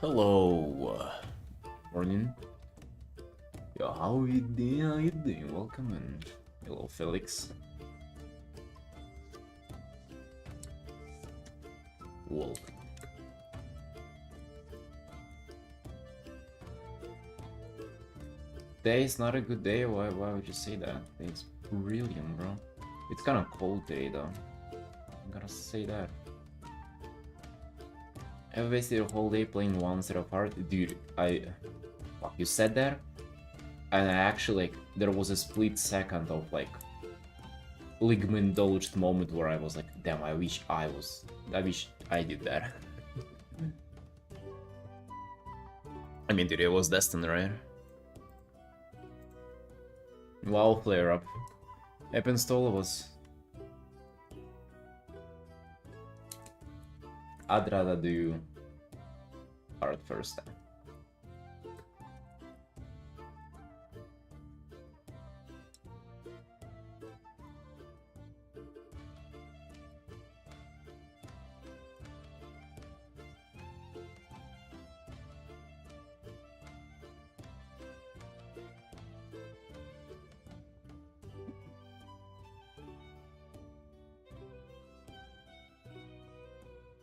Hello, morning. Yo, how you doing? How you doing? Welcome in. Hello, Felix. Welcome. Today is not a good day. Why would you say that? It's brilliant, bro. It's kind of cold today, though. I'm gonna say that. I've wasted a whole day playing one set of art. Dude, fuck, you said that? And I actually, like, there was a split second of, like, ligament-indulged moment where I was like, damn, I wish I did that. I mean, dude, it was destined, right? Wow, flare up. Happens to all of us. I'd rather do art first time.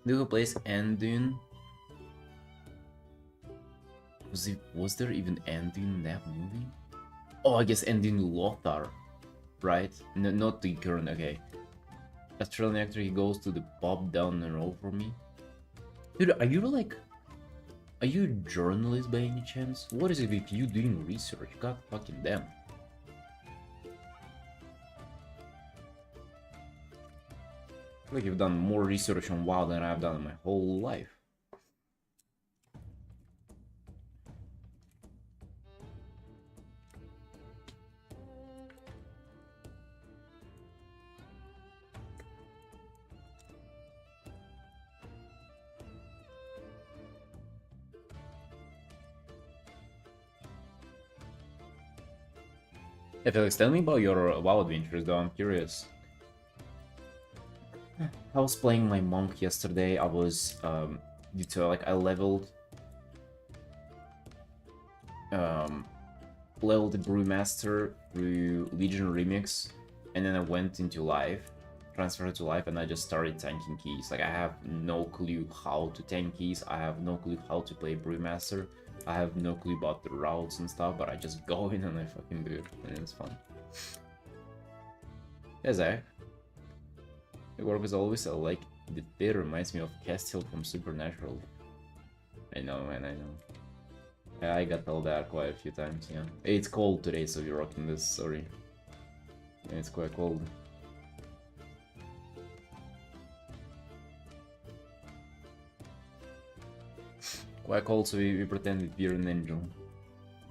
Who plays Anduin? Was there even Anduin in that movie? Oh, I guess Anduin Lothar, right? No, not the current. Okay. Australian actor. He goes to the pub down the road for me. Dude, are you a journalist by any chance? What is it with you doing research? God fucking damn. Like you've done more research on WoW than I've done in my whole life. Hey Felix, tell me about your WoW adventures though, I'm curious. I was playing my monk yesterday. I was due to like I leveled the Brewmaster through Legion Remix, and then I went into live, transferred to live, and I just started tanking keys. Like I have no clue how to tank keys. I have no clue how to play Brewmaster. I have no clue about the routes and stuff, but I just go in and I fucking do it, and it's fun. Yeah, Zach. The work is always like the bit reminds me of Castiel from Supernatural. I know, man, I know. Yeah, I got told that quite a few times, yeah. It's cold today, so we're rocking this, sorry. Yeah, it's quite cold. Quite cold, so we pretend we're an angel.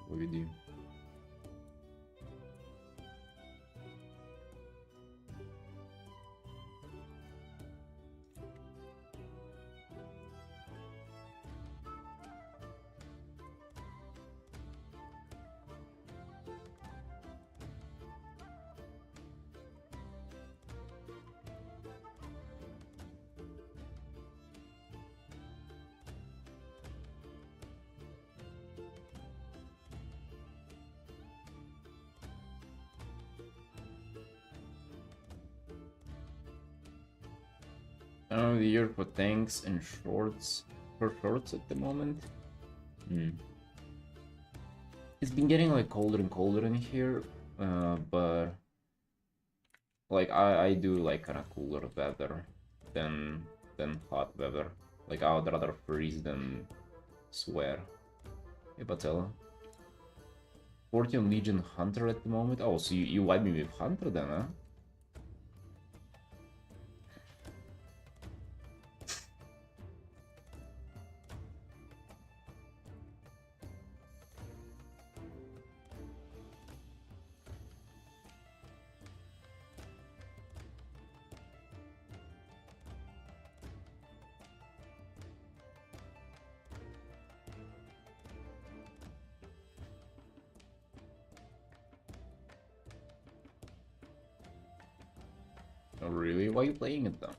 What we do. The year for tanks and shorts. For shorts at the moment. It's been getting like colder and colder in here, but like I do like kind of cooler weather than hot weather. Like I would rather freeze than swear. Hey Patella. 14 Legion Hunter at the moment. Oh, so you wipe me with Hunter then, huh? Oh, really? Why are you playing it though?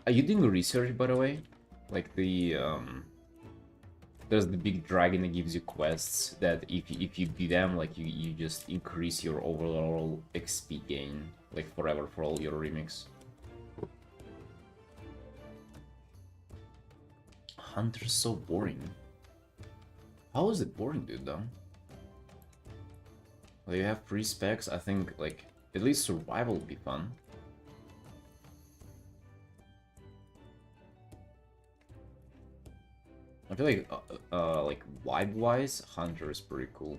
Are you doing research, by the way? Like the there's the big dragon that gives you quests that if you do them, like you just increase your overall XP gain, like forever for all your remix. Hunter's so boring. How is it boring, dude, though? Well, you have free specs, I think, like, at least survival would be fun. I feel like vibe-wise, Hunter is pretty cool.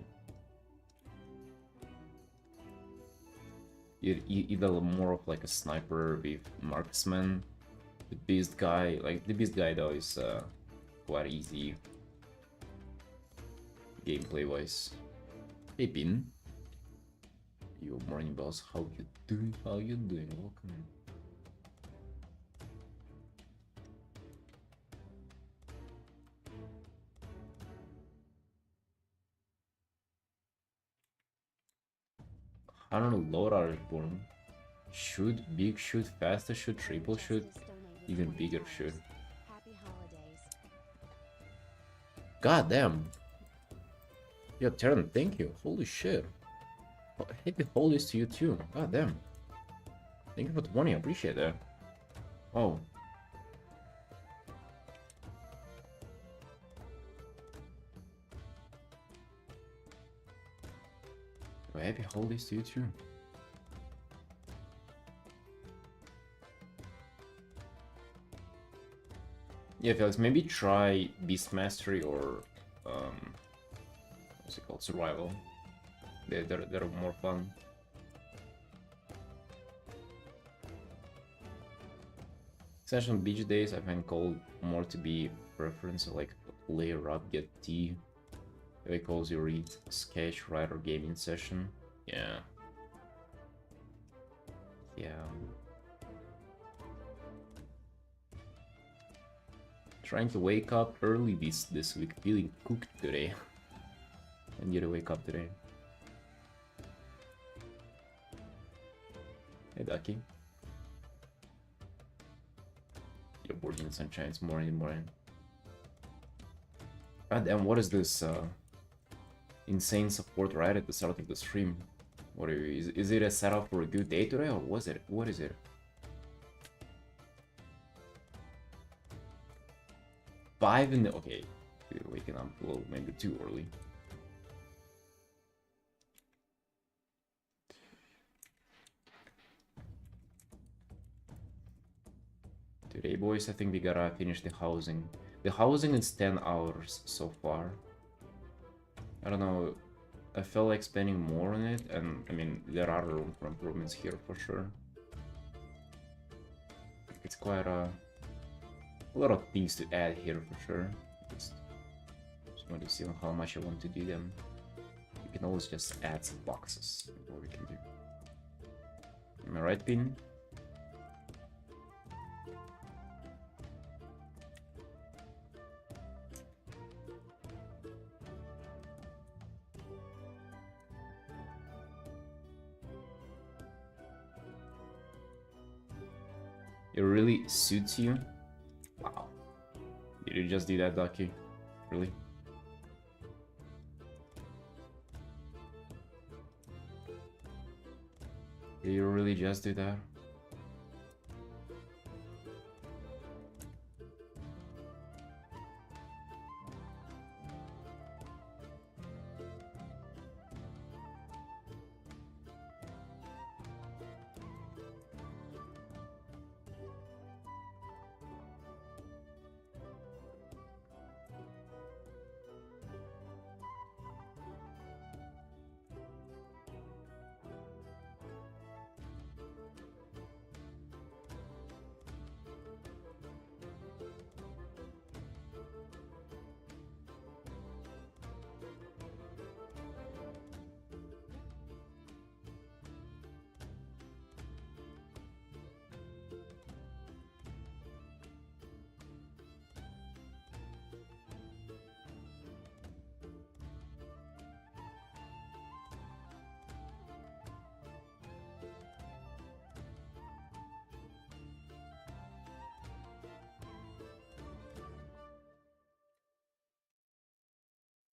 Either more of like a sniper with marksman. The beast guy, like the beast guy though, is quite easy gameplay-wise. Hey, Bin. Yo, morning boss, how you doing? How you doing? Welcome. I don't know, load are born. Shoot, big shoot, faster shoot, triple shoot, even bigger shoot. God damn. Yo, Terran, thank you. Holy shit. Happy holidays to you too. God damn. Thank you for the money, I appreciate that. Oh. Well, happy holidays to you too. Yeah, Felix, maybe try Beast Mastery or what's it called? Survival. They're more fun. Exception beach days I find cold more to be preference, like layer up, get tea. They calls you read sketch, write, or gaming session. Yeah. Yeah. Trying to wake up early this week, feeling cooked today. I need to wake up today. Hey, Ducky. Your board in sunshine, it's morning. God damn, what is this insane support right at the start of the stream? What is it a setup for a good day today, or what is it? Five in the okay. We're waking up a little maybe too early. Today, boys, I think we gotta finish the housing. The housing is 10 hours so far. I don't know. I felt like spending more on it, and I mean, there are room for improvements here for sure. It's quite a lot of things to add here for sure. Just want to see how much I want to do them. You can always just add some boxes. What we can do. Am I right, Pin? It really suits you? Wow. Did you just do that, Ducky? Really? Did you really just do that?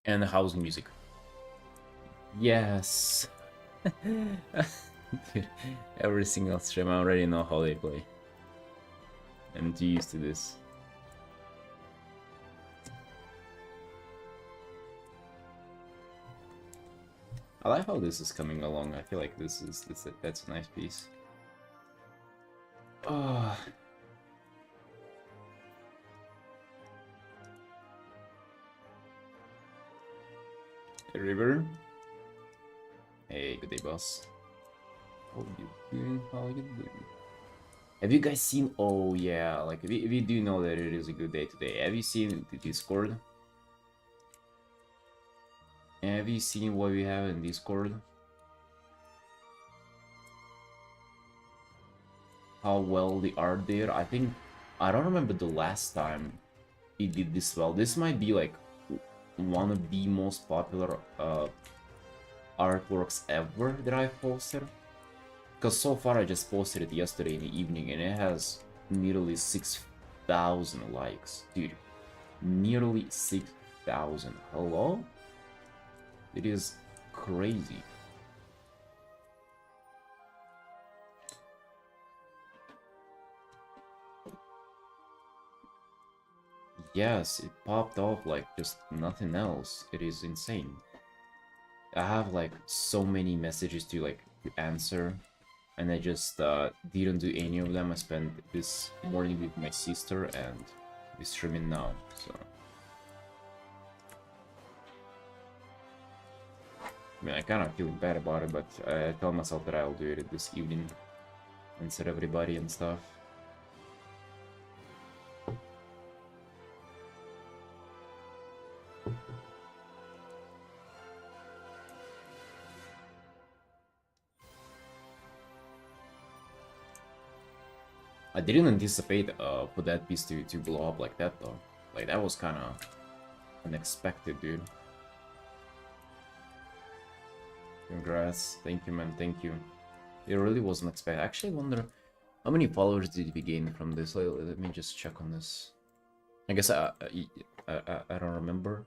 And house music. Yes. Dude, every single stream, I already know how they play. I'm too used to this. I like how this is coming along. I feel like that's a nice piece. Oh. Hey, River. Hey, good day, boss. How you doing? How you doing? Have you guys seen? Oh yeah, like we do know that it is a good day today. Have you seen the Discord? Have you seen what we have in Discord? How well the art did? I don't remember the last time it did this well. This might be like one of the most popular artworks ever that I've posted. Because so far I just posted it yesterday in the evening and it has nearly 6,000 likes. Dude, nearly 6,000. Hello? It is crazy. Yes, it popped off like just nothing else. It is insane. I have like so many messages to like answer, and I just didn't do any of them. I spent this morning with my sister and we're streaming now, so. I mean, I kind of feeling bad about it, but I tell myself that I'll do it this evening instead of everybody and stuff. I didn't anticipate for that piece to blow up like that though. Like that was kind of unexpected, dude. Congrats, thank you, man, thank you. It really wasn't expected. Actually, I wonder how many followers did we gain from this. Let me just check on this. I guess I don't remember.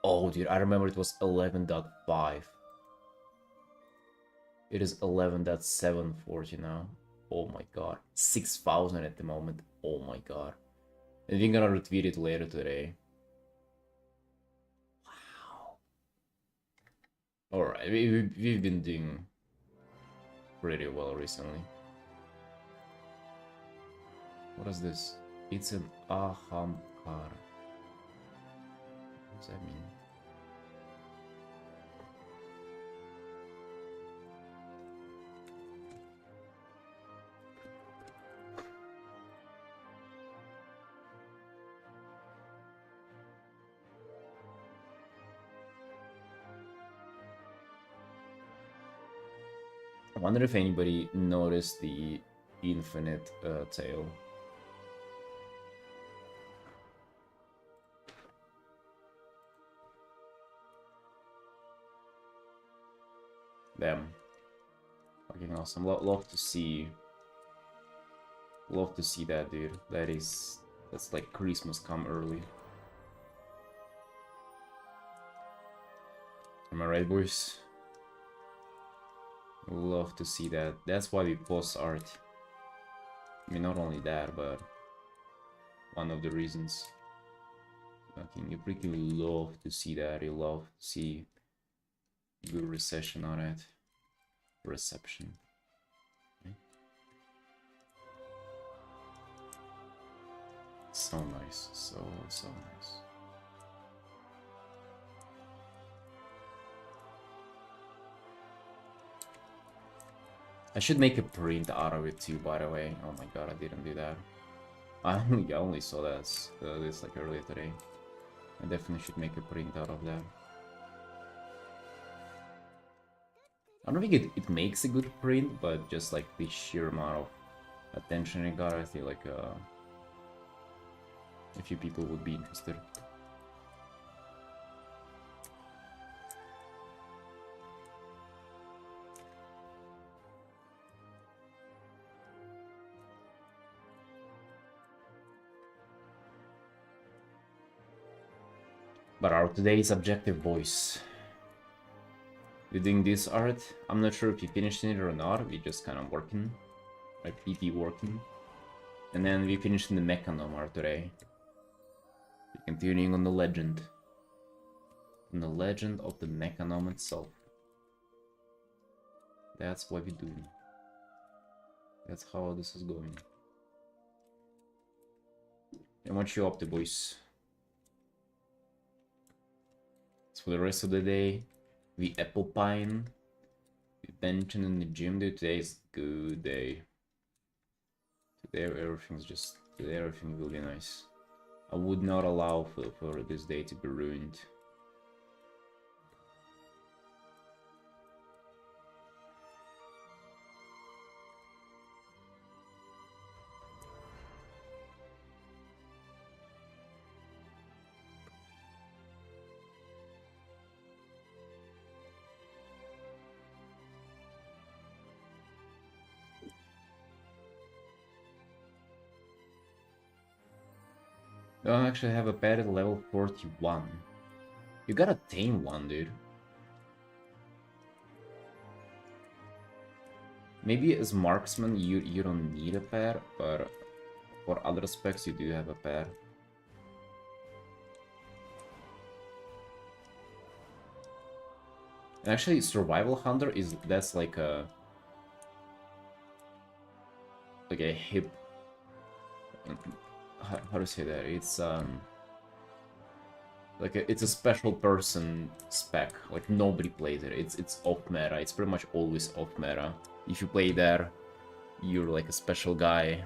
Oh, dude, I remember it was 11.5. It is 11.740 now. Oh my god. 6,000 at the moment. Oh my god. And we're gonna retweet it later today. Wow. Alright, we've been doing pretty well recently. What is this? It's an ahamkar. What does that mean? I wonder if anybody noticed the infinite tail. Damn. Fucking awesome. Love to see. Love to see that, dude. That's like Christmas come early. Am I right, boys? Love to see that. That's why we post art. I mean, not only that, but one of the reasons. Fucking, you freaking love to see that. You love to see good reception on it. Reception. Okay. So nice. So nice. I should make a print out of it too, by the way. Oh my god, I didn't do that. I only saw that this like earlier today. I definitely should make a print out of that. I don't think it makes a good print, but just like the sheer amount of attention it got, I feel like a few people would be interested. But our today's objective, boys. We're doing this art. I'm not sure if we finished it or not. We just kind of working. Like PP working. And then we finished the Mechanum art today. We're continuing on the legend. On the legend of the Mechanum itself. That's what we do. That's how this is going. And what you up to, boys? So for the rest of the day, we apple pine. We benching in the gym, dude. Today is a good day. Today everything will be nice. I would not allow for this day to be ruined. I don't actually have a pet at level 41. You gotta tame one, dude. Maybe as marksman you don't need a pet, but for other specs you do have a pet. Actually, survival hunter that's like a hip. How to say that? It's like it's a special person spec. Like nobody plays it. It's off meta. It's pretty much always off meta. If you play there, you're like a special guy.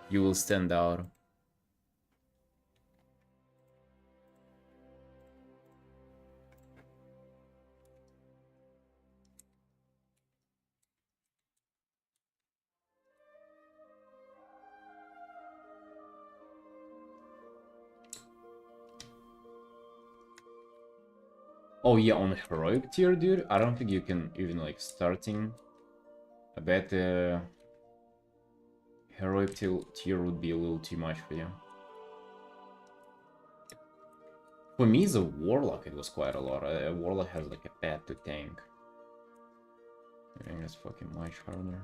You will stand out. Oh yeah, on heroic tier, dude, I don't think you can even like starting. I bet heroic tier would be a little too much for you. For me, as a warlock, it was quite a lot. A warlock has like a pet to tank. I think that's fucking much harder.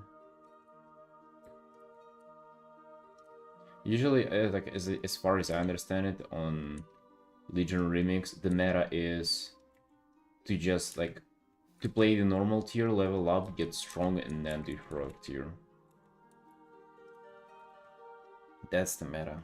Usually, like as far as I understand it, on Legion Remix, the meta is to just like to play the normal tier, level up, get strong, and then do heroic tier. That's the meta.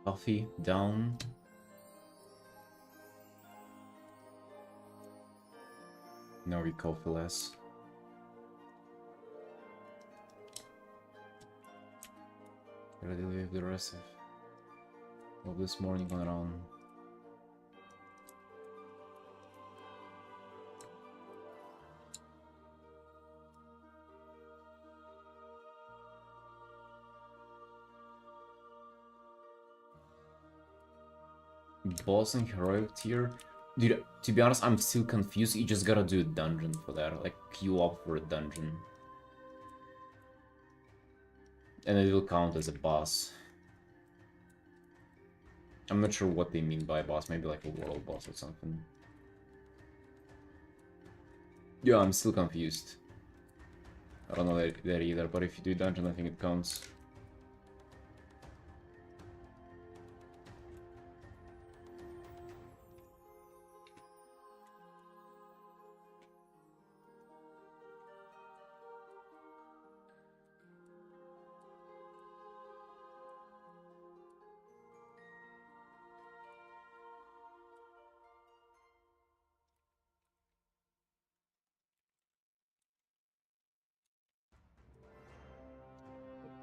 Coffee down. Now we coffee less. Gotta leave the rest of this morning on around. Boss and heroic tier. Dude, to be honest, I'm still confused. You just gotta do a dungeon for that. Like, queue up for a dungeon. And it will count as a boss. I'm not sure what they mean by boss. Maybe like a world boss or something. Yeah, I'm still confused. I don't know that either, but if you do dungeon, I think it counts.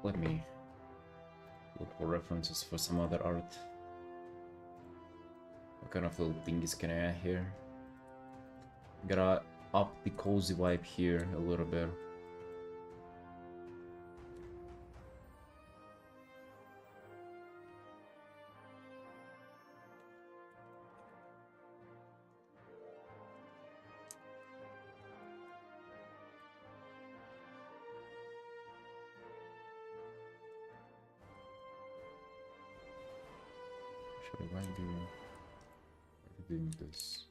let me look for references for some other art. What kind of little thingies can I add here? Gotta up the cozy vibe here a little bit. Why doing this?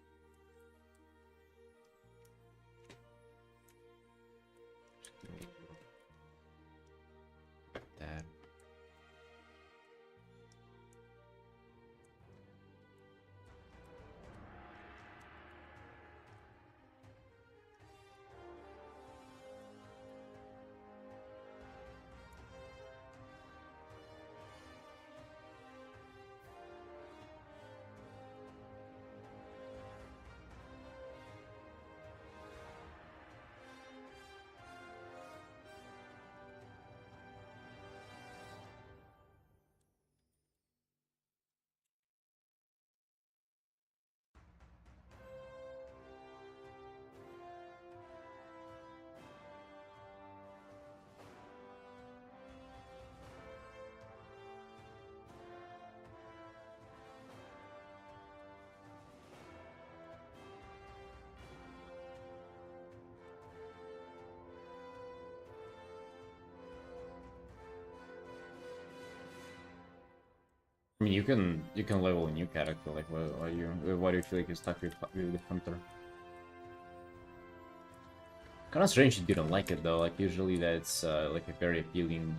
That. I mean, you can level a new character. Like, why do you feel like you're stuck with the hunter? Kind of strange you didn't like it though. Like usually that's like a very appealing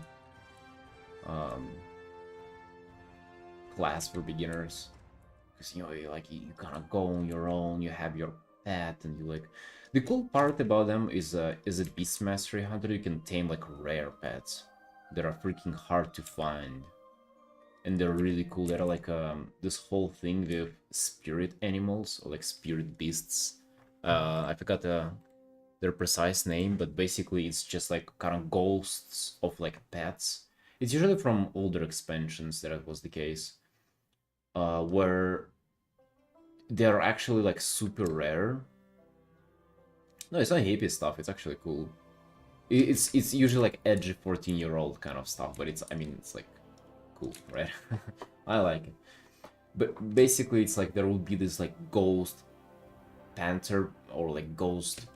class for beginners, because you know you kind of go on your own. You have your pet, and you like. The cool part about them is a beast mastery hunter. You can tame like rare pets that are freaking hard to find. And they're really cool. They're like this whole thing with spirit animals, or like spirit beasts. I forgot their precise name, but basically it's just like kind of ghosts of like pets. It's usually from older expansions that was the case, where they're actually like super rare. No, it's not hippie stuff. It's actually cool. It's usually like edgy 14-year-old kind of stuff, but I mean it's like cool, right? I like it. But basically it's like there will be this like ghost panther, or like ghost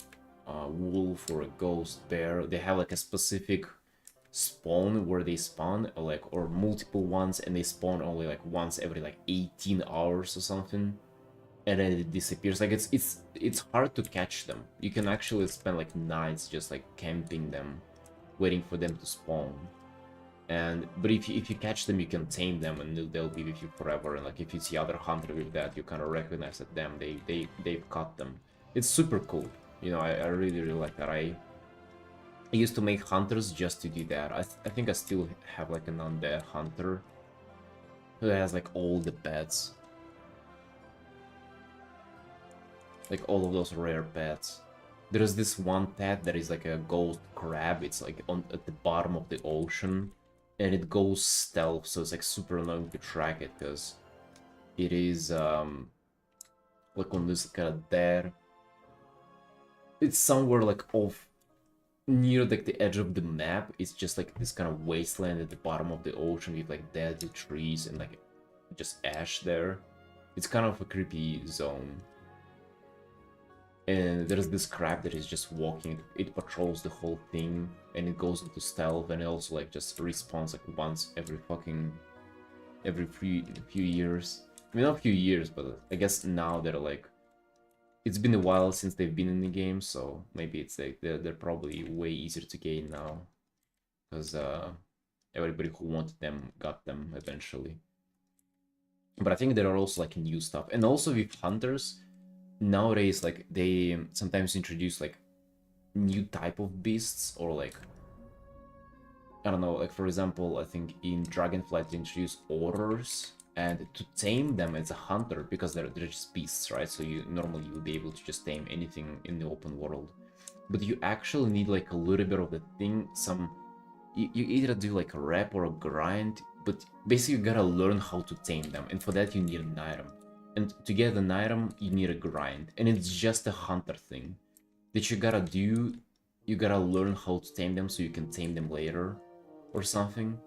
wolf, or a ghost bear. They have like a specific spawn where they spawn, or multiple ones, and they spawn only like once every like 18 hours or something, and then it disappears. Like it's hard to catch them. You can actually spend like nights just like camping them, waiting for them to spawn. But if you catch them, you can tame them, and they'll be with you forever. And like if you see other hunter with that, you kind of recognize that they've caught them. It's super cool. You know, I really like that. I used to make hunters just to do that. I think I still have like an undead hunter who has like all the pets, like all of those rare pets. There's this one pet that is like a ghost crab. It's like at the bottom of the ocean, and it goes stealth, so it's like super annoying to track it, because it is like on this kind of there. It's somewhere like off near like the edge of the map. It's just like this kind of wasteland at the bottom of the ocean with like dead trees and like just ash there. It's kind of a creepy zone. And there's this crab that is just walking. It patrols the whole thing, and it goes into stealth, and it also like just respawns like once every few years. I mean, not a few years, but I guess now they're like, it's been a while since they've been in the game, so maybe it's like they're probably way easier to gain now, because everybody who wanted them got them eventually. But I think there are also like new stuff, and also with hunters nowadays, like they sometimes introduce like new type of beasts, or like I don't know, like for example, I think in Dragonflight they introduce otters, and to tame them as a hunter, because they're just beasts, right? So you normally you'll be able to just tame anything in the open world, but you actually need like a little bit of the thing, some you either do like a rep or a grind, but basically you gotta learn how to tame them, and for that you need an item. And to get an item, you need a grind, and it's just a hunter thing that you gotta do. You gotta learn how to tame them so you can tame them later, or something.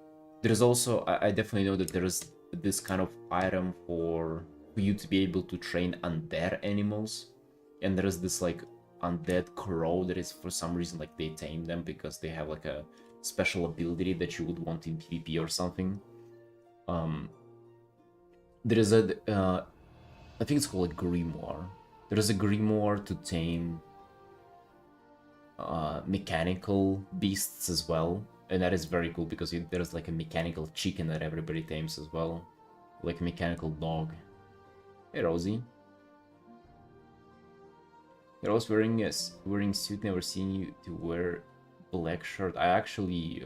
There's also, I definitely know that there's this kind of item for you to be able to train undead animals, and there's this like undead crow that is for some reason like they tame them because they have like a special ability that you would want in PvP or something. Um, there is a, I think it's called a grimoire. There is a grimoire to tame mechanical beasts as well, and that is very cool because there's like a mechanical chicken that everybody tames as well, like a mechanical dog. Hey Rosie, you're always wearing suit. Never seen you to wear black shirt. I actually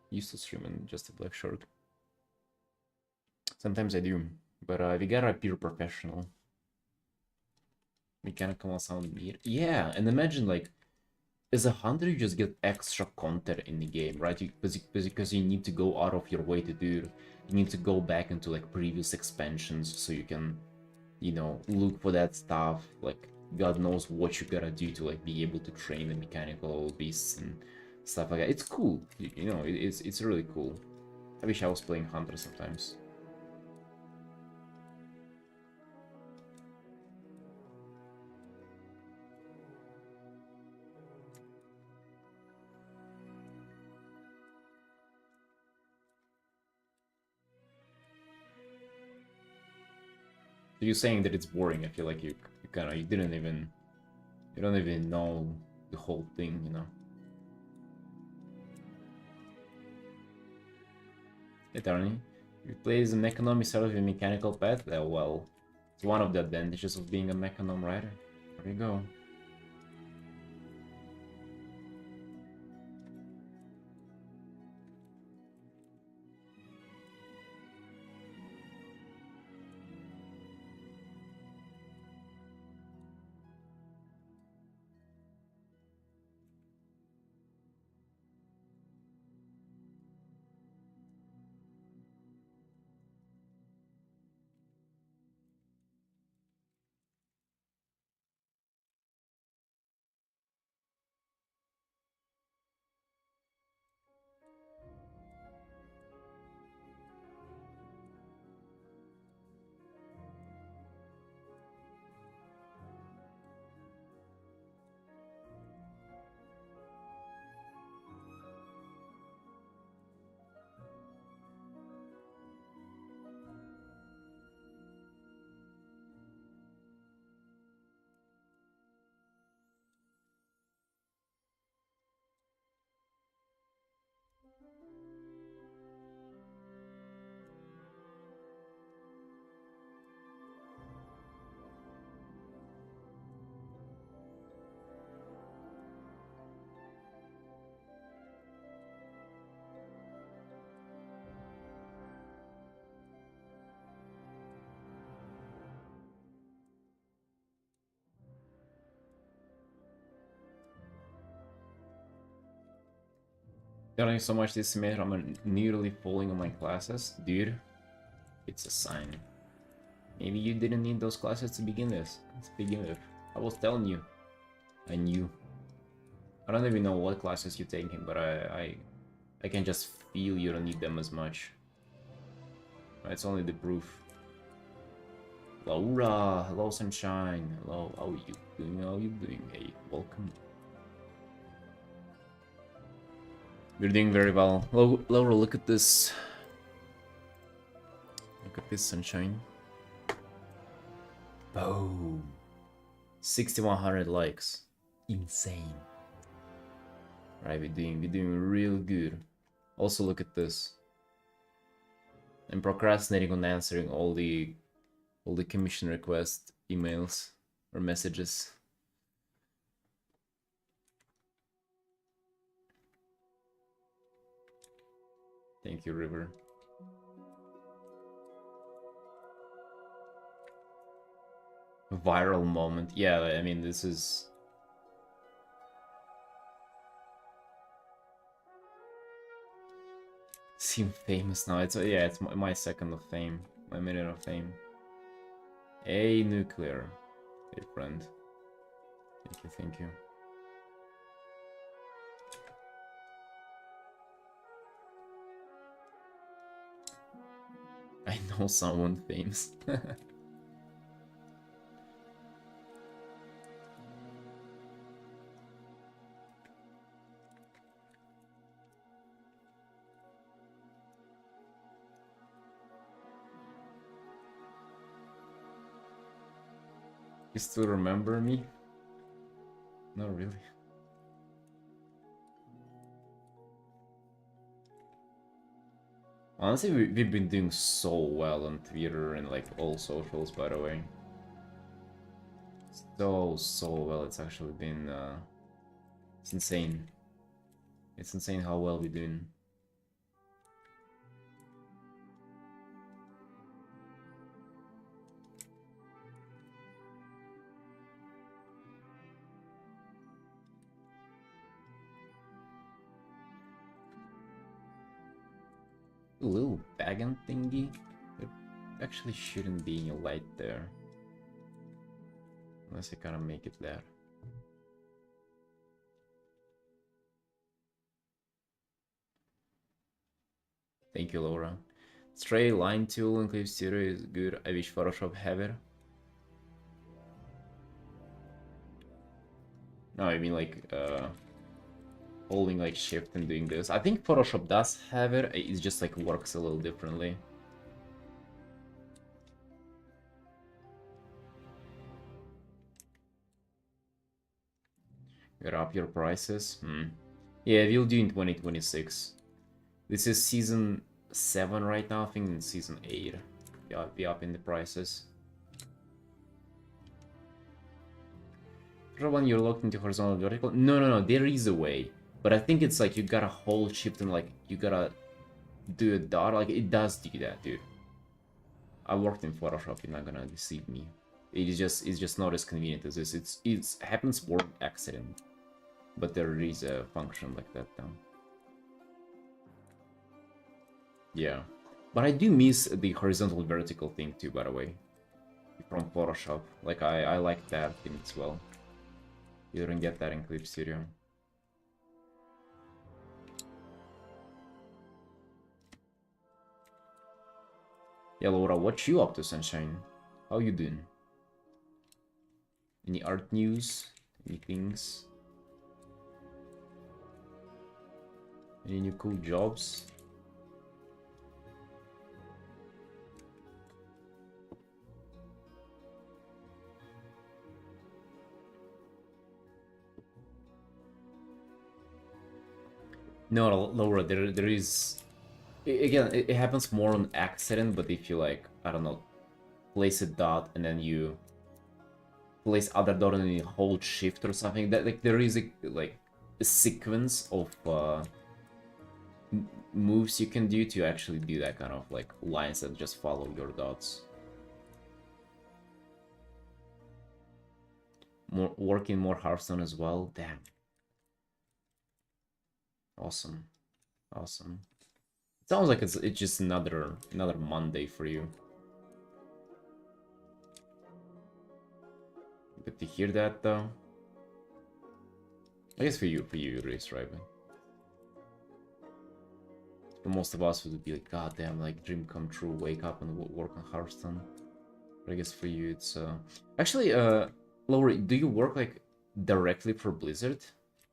used to stream in just a black shirt. Sometimes I do, but we gotta appear professional. Mechanical sound meat. Yeah, and imagine like as a hunter, you just get extra content in the game, right? Because you need to go out of your way to do it. You need to go back into like previous expansions so you can, you know, look for that stuff. Like God knows what you gotta do to like be able to train the mechanical beasts and stuff like that. It's cool, you know. It's really cool. I wish I was playing hunter sometimes. So you're saying that it's boring. I feel like you kind of you don't even know the whole thing, you know. Eternity. You play as a mechanom instead of a mechanical pet? Well, it's one of the advantages of being a mechanom rider. There you go. Learning so much this semester, I'm nearly falling on my classes. Dude, it's a sign. Maybe you didn't need those classes to begin with. I was telling you. I knew. I don't even know what classes you're taking, but I can just feel you don't need them as much. It's only the proof. Laura, hello sunshine. Hello, how are you doing? How are you doing? Hey, welcome. You're doing very well. Laura, look at this. Look at this sunshine. Boom. 6,100 likes. Insane. Right, we're doing real good. Also, look at this. I'm procrastinating on answering all the commission request emails or messages. Thank you, River. Viral moment. Yeah, I mean, this is... Seem famous now. It's yeah, it's my second of fame, my minute of fame. A nuclear, hey friend. Thank you, thank you. I know someone famous. You still remember me? Not really. Honestly, we've been doing so well on Twitter and like all socials, by the way. So well. It's actually been it's insane. It's insane how well we're doing. A little bagging thingy. There actually shouldn't be any light there. Unless I kind of make it there. Thank you, Laura. Stray line tool in Clip Studio is good. I wish Photoshop have it. No, I mean like holding like shift and doing this. I think Photoshop does have it. It just like works a little differently. Gotta up your prices. Yeah, we'll do in 2026. This is season 7 right now. I think in season 8. Yeah, be up in the prices. When you're locked into horizontal vertical. No. There is a way, but I think it's like you gotta hold shift and like you gotta do a dot. Like it does do that, dude. I worked in Photoshop. You're not gonna deceive me. It's just not as convenient as this. It happens more accident, but there is a function like that though. Yeah, but I do miss the horizontal vertical thing too. By the way, from Photoshop, like I like that thing as well. You don't get that in Clip Studio. Yeah, Laura, what you up to, Sunshine? How you doing? Any art news? Any things? Any new cool jobs? No, Laura, there is... Again, it happens more on accident, but if you like, I don't know, place a dot and then you place other dot and you hold shift or something, that like there is a sequence of moves you can do to actually do that kind of like lines that just follow your dots. Working more Hearthstone as well. Damn. Awesome. Awesome. It sounds like it's just another Monday for you. Good to hear that though. I guess for you it is, right? For most of us, it would be like, god damn, like dream come true, wake up and work on Hearthstone. But I guess for you it's actually Laura, do you work like directly for Blizzard?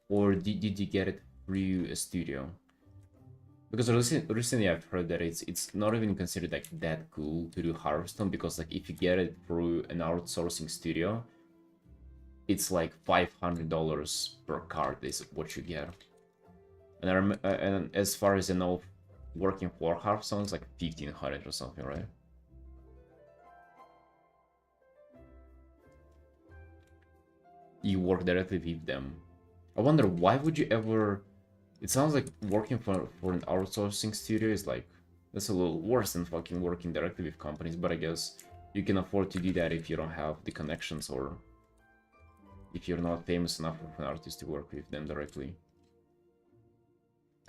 Or did you get it through a studio? Because recently I've heard that it's not even considered like that cool to do Hearthstone, because like if you get it through an outsourcing studio, it's like $500 per card is what you get. And and as far as I know, working for Hearthstone is like 1500 or something, right? You work directly with them. I wonder, why would you ever... It sounds like working for an outsourcing studio is like... That's a little worse than fucking working directly with companies, but I guess you can afford to do that if you don't have the connections, or if you're not famous enough of an artist to work with them directly.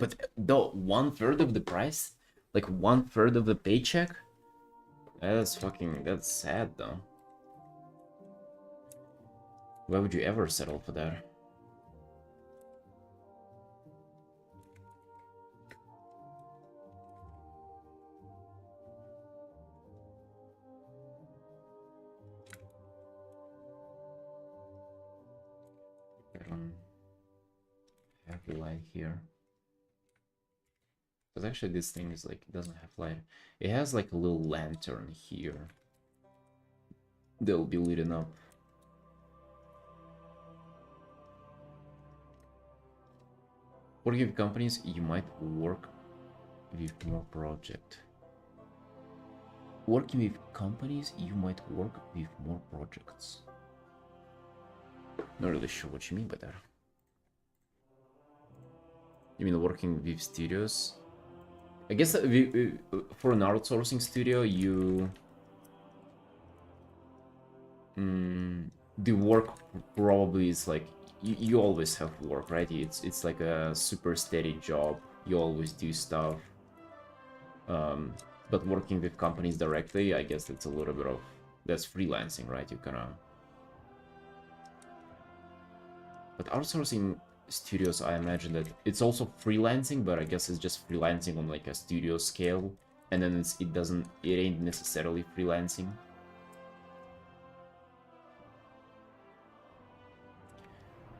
But though 1/3 of the price, like 1/3 of the paycheck, that's sad though. Why would you ever settle for that? I don't have the light here. Because actually this thing is like, it doesn't have light. It has like a little lantern here. They'll be lit up. Working with companies, you might work with more project. Working with companies, you might work with more projects. Not really sure what you mean by that. You mean working with studios? I guess for an outsourcing studio, you... the work probably is like... You always have work, right? It's like a super steady job. You always do stuff. But working with companies directly, I guess that's a little bit of... That's freelancing, right? You kind of... But outsourcing studios, I imagine that it's also freelancing, but I guess it's just freelancing on like a studio scale, and then it ain't necessarily freelancing.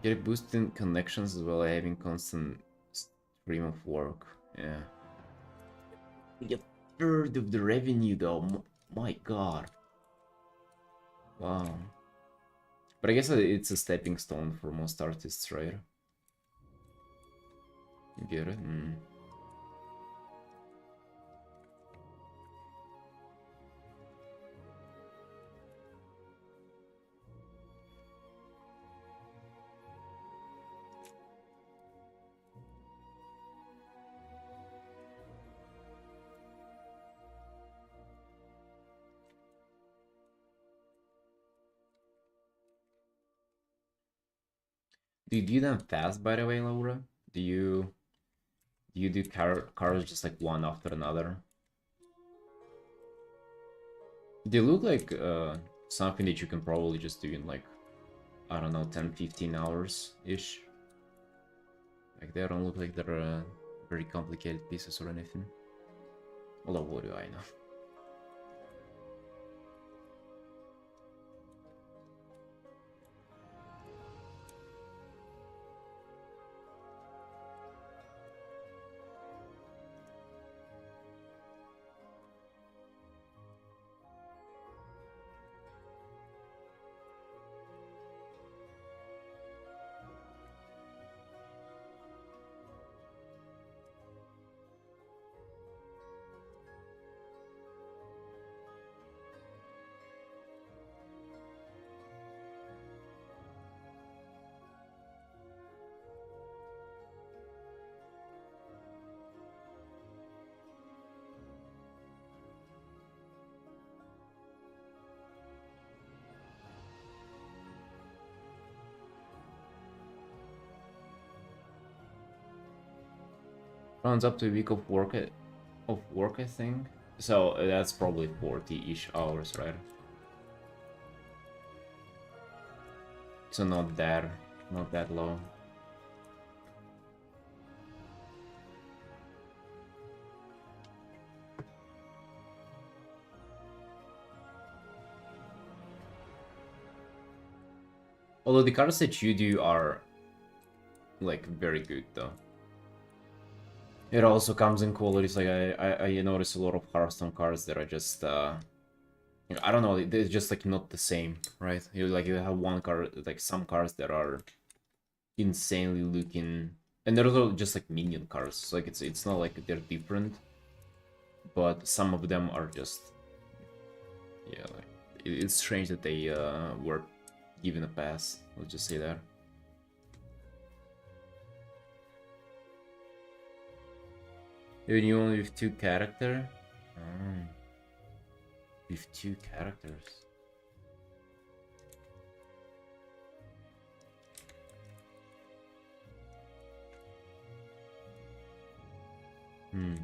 Get a boost in connections as well as having constant stream of work. Yeah. Get 1/3 of the revenue though. My god. Wow. But I guess it's a stepping stone for most artists, right? You get it? Do you do them fast, by the way, Laura? Do you do cars just like one after another? They look like something that you can probably just do in like, I don't know, 10-15 hours-ish. Like they don't look like they're very complicated pieces or anything. Although what do I know? Rounds up to a week of work, I think. So that's probably 40-ish hours, right? So not that low. Although the cards that you do are like very good though. It also comes in qualities, like I notice a lot of Hearthstone cards that are just I don't know, they're just like not the same, right? You have one card, like some cards that are insanely looking, and they're also just like minion cards. So, like it's not like they're different, but some of them are just, yeah, like it's strange that they were given a pass. Let's just say that. Even you only with 2 character? With 2 characters. Hmm.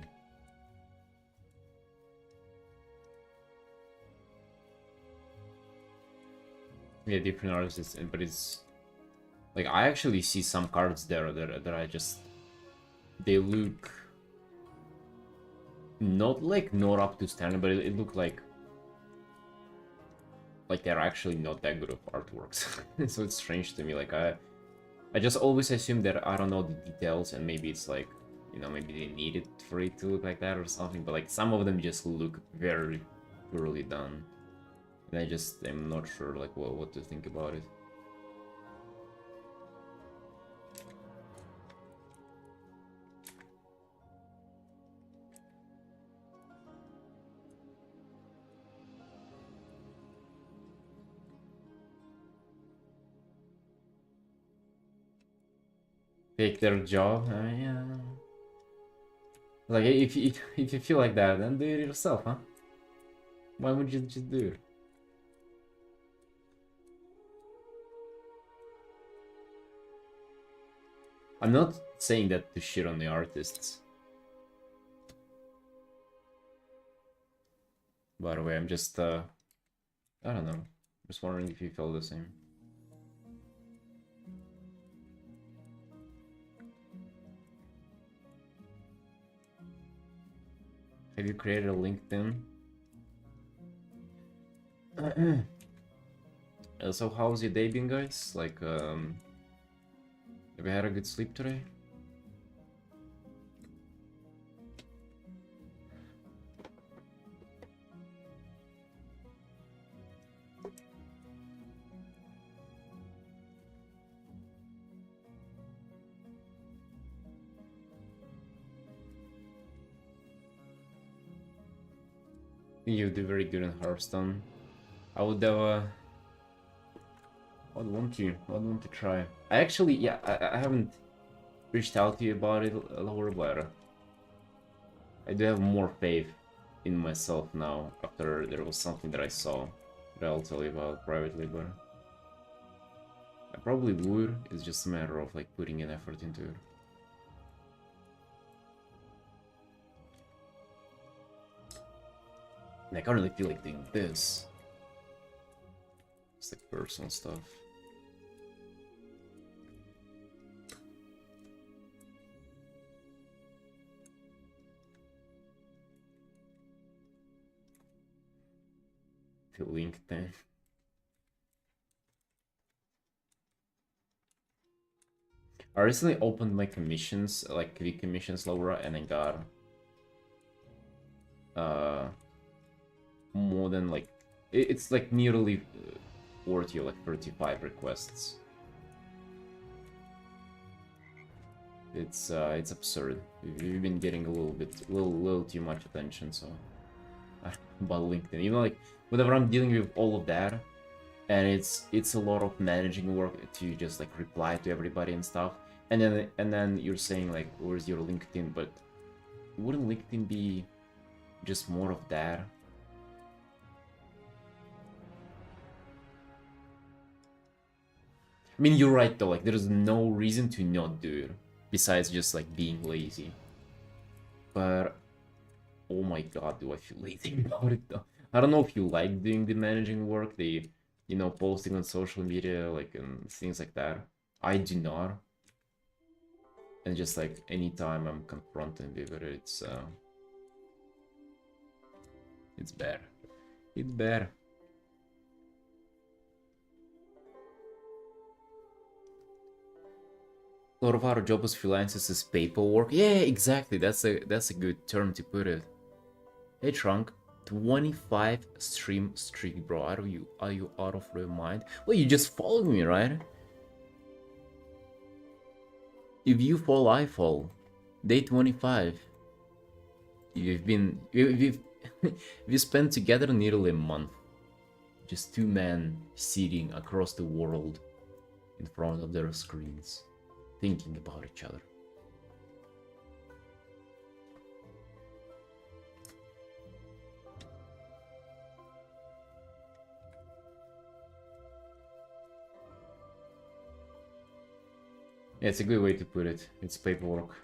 Yeah, different artists, but it's like I actually see some cards there that I just they look not up to standard, but it looked like they're actually not that good of artworks. So it's strange to me. Like I just always assume that I don't know the details, and maybe it's like, you know, maybe they need it for it to look like that or something. But like some of them just look very poorly done, and I'm not sure like what to think about it. Take their job, yeah. Like if you feel like that, then do it yourself, huh? Why would you just do it? I'm not saying that to shit on the artists. By the way, I'm just I don't know. Just wondering if you feel the same. Have you created a LinkedIn? So how's your day been, guys? Like, have you had a good sleep today? You do very good in Hearthstone. I would I'd want to try. I actually, yeah, I haven't reached out to you about it, Laura, but I do have more faith in myself now after there was something that I saw that I'll tell you about privately, but I probably would. It's just a matter of like putting an effort into it. And I can't really feel like doing this. It's like personal stuff. To LinkedIn. I recently opened my commissions, like the commissions, Laura, and I got more than like it's like nearly 40 or like 35 requests. It's absurd. We've been getting a little too much attention, so about LinkedIn. You know, like whenever I'm dealing with all of that, and it's a lot of managing work to just like reply to everybody and stuff, and then you're saying like, where's your LinkedIn? But wouldn't LinkedIn be just more of that? I mean, you're right though, like there's no reason to not do it besides just like being lazy. But oh my god, do I feel lazy about it though. I don't know if you like doing the managing work, the, you know, posting on social media, like, and things like that. I do not. And just like anytime I'm confronted with it, it's bad. It's bad. A lot of our job as freelancers is paperwork. Yeah, exactly. That's a good term to put it. Hey Trunk, 25 stream streak, bro. Are you out of your mind? Well, you just followed me, right? If you fall, I fall. Day 25. We've spent together nearly a month. Just two men sitting across the world in front of their screens, thinking about each other. Yeah, it's a good way to put it. It's paperwork.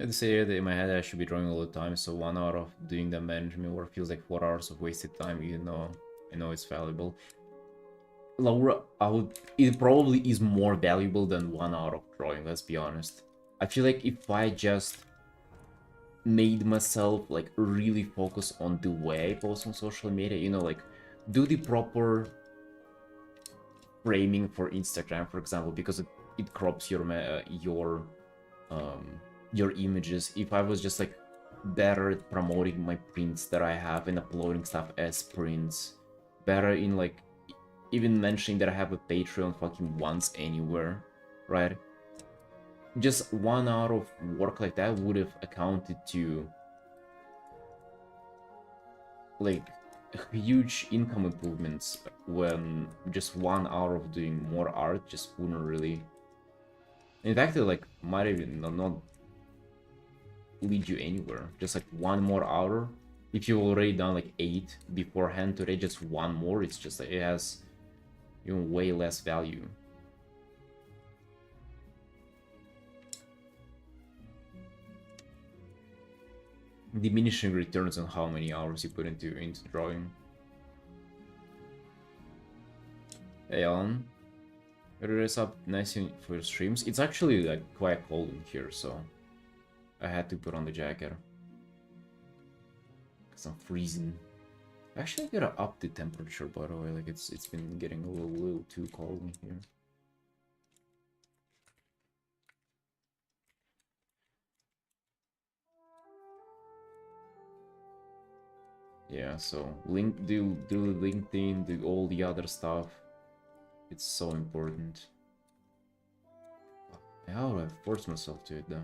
I had to say that in my head I should be drawing all the time, so 1 hour of doing the management work feels like 4 hours of wasted time, even though I know it's valuable. Laura, it probably is more valuable than 1 hour of drawing, let's be honest. I feel like if I just made myself like really focus on the way I post on social media, you know, like do the proper framing for Instagram, for example, because it crops your images. If I was just like better at promoting my prints that I have and uploading stuff as prints, better in like even mentioning that I have a Patreon fucking once anywhere, right? Just 1 hour of work like that would have accounted to like huge income improvements, when just 1 hour of doing more art just wouldn't really. In fact, it like might even not lead you anywhere. Just like 1 more hour. If you've already done like 8 beforehand today, just 1 more, it's just like it has even way less value. Diminishing returns on how many hours you put into drawing. Hey Alan, dress up nice for your streams. It's actually like quite cold in here, so I had to put on the jacket because I'm freezing. Actually, I gotta up the temperature, by the way. Like it's been getting a little too cold in here. Yeah, so do LinkedIn, do all the other stuff. It's so important. How do I force myself to it though?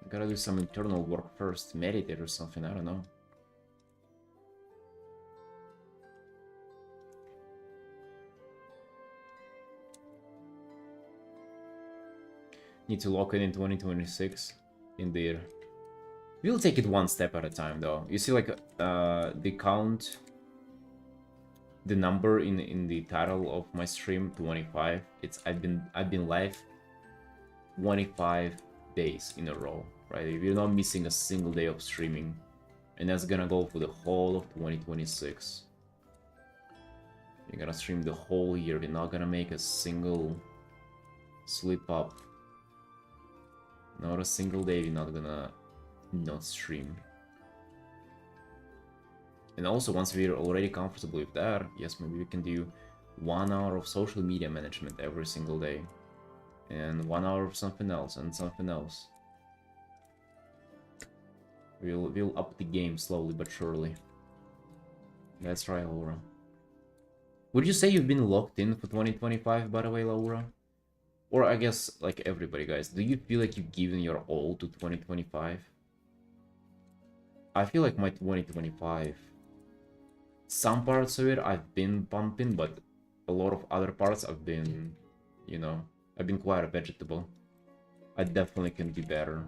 I gotta do some internal work first, meditate or something, I don't know. Need to lock it in 2026. Indeed. We'll take it one step at a time though. You see like the count, the number in the title of my stream, 25. It's I've been live 25 days in a row, right? If you're not missing a single day of streaming, and that's gonna go for the whole of 2026. You're gonna stream the whole year. You're not gonna make a single slip up. Not a single day you're not gonna not stream. And also, once we're already comfortable with that, yes, maybe we can do 1 hour of social media management every single day, and 1 hour of something else and something else. We'll up the game slowly but surely. That's right, Laura. Would you say you've been locked in for 2025, by the way, Laura? Or I guess, like everybody, guys, do you feel like you've given your all to 2025? I feel like my 2025, some parts of it I've been bumping, but a lot of other parts I've been, you know, I've been quite a vegetable. I definitely can do better.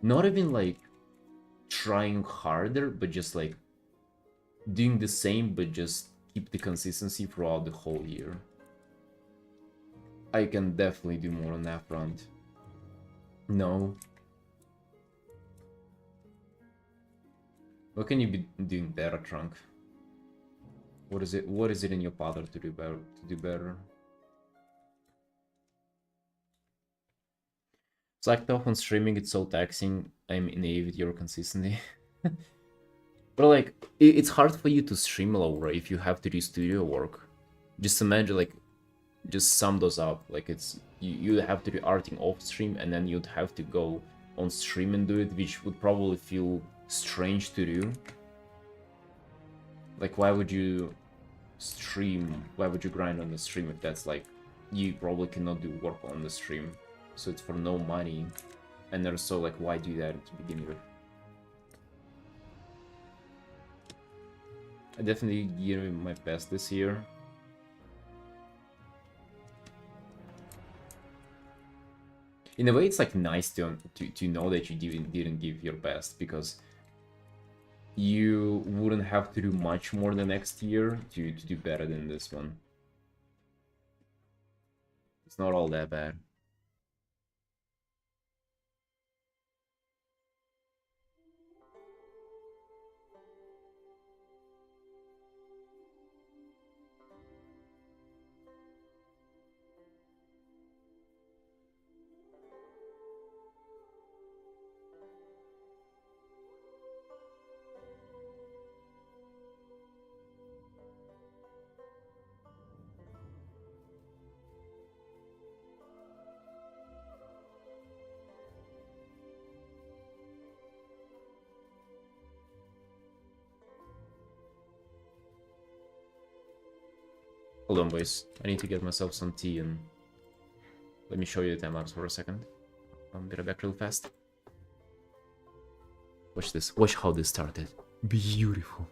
Not even like trying harder, but just like doing the same, but just keep the consistency throughout the whole year. I can definitely do more on that front. No. What can you be doing better, Trunk? What is it in your power to do better? It's like tough on streaming, it's so taxing. I'm naive with your consistency. But like it's hard for you to stream, Laura, if you have to do studio work. Just imagine, like, just sum those up. Like it's you have to do arting off stream, and then you'd have to go on stream and do it, which would probably feel strange to do. Like, why would you stream? Why would you grind on the stream if that's like you probably cannot do work on the stream? So it's for no money, and they're so like, why do that to begin with? I definitely give my best this year. In a way, it's like nice to know that you didn't give your best, because you wouldn't have to do much more the next year to do better than this one. It's not all that bad. Hold on, boys. I need to get myself some tea and let me show you the time lapse for a second. I'll be right back real fast. Watch this. Watch how this started. Beautiful.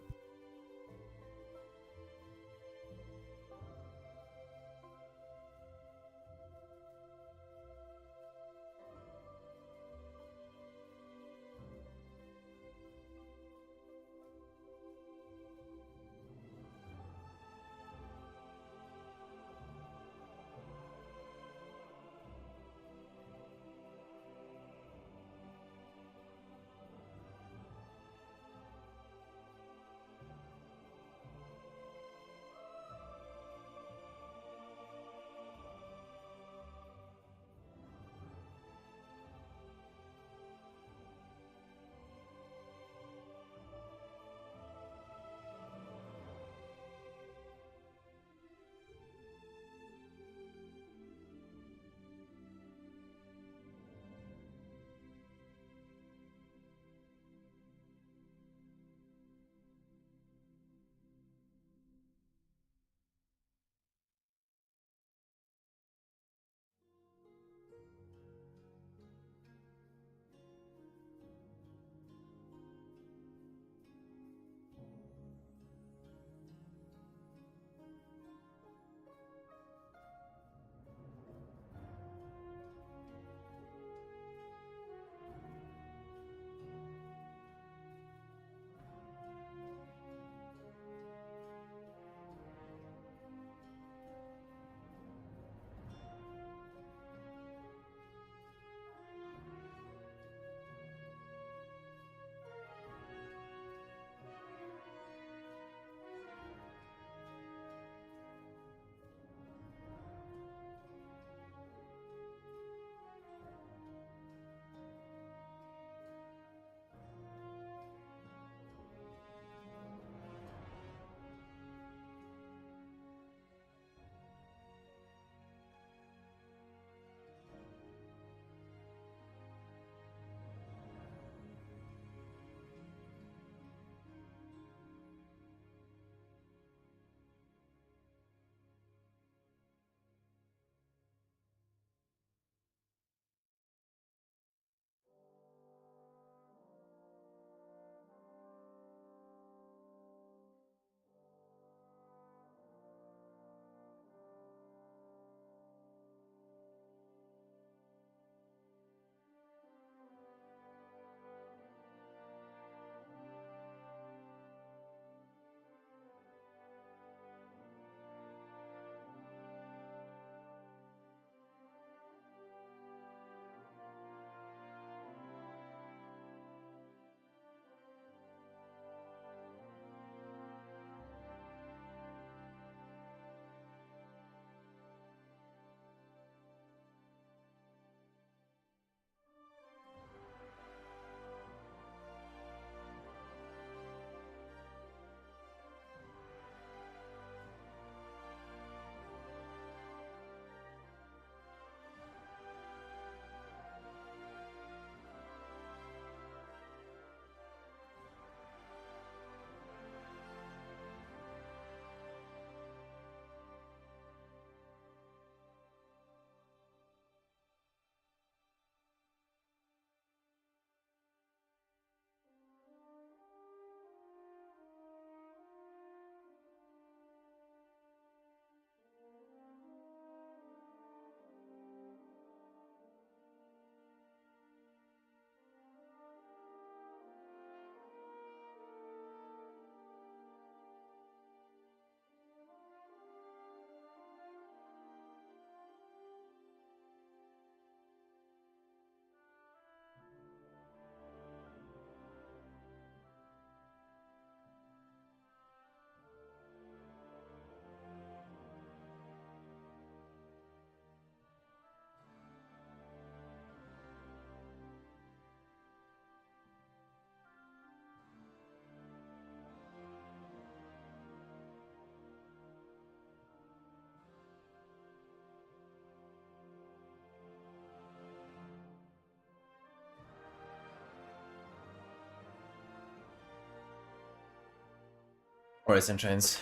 Alright, sunshines.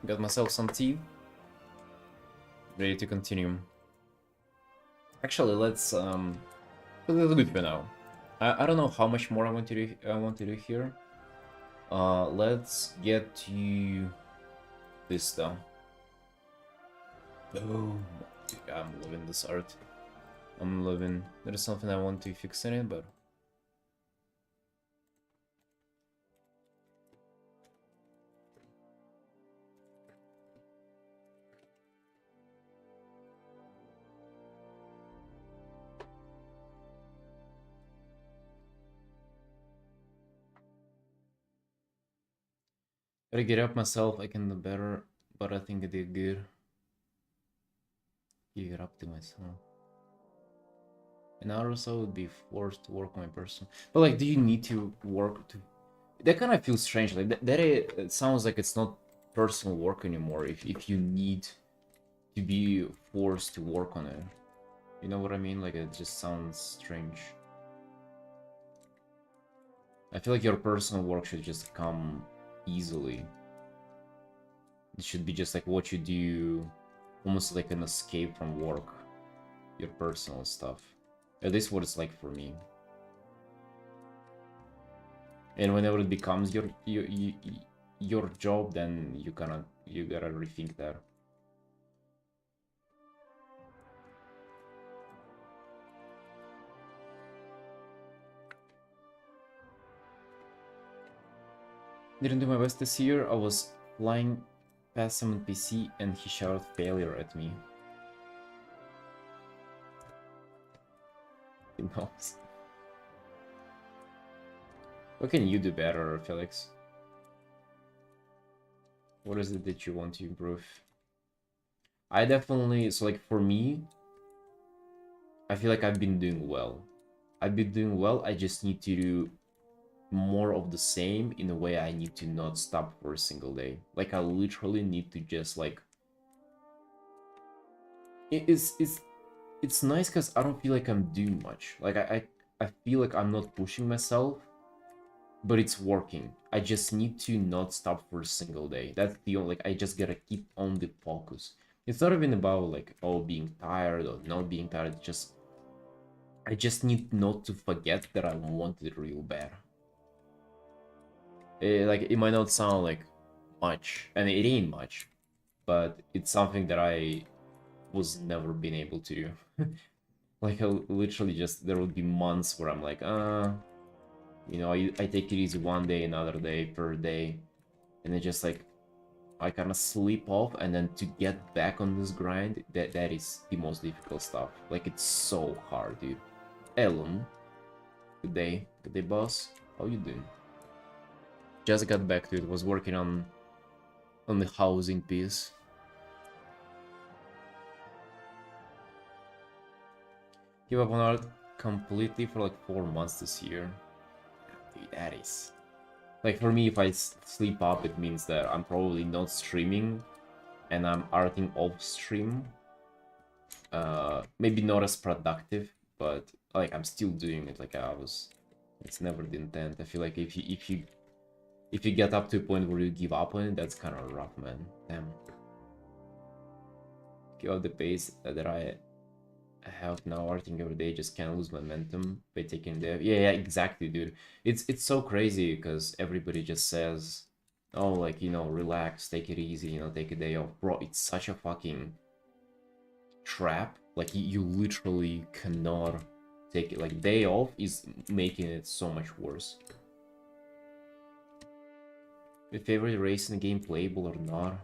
Got myself some tea. Ready to continue. Actually, let's That's good for now. I don't know how much more I want to do here. Let's get to this stuff. Oh, I'm loving this art. I'm loving. There's something I want to fix in it, but gotta get up myself. I can do better, but I think I did good. Give it up to myself. An hour or so would be forced to work on my personal. But like, do you need to work to? That kind of feels strange. Like it sounds like it's not personal work anymore. If you need to be forced to work on it, you know what I mean? Like it just sounds strange. I feel like your personal work should just come easily. It should be just like what you do, almost like an escape from work, your personal stuff. At least what it's like for me. And whenever it becomes your job, then you gotta rethink that. Didn't do my best this year. I was flying past some NPC and he shouted failure at me. He knows. What can you do better, Felix? What is it that you want to improve? I definitely, so like for me, I feel like I've been doing well. I've been doing well, I just need to do more of the same in a way I need to not stop for a single day. Like I literally need to just like... It's nice because I don't feel like I'm doing much. Like I feel like I'm not pushing myself, but it's working. I just need to not stop for a single day. That's the only, like, I just gotta keep on the focus. It's not even about like, oh, being tired or not being tired. It's just, I just need not to forget that I want it real bad. Like, it might not sound like much, and it ain't much, but it's something that I was never been able to do. Like, I literally just, there would be months where I'm like, you know, I take it easy one day, another day, per day, and then just like, I kind of sleep off, and then to get back on this grind, that is the most difficult stuff. Like, it's so hard, dude. Elon, good day, boss. How you doing? Just got back to it. Was working on the housing piece. Give up on art completely for like 4 months this year. Dude, that is... Like, for me, if I sleep up, it means that I'm probably not streaming, and I'm arting off stream. Maybe not as productive, but like I'm still doing it like I was. It's never the intent. I feel like if you get up to a point where you give up on it, that's kind of rough, man. Damn. Give up the pace that I have now, arting every day, just can't lose momentum by taking the... Yeah, exactly, dude. It's so crazy because everybody just says, oh, like, you know, relax, take it easy, you know, take a day off. Bro, it's such a fucking trap. Like, you literally cannot take it. Like, day off is making it so much worse. Your favorite race in the game, playable or not?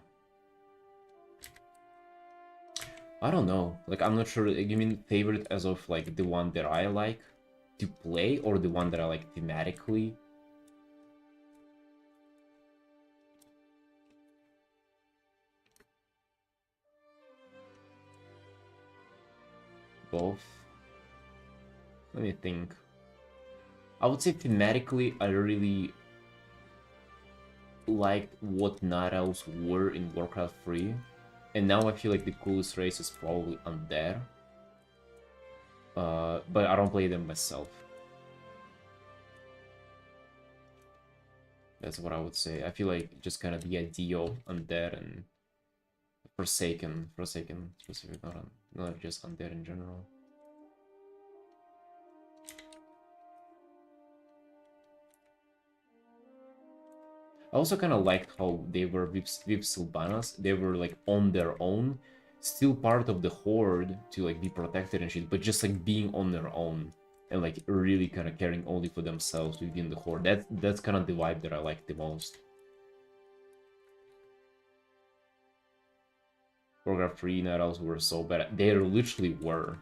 I don't know. Like, I'm not sure. You mean favorite as of like the one that I like to play, or the one that I like thematically? Both. Let me think. I would say thematically, I really liked what Night Owls were in Warcraft 3. And now I feel like the coolest race is probably Undead. But I don't play them myself. That's what I would say. I feel like just kind of the idea of Undead and Forsaken specific, not just undead in general. I also kind of liked how they were with Sylvanas. They were like on their own, still part of the horde to like be protected and shit, but just like being on their own and like really kind of caring only for themselves within the horde. That's kind of the vibe that I like the most. Choreograph 3 Nidals were so bad. They literally were.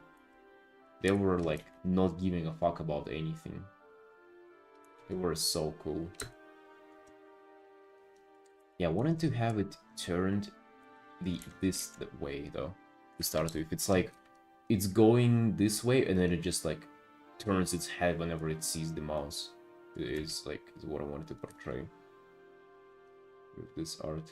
They were like not giving a fuck about anything. They were so cool. Yeah, I wanted to have it turned this way though to start with. It's like it's going this way and then it just like turns its head whenever it sees the mouse. It is like is what I wanted to portray with this art.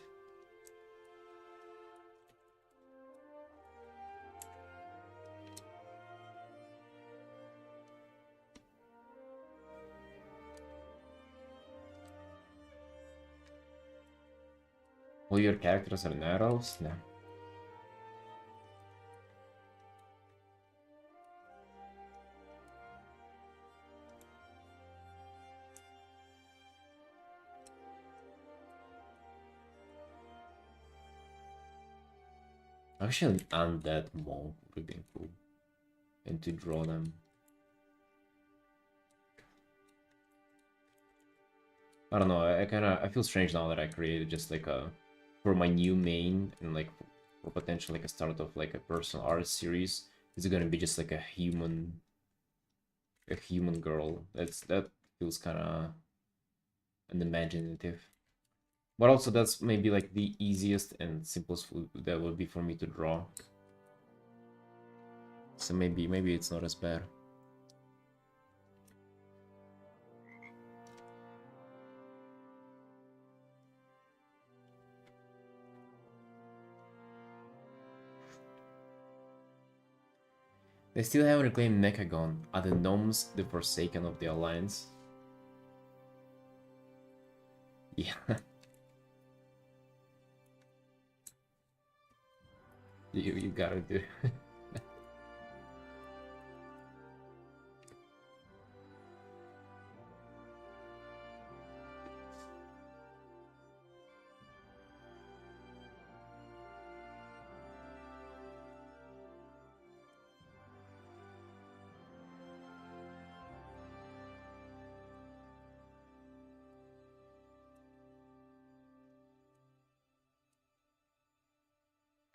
All your characters are narrows? No. Actually, an undead monk would have been cool. And to draw them. I don't know, I feel strange now that I created just like a for my new main and like for potential like a start of like a personal art series. Is it gonna be just like a human girl? That feels kinda unimaginative. But also that's maybe like the easiest and simplest that would be for me to draw. So maybe it's not as bad. They still haven't reclaimed Mechagon. Are the gnomes the Forsaken of the Alliance? Yeah. you gotta do.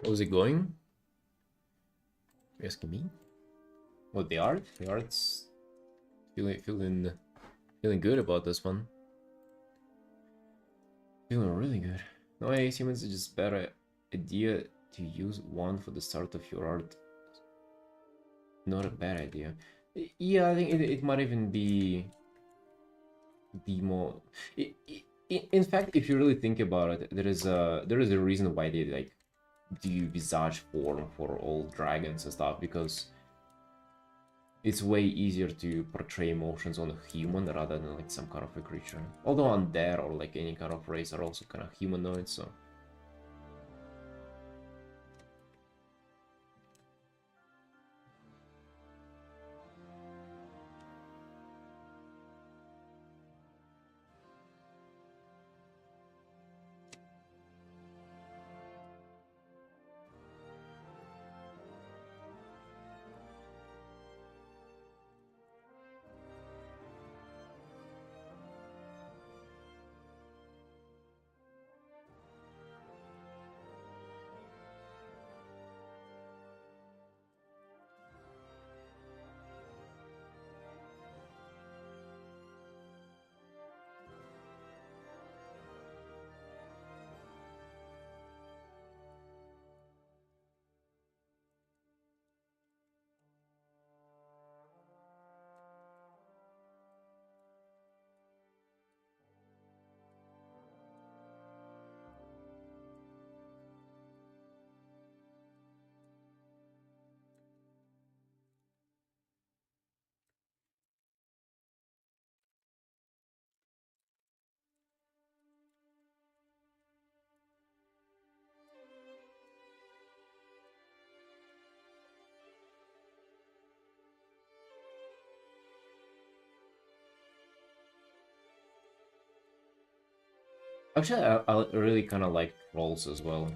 How's it going? You asking me? What the art? The art's feeling good about this one. Feeling really good. No, I assume it's just better idea to use one for the start of your art. Not a bad idea. Yeah, I think it might even be the more. In fact, if you really think about it, there is a reason why they like do visage form for all dragons and stuff, because it's way easier to portray emotions on a human rather than like some kind of a creature. Although undead or like any kind of race are also kind of humanoid, so. Actually, I really kind of like trolls as well.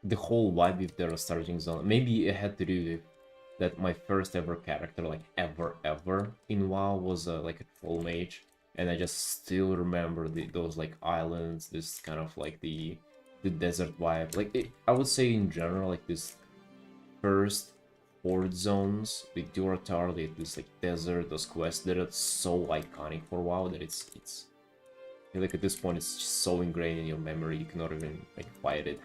The whole vibe with their starting zone. Maybe it had to do with that my first ever character, like ever in WoW, was like a troll mage, and I just still remember those like islands, this kind of like the desert vibe. Like I would say in general, like this first horde zones with Duratar, this like desert, those quests that are so iconic for WoW that it's I feel like at this point it's just so ingrained in your memory you cannot even like fight it.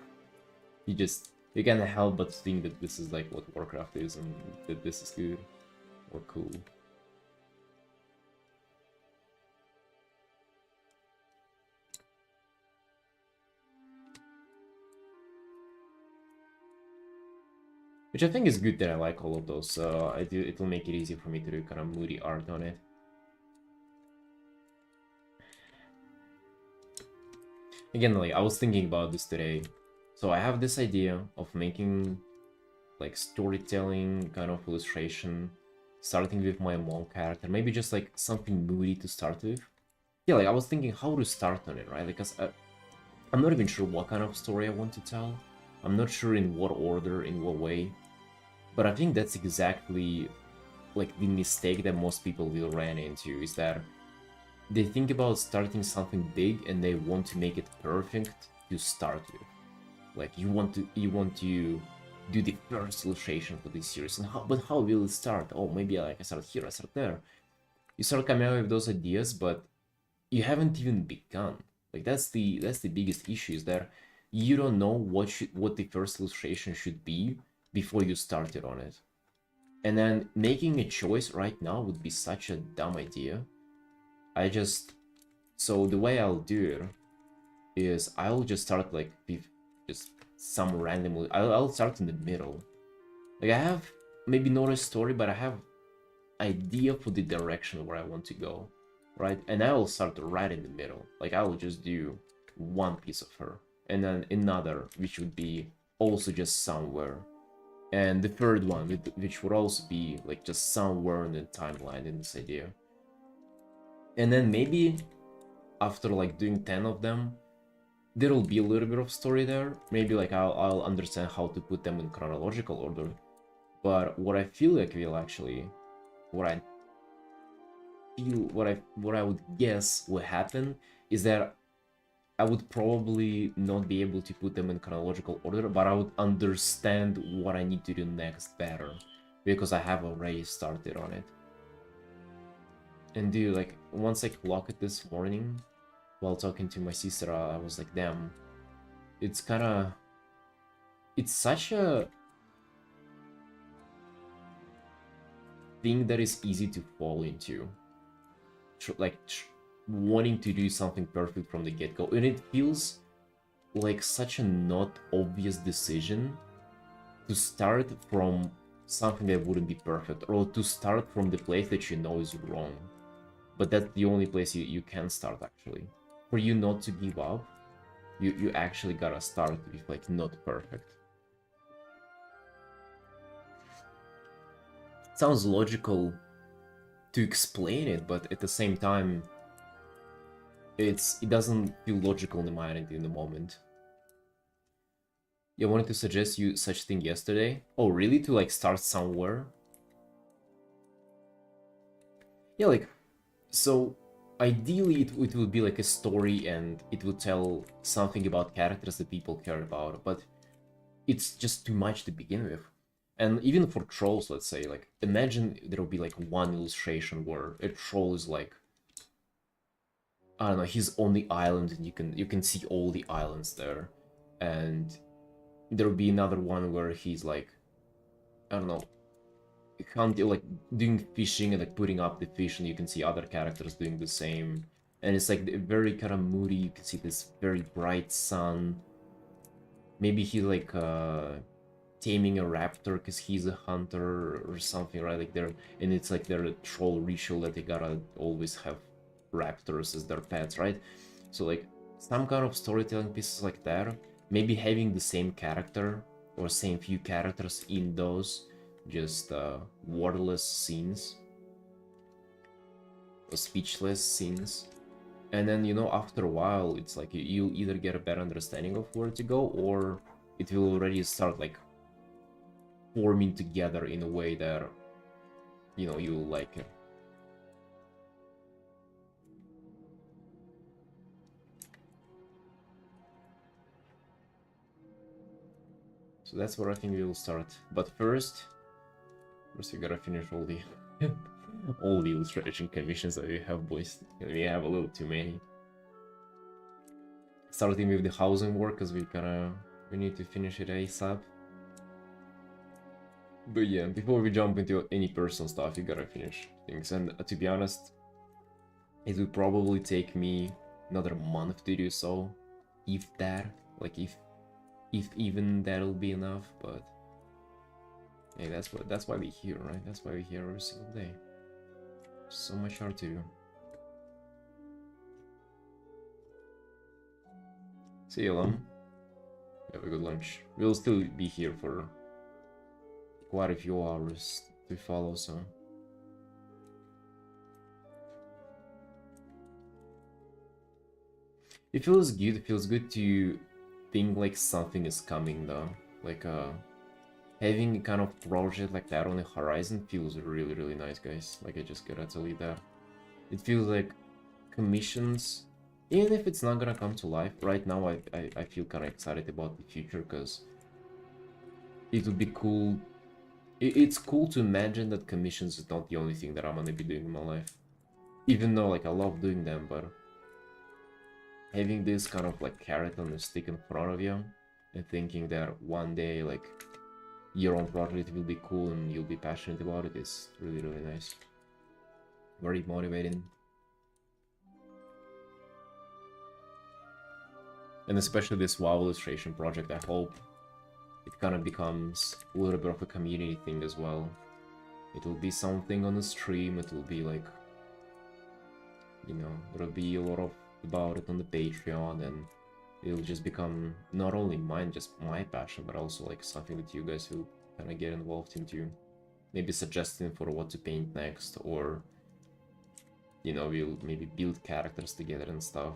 You can't help but think that this is like what Warcraft is and that this is good or cool. Which I think is good that I like all of those, so it'll make it easy for me to do kind of moody art on it. Again, like, I was thinking about this today. So I have this idea of making, like, storytelling kind of illustration, starting with my monk character. Maybe just, like, something moody to start with. Yeah, like, I was thinking how to start on it, right? Because I'm not even sure what kind of story I want to tell. I'm not sure in what order, in what way. But I think that's exactly, like, the mistake that most people will run into, is that they think about starting something big and they want to make it perfect to start with. Like you want to do the first illustration for this series, and but how will it start? Oh, maybe like I start here, I start there. You start coming out with those ideas, but you haven't even begun. Like that's the biggest issue, is that you don't know what the first illustration should be before you started on it. And then making a choice right now would be such a dumb idea. So the way I'll do it is I'll just start like with just some randomly. I'll start in the middle. Like I have maybe not a story, but I have idea for the direction where I want to go, right? And I will start right in the middle. Like I will just do one piece of her, and then another, which would be also just somewhere, and the third one, which would also be like just somewhere in the timeline in this idea. And then maybe after like doing 10 of them, there'll be a little bit of story there. Maybe like I'll understand how to put them in chronological order. But what I feel like will actually, what I feel, what I would guess will happen is that I would probably not be able to put them in chronological order, but I would understand what I need to do next better because I have already started on it. And dude, like once I clocked it this morning while talking to my sister, I was like, damn, it's kind of, it's such a thing that is easy to fall into, like wanting to do something perfect from the get-go, and it feels like such a not obvious decision to start from something that wouldn't be perfect, or to start from the place that you know is wrong, but that's the only place you can start. Actually, for you not to give up, you actually gotta start with like not perfect. It sounds logical to explain it, but at the same time it doesn't feel logical in my mind in the moment. Yeah, I wanted to suggest you such thing yesterday. Oh, really? To like start somewhere? Yeah, like, so ideally it would be like a story and it would tell something about characters that people care about, but it's just too much to begin with. And even for trolls, let's say, like, imagine there will be like one illustration where a troll is like, I don't know, he's on the island and you can see all the islands there. And there will be another one where he's like, I don't know, hunting, like doing fishing and like putting up the fish, and you can see other characters doing the same. And it's like very kind of moody. You can see this very bright sun. Maybe he's like taming a raptor because he's a hunter or something, right? Like they're, and it's like their troll ritual that they gotta always have raptors as their pets, right? So like some kind of storytelling pieces like that, maybe having the same character or same few characters in those just wordless scenes or speechless scenes, And then, you know, after a while, it's like you'll either get a better understanding of where to go, or it will already start like forming together in a way that, you know, you'll like it. So that's where I think we will start. But first we gotta finish all the all the illustration commissions that we have, boys. We have a little too many. Starting with the housing work, because we need to finish it ASAP. But yeah, before we jump into any personal stuff, you gotta finish things. And to be honest, it will probably take me another month to do so, if that, like if even that'll be enough. But hey, that's why we're here, right? That's why we're here every single day. So much hard to do. See you, Lum. Have a good lunch. We'll still be here for quite a few hours to follow, so. It feels good. It feels good to think like something is coming, though. Like having a kind of project like that on the horizon feels really, really nice, guys. Like, I just gotta tell you that. It feels like commissions, even if it's not gonna come to life right now, I feel kind of excited about the future, because it would be cool. It's cool to imagine that commissions is not the only thing that I'm gonna be doing in my life, even though like I love doing them. But having this kind of like carrot on the stick in front of you and thinking that one day like your own project will be cool and you'll be passionate about it is really, really nice. Very motivating. And especially this WoW illustration project, I hope it kind of becomes a little bit of a community thing as well. It will be something on the stream, it will be like, you know, there'll be a lot of about it on the Patreon, and it'll just become not only mine, just my passion, but also like something that you guys will kind of get involved into. Maybe suggesting for what to paint next, or, you know, we'll maybe build characters together and stuff.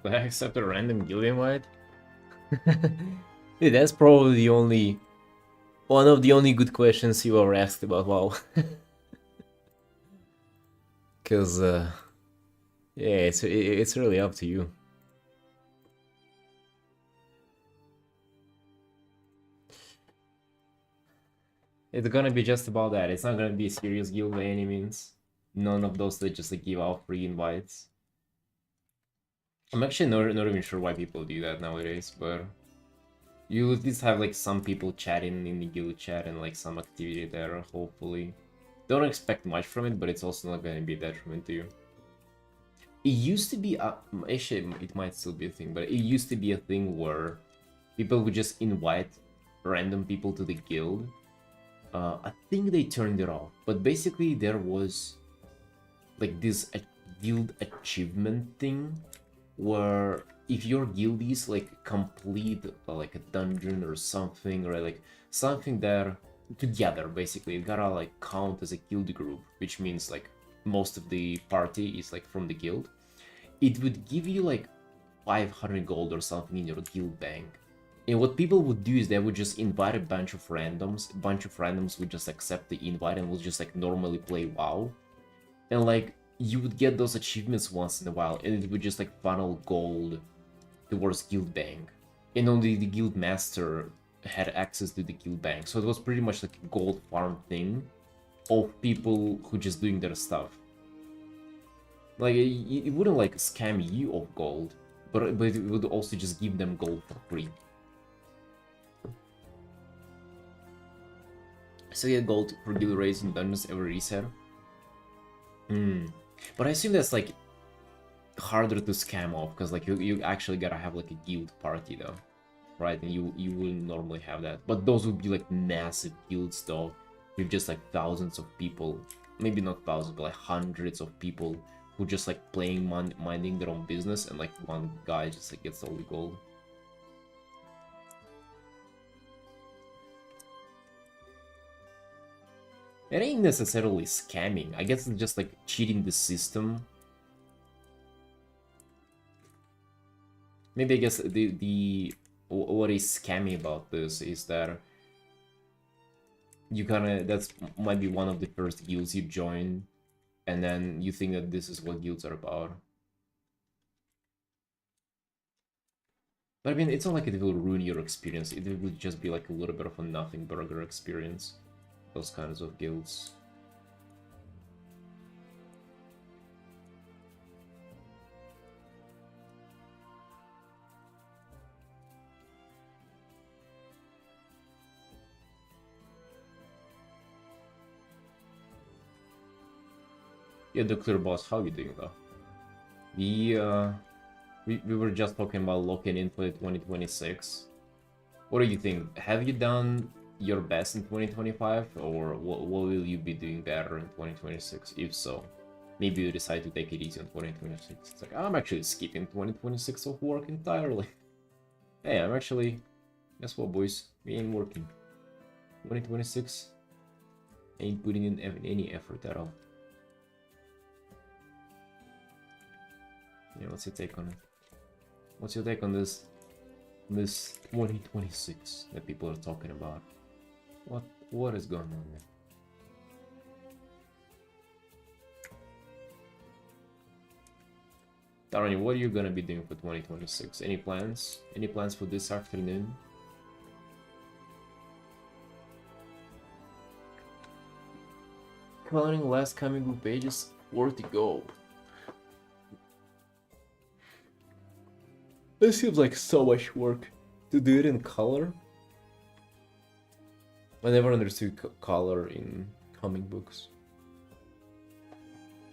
Will I accept a random guild invite? Dude, that's probably the only one of the only good questions you ever asked about WoW. Cause yeah, it's really up to you. It's gonna be just about that. It's not gonna be a serious guild by any means. None of those that just like give out free invites. I'm actually not even sure why people do that nowadays, but you at least have like some people chatting in the guild chat and like some activity there, hopefully. Don't expect much from it, but it's also not gonna be a detriment to you. It used to be, actually it might still be a thing, but it used to be a thing where people would just invite random people to the guild. I think they turned it off, but basically there was like this guild achievement thing where if your guildies like complete like a dungeon or something, or like something there together, basically it gotta like count as a guild group, which means like most of the party is like from the guild. It would give you like 500 gold or something in your guild bank. And what people would do is they would just invite a bunch of randoms. A bunch of randoms would just accept the invite and would just like normally play WoW. And like you would get those achievements once in a while, and it would just like funnel gold towards guild bank. And only the guild master had access to the guild bank. So it was pretty much like a gold farm thing of people who just doing their stuff. Like it wouldn't like scam you of gold, but it would also just give them gold for free. So you get gold for guild raids in dungeons every reset. But I assume that's like harder to scam off, because like you actually gotta have like a guild party though, right? And you wouldn't normally have that. But those would be like massive guilds though, with just like thousands of people, maybe not thousands, but like hundreds of people who just like playing, minding their own business, and like one guy just like gets all the gold. It ain't necessarily scamming. I guess it's just like cheating the system. Maybe I guess the what is scammy about this is that you that's might be one of the first guilds you join, and then you think that this is what guilds are about. But I mean, it's not like it will ruin your experience. It will just be like a little bit of a nothing burger experience. Those kinds of guilds. Yeah, the clear boss, how you doing though? We were just talking about locking in for 2026. What do you think? Have you done your best in 2025, or what will you be doing better in 2026? If so, maybe you decide to take it easy in 2026. It's like, I'm actually skipping 2026 of work entirely. Hey, I'm actually, guess what, boys? We ain't working. 2026 ain't putting in any effort at all. Yeah, what's your take on it? What's your take on this 2026 that people are talking about? What is going on there? Tarani, what are you gonna be doing for 2026? Any plans? Any plans for this afternoon? Counting last comic book pages, 4 to go. This seems like so much work to do it in color. I never understood color in comic books.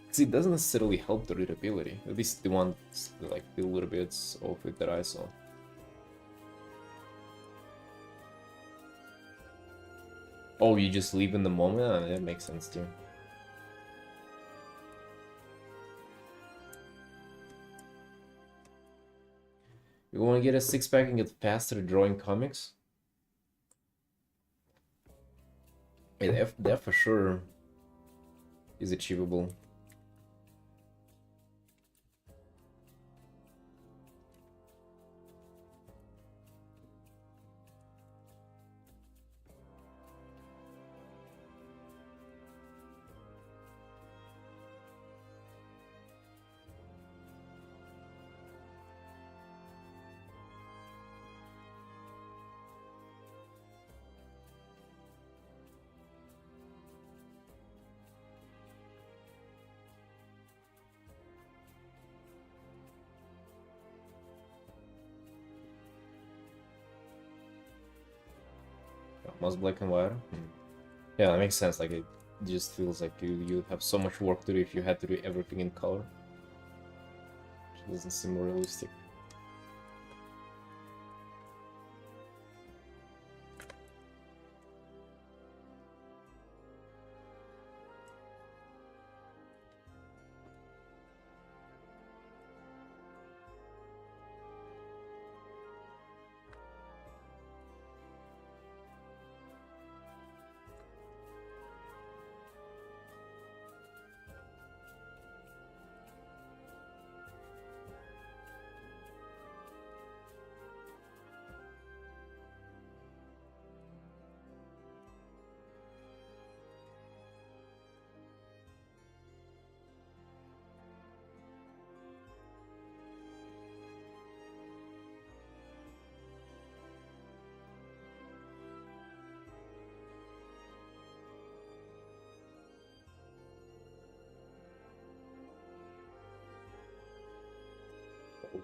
Because it doesn't necessarily help the readability. At least the ones, like the little bits of it that I saw. Oh, you just leave in the moment? That makes sense too. You want to get a 6-pack and get faster drawing comics? Yeah, that for sure is achievable. Most black and white. Yeah, that makes sense. Like it just feels like you have so much work to do if you had to do everything in color. It doesn't seem realistic.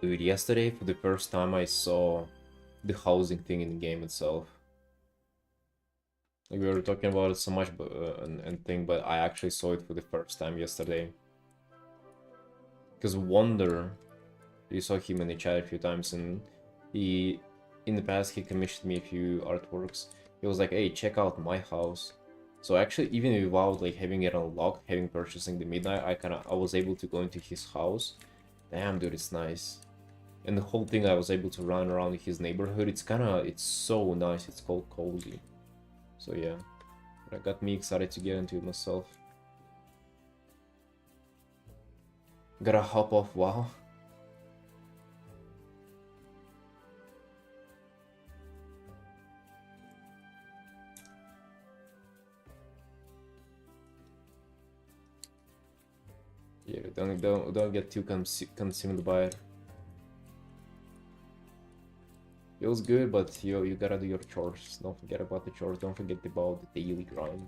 Dude, yesterday for the first time I saw the housing thing in the game itself. Like we were talking about it so much, but and thing, but I actually saw it for the first time yesterday. Because Wonder, you saw him in the chat a few times, and he, in the past, he commissioned me a few artworks. He was like, "Hey, check out my house." So actually, even without like having it unlocked, having purchasing the Midnight, I was able to go into his house. Damn, dude, it's nice. And the whole thing, I was able to run around his neighborhood. It's so nice. It's called cozy. So yeah, that got me excited to get into it myself. Gotta hop off, wow. Yeah, don't get too consumed by it. Feels good, but you gotta do your chores. Don't forget about the chores. Don't forget about the daily grind.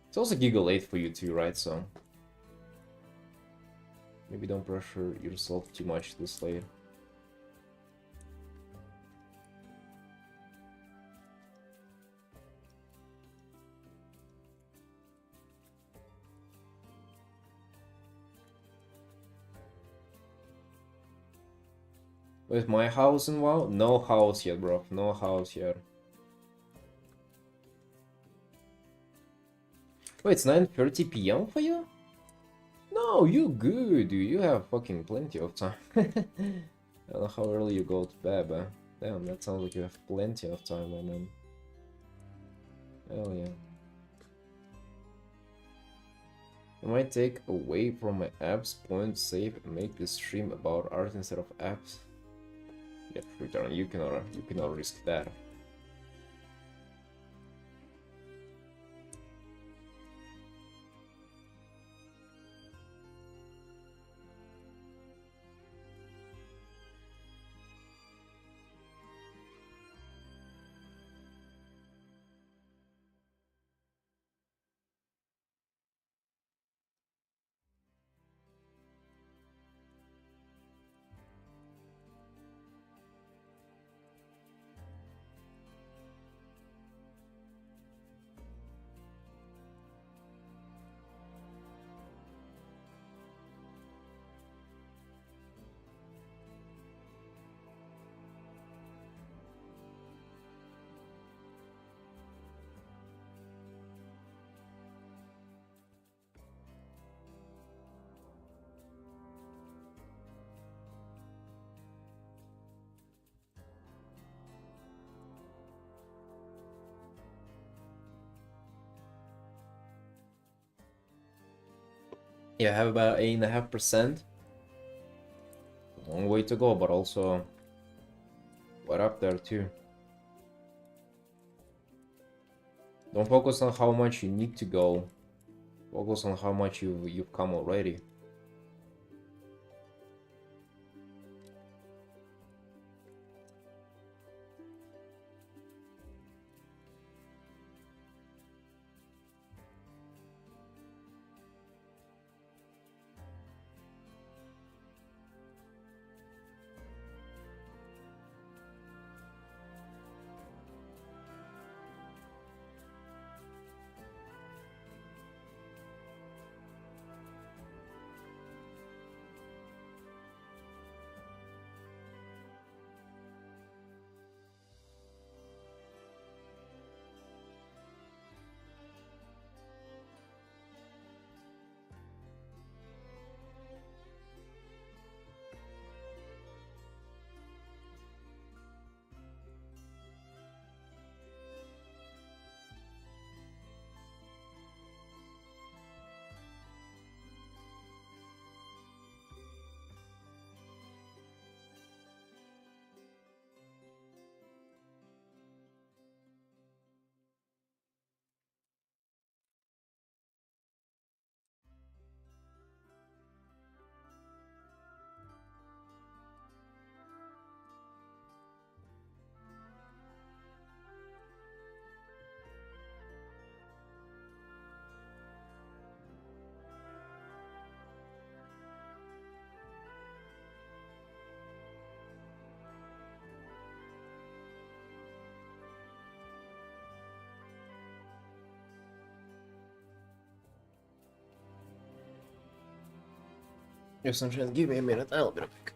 It's also Giga late for you too, right? So maybe don't pressure yourself too much this late. With my house and WoW? No house yet, bro. No house yet. Wait, it's 9:30 p.m. for you? No, you good, dude. You have fucking plenty of time. I don't know how early you go to bed, but damn, that sounds like you have plenty of time, my man. Hell yeah. I might take away from my apps, point save, and make this stream about art instead of apps. Yeah, return. You cannot risk that. Yeah, I have about 8.5%. Long way to go, but also we're up there too. Don't focus on how much you need to go. Focus on how much you've come already. Yes, sunshine, give me a minute, I'll be right back.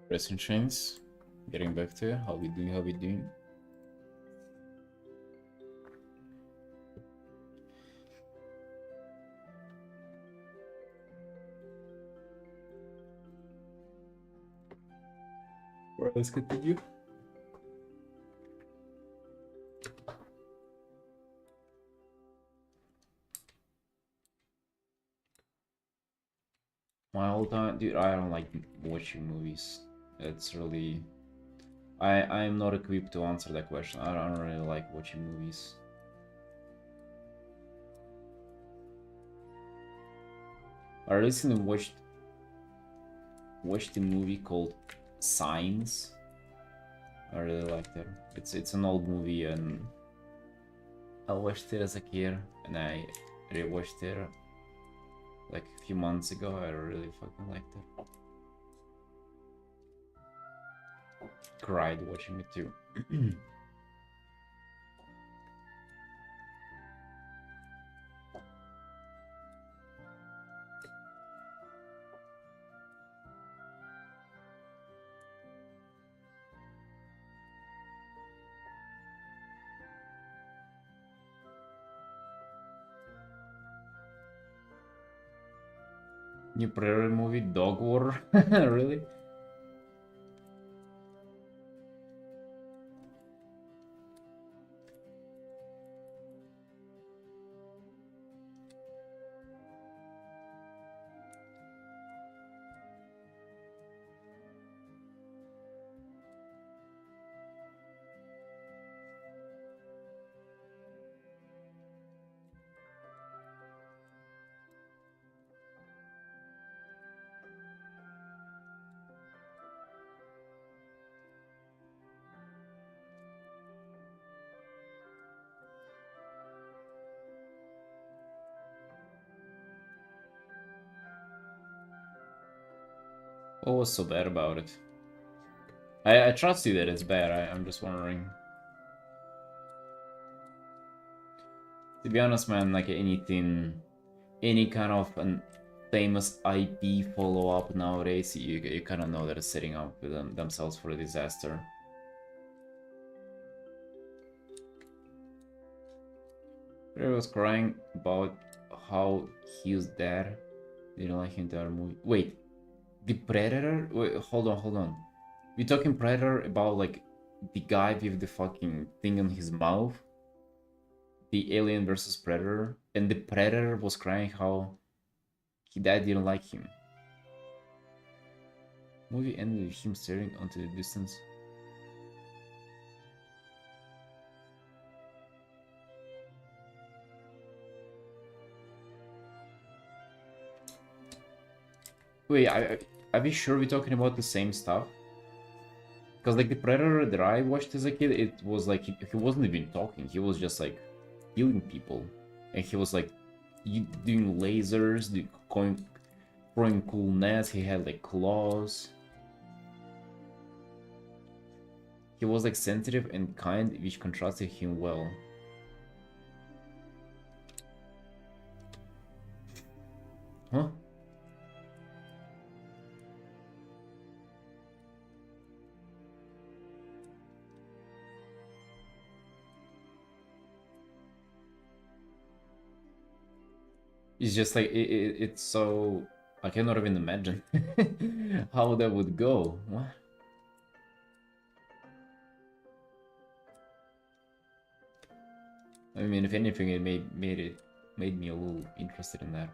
Pressing chains. Getting back to it. How we doing? How we doing? Alright, let's continue. My whole time, dude, I don't like watching movies. It's really, I'm not equipped to answer that question. I don't really like watching movies. I recently watched a movie called Signs. I really liked it. It's an old movie, and I watched it as a kid, and I rewatched it like a few months ago. I really fucking liked it. Cried watching it too. New Predator movie, Dog War? Really? What was so bad about it? I trust you that it's bad. I'm just wondering. To be honest, man, like anything, any kind of an famous IP follow-up nowadays, you kind of know that it's setting up themselves for a disaster. I was crying about how he was dead. Didn't like him entire movie. Wait, the Predator? Wait, hold on. We talking Predator about like the guy with the fucking thing on his mouth? The Alien versus Predator? And the Predator was crying how he dad didn't like him. Movie ended with him staring onto the distance. Wait, are we sure we're talking about the same stuff? Because like the Predator that I watched as a kid, it was like he wasn't even talking. He was just like killing people, and he was like doing lasers, throwing cool nets. He had like claws. He was like sensitive and kind, which contrasted him well. Huh? It's just like it's so I cannot even imagine how that would go. What? I mean, if anything, it made me a little interested in that.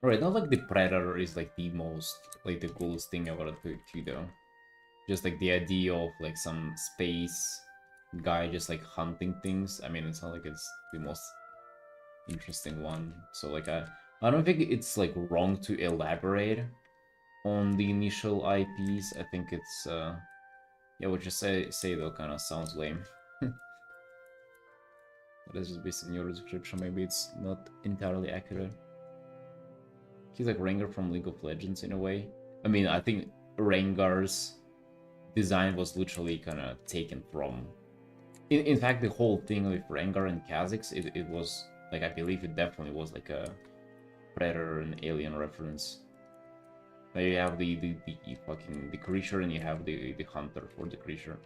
Alright, not like the Predator is like the most, like the coolest thing about it too, though. Just like the idea of like some space guy just like hunting things. I mean, it's not like it's the most interesting one. So like I don't think it's like wrong to elaborate on the initial IPs. I think it's yeah, what you say though kind of sounds lame. Let's just based on your description, maybe it's not entirely accurate. He's like Rengar from League of Legends in a way. I mean, I think Rengar's design was literally kind of taken from... In fact, the whole thing with Rengar and Kha'Zix, it was, like, I believe it definitely was like a Predator and Alien reference. Like you have the fucking the creature and you have the hunter for the creature.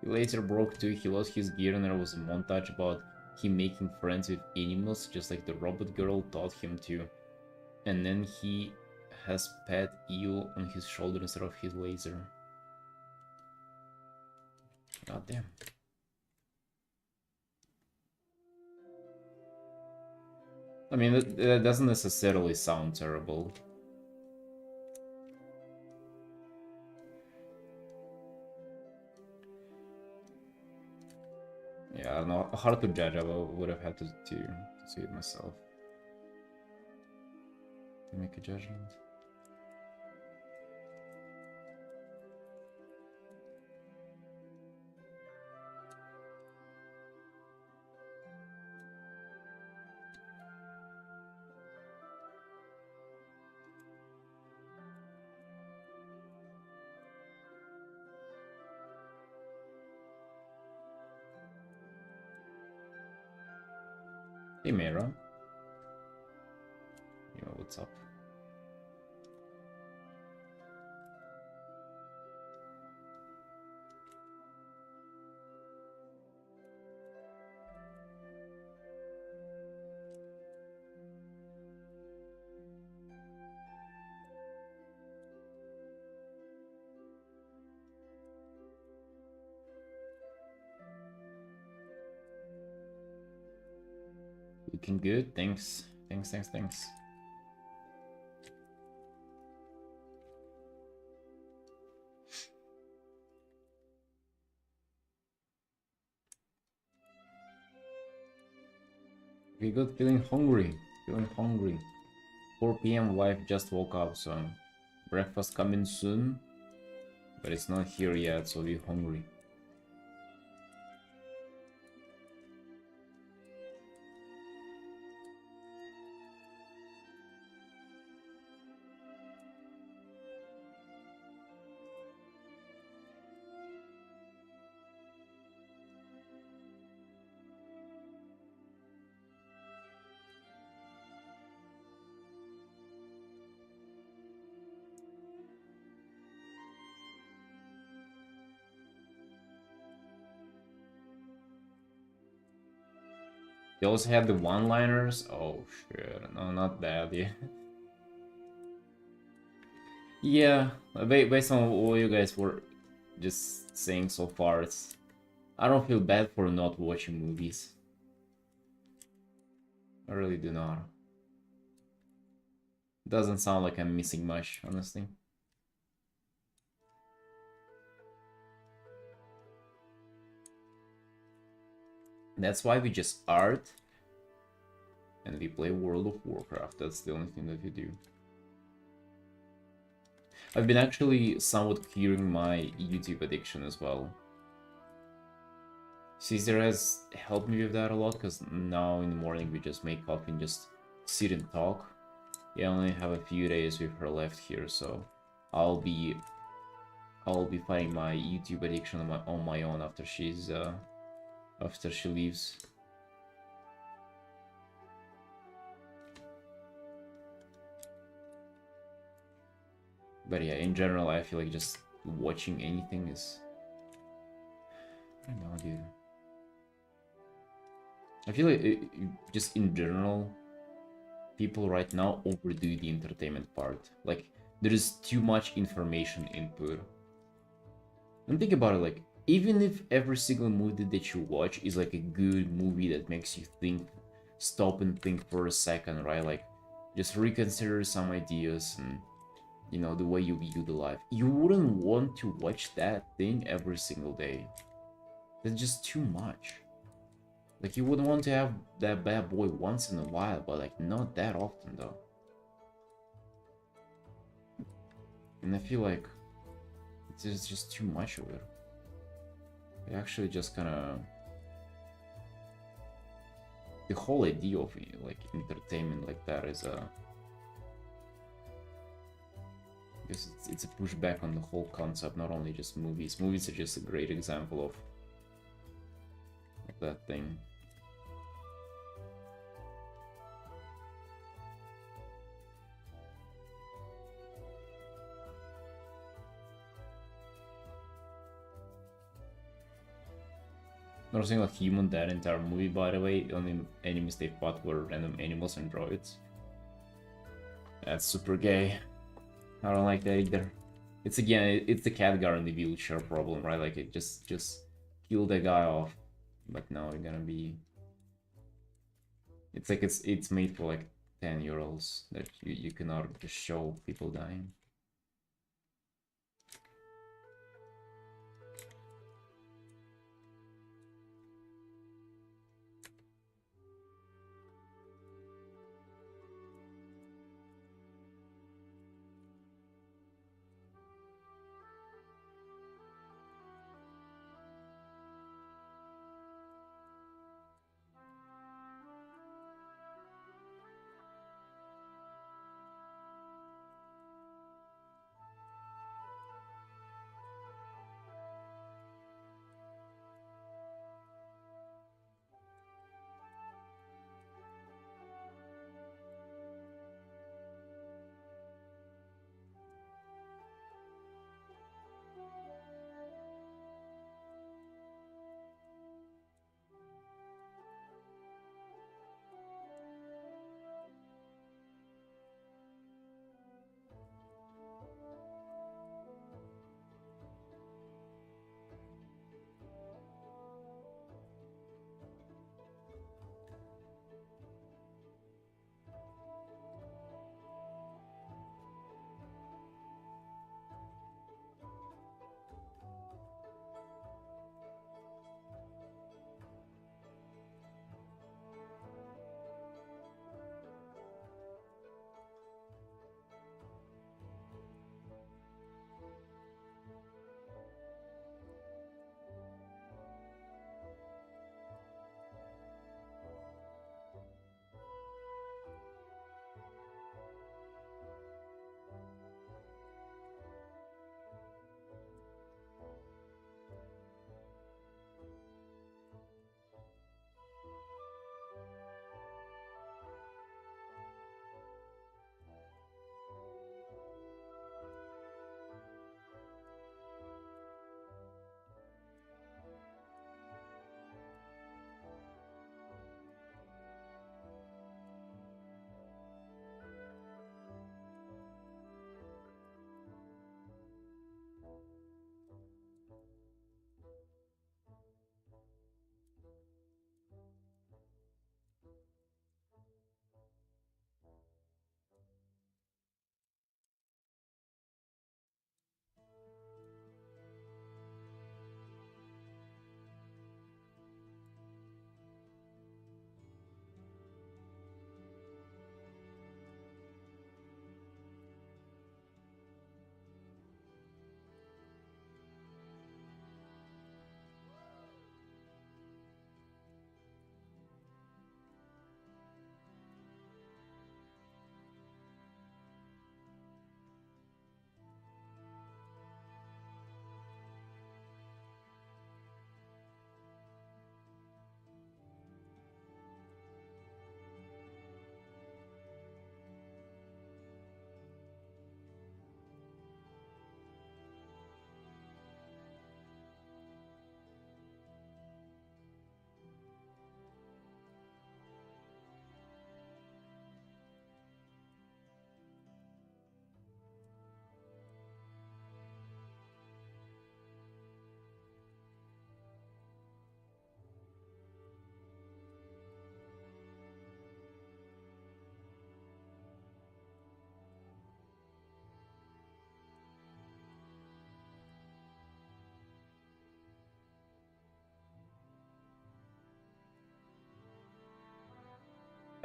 He later broke too, he lost his gear and there was a montage about him making friends with animals, just like the robot girl taught him to. And then he has pet eel on his shoulder instead of his laser. God damn. I mean, that doesn't necessarily sound terrible. Yeah, I don't know. Hard to judge. I would have had to see it myself. To make a judgment. Hey, Mira. Yo, what's up? Looking good, thanks. Thanks. We good, feeling hungry. 4 p.m. wife just woke up, so breakfast coming soon. But it's not here yet, so we're hungry. They also had the one-liners. Oh shit, no, not that. Yeah. Yeah, based on what you guys were just saying so far, I don't feel bad for not watching movies. I really do not. Doesn't sound like I'm missing much, honestly. That's why we just art and we play World of Warcraft. That's the only thing that we do. I've been actually somewhat curing my YouTube addiction as well. Caesar has helped me with that a lot, because now in the morning we just make coffee and just sit and talk. Yeah, I only have a few days with her left here, so I'll be fighting my YouTube addiction on my own after she leaves. But yeah, in general, I feel like just watching anything is... I don't know, dude. I feel like just in general, people right now overdo the entertainment part. Like, There is too much information input. And think about it, like, even if every single movie that you watch is like a good movie that makes you think, stop and think for a second, right? Like, just reconsider some ideas and, you know, the way you view the life. You wouldn't want to watch that thing every single day. That's just too much. Like, you would want to have that bad boy once in a while, but like, not that often, though. And I feel like it's just too much of it. It actually just kind of... The whole idea of like entertainment like that is a... I guess it's a pushback on the whole concept, not only just movies. Movies are just a great example of that thing. Noticing like human that entire movie, by the way, the only enemies they fought were random animals and droids. That's super gay. I don't like that either. It's again, it's the cat guard and the wheelchair problem, right? Like it just kill the guy off. But now you're gonna be... It's like it's made for like 10-year-olds that you cannot just show people dying.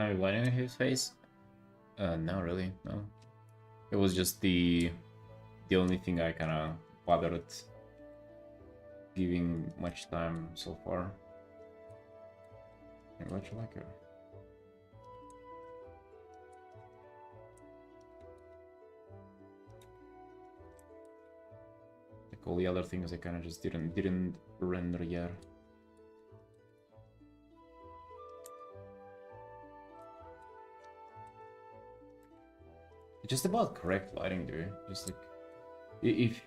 Are you lighting in his face? No, really, no. It was just the only thing I kind of bothered giving much time so far. I'm glad you like her. Like all the other things I kind of just didn't render yet. It's just about correct lighting, dude. Just like if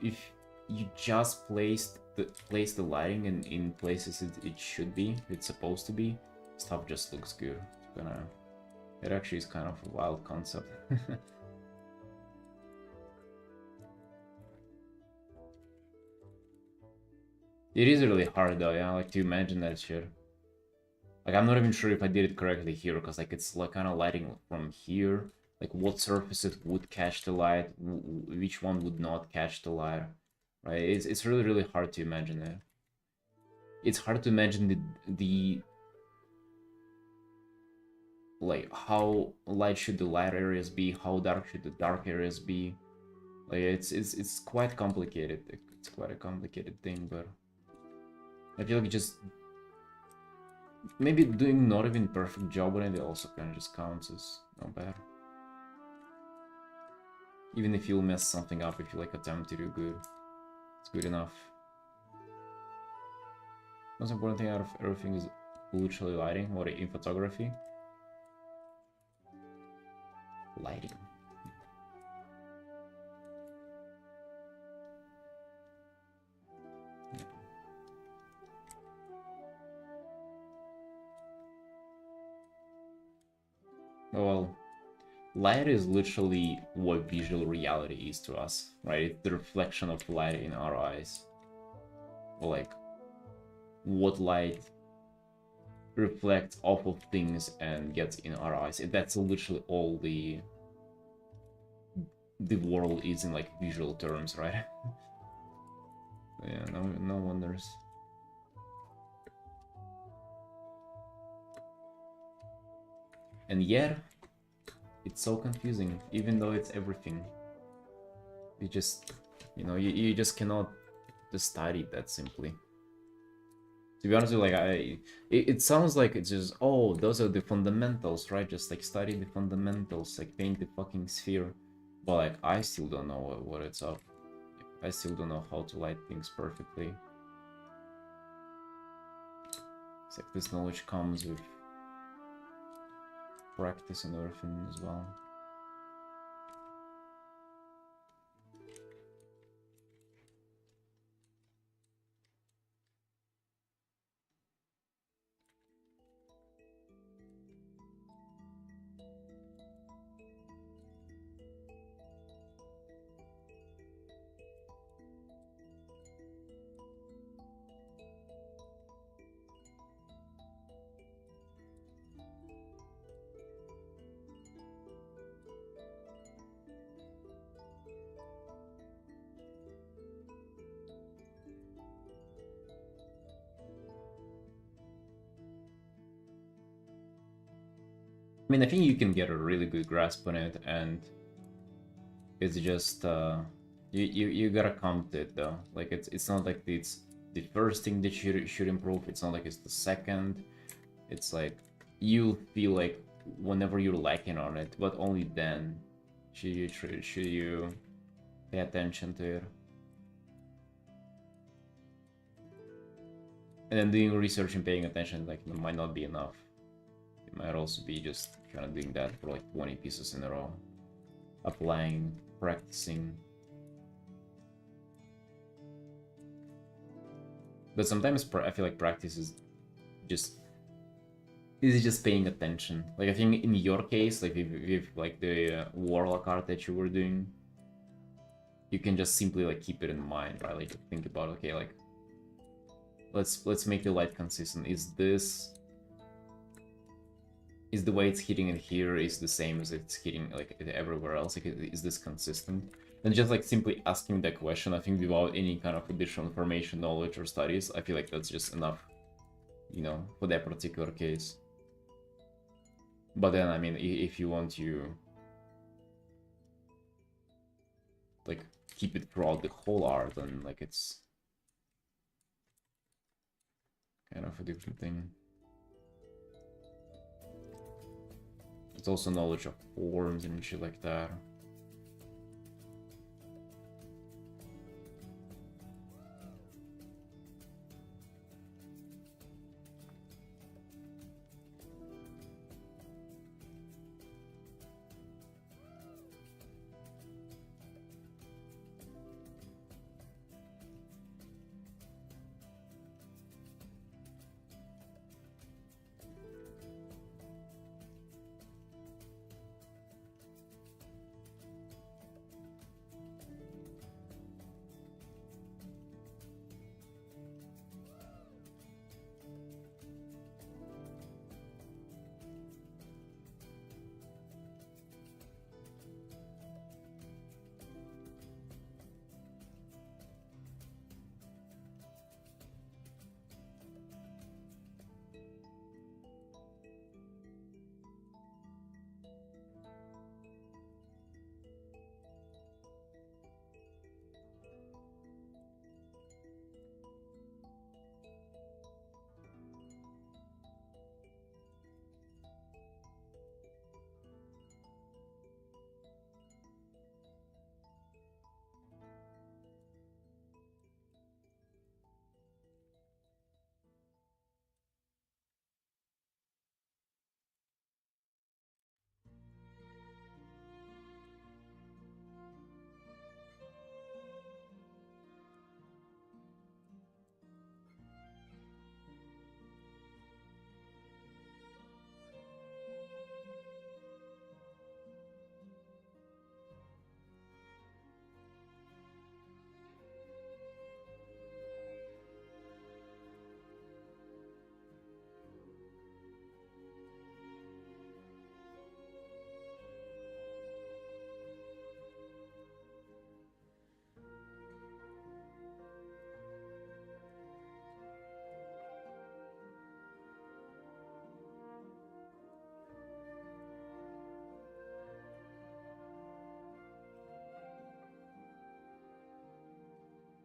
you just place the lighting in places it should be, it's supposed to be, stuff just looks good. It's gonna. It actually is kind of a wild concept. It is really hard though, yeah, like to imagine that shit. Like I'm not even sure if I did it correctly here, because like it's like kind of lighting from here. Like what surfaces would catch the light, which one would not catch the light, right? It's really hard to imagine it. It's hard to imagine the like how light should the light areas be, how dark should the dark areas be. Like it's quite complicated. It's quite a complicated thing, but I feel like just maybe doing not even perfect job on it also kind of just counts as not bad. Even if you'll mess something up, if you like attempt to do good, it's good enough. Most important thing out of everything is literally lighting, or in photography. Lighting. Well, light is literally what visual reality is to us, right? It's the reflection of light in our eyes. Or like, what light reflects off of things and gets in our eyes. That's literally all the world is in like visual terms, right? Yeah, no wonders. And yet, it's so confusing, even though it's everything. You just, you know, you just cannot just study it that simply. To be honest with you, like it sounds like it's just, oh, those are the fundamentals, right? Just like study the fundamentals, like paint the fucking sphere. But like I still don't know what it's up. I still don't know how to light things perfectly. It's like this knowledge comes with practice and everything as well. I mean, I think you can get a really good grasp on it, and it's just you gotta come to it though. Like it's not like it's the first thing that you should improve. It's not like it's the second. It's like you feel like whenever you're lacking on it, but only then should you pay attention to it. And then doing research and paying attention like might not be enough. It might also be just kind of doing that for like 20 pieces in a row, applying, practicing. But sometimes I feel like practice is just paying attention. Like I think in your case, like if like the warlock art that you were doing, you can just simply like keep it in mind, right? Like think about, okay, like let's make the light consistent. Is the way it's hitting in here is the same as it's hitting like everywhere else? Like is this consistent? And just like simply asking that question, I think without any kind of additional information, knowledge, or studies, I feel like that's just enough, you know, for that particular case. But then, I mean, if you want to like keep it throughout the whole art, then like it's kind of a different thing. It's also knowledge of forms and shit like that.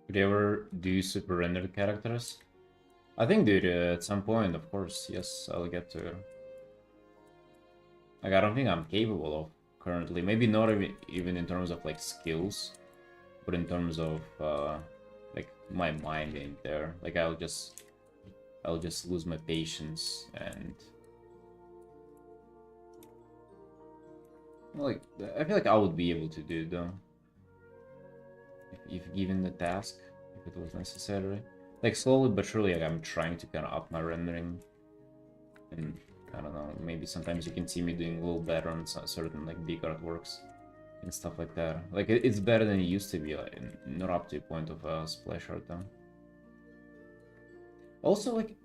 Did you ever do super rendered characters? I think, dude, at some point, of course, yes, I'll get to it. Like, I don't think I'm capable of currently. Maybe not even in terms of, like, skills, but in terms of, like, my mind ain't there. Like, I'll just lose my patience and... Like, I feel like I would be able to do it, though. If given the task, if it was necessary. Like, slowly but surely, like, I'm trying to kind of up my rendering. And, I don't know, maybe sometimes you can see me doing a little better on certain, like, big artworks and stuff like that. Like, it's better than it used to be, like, not up to a point of splash art, though. Also, like,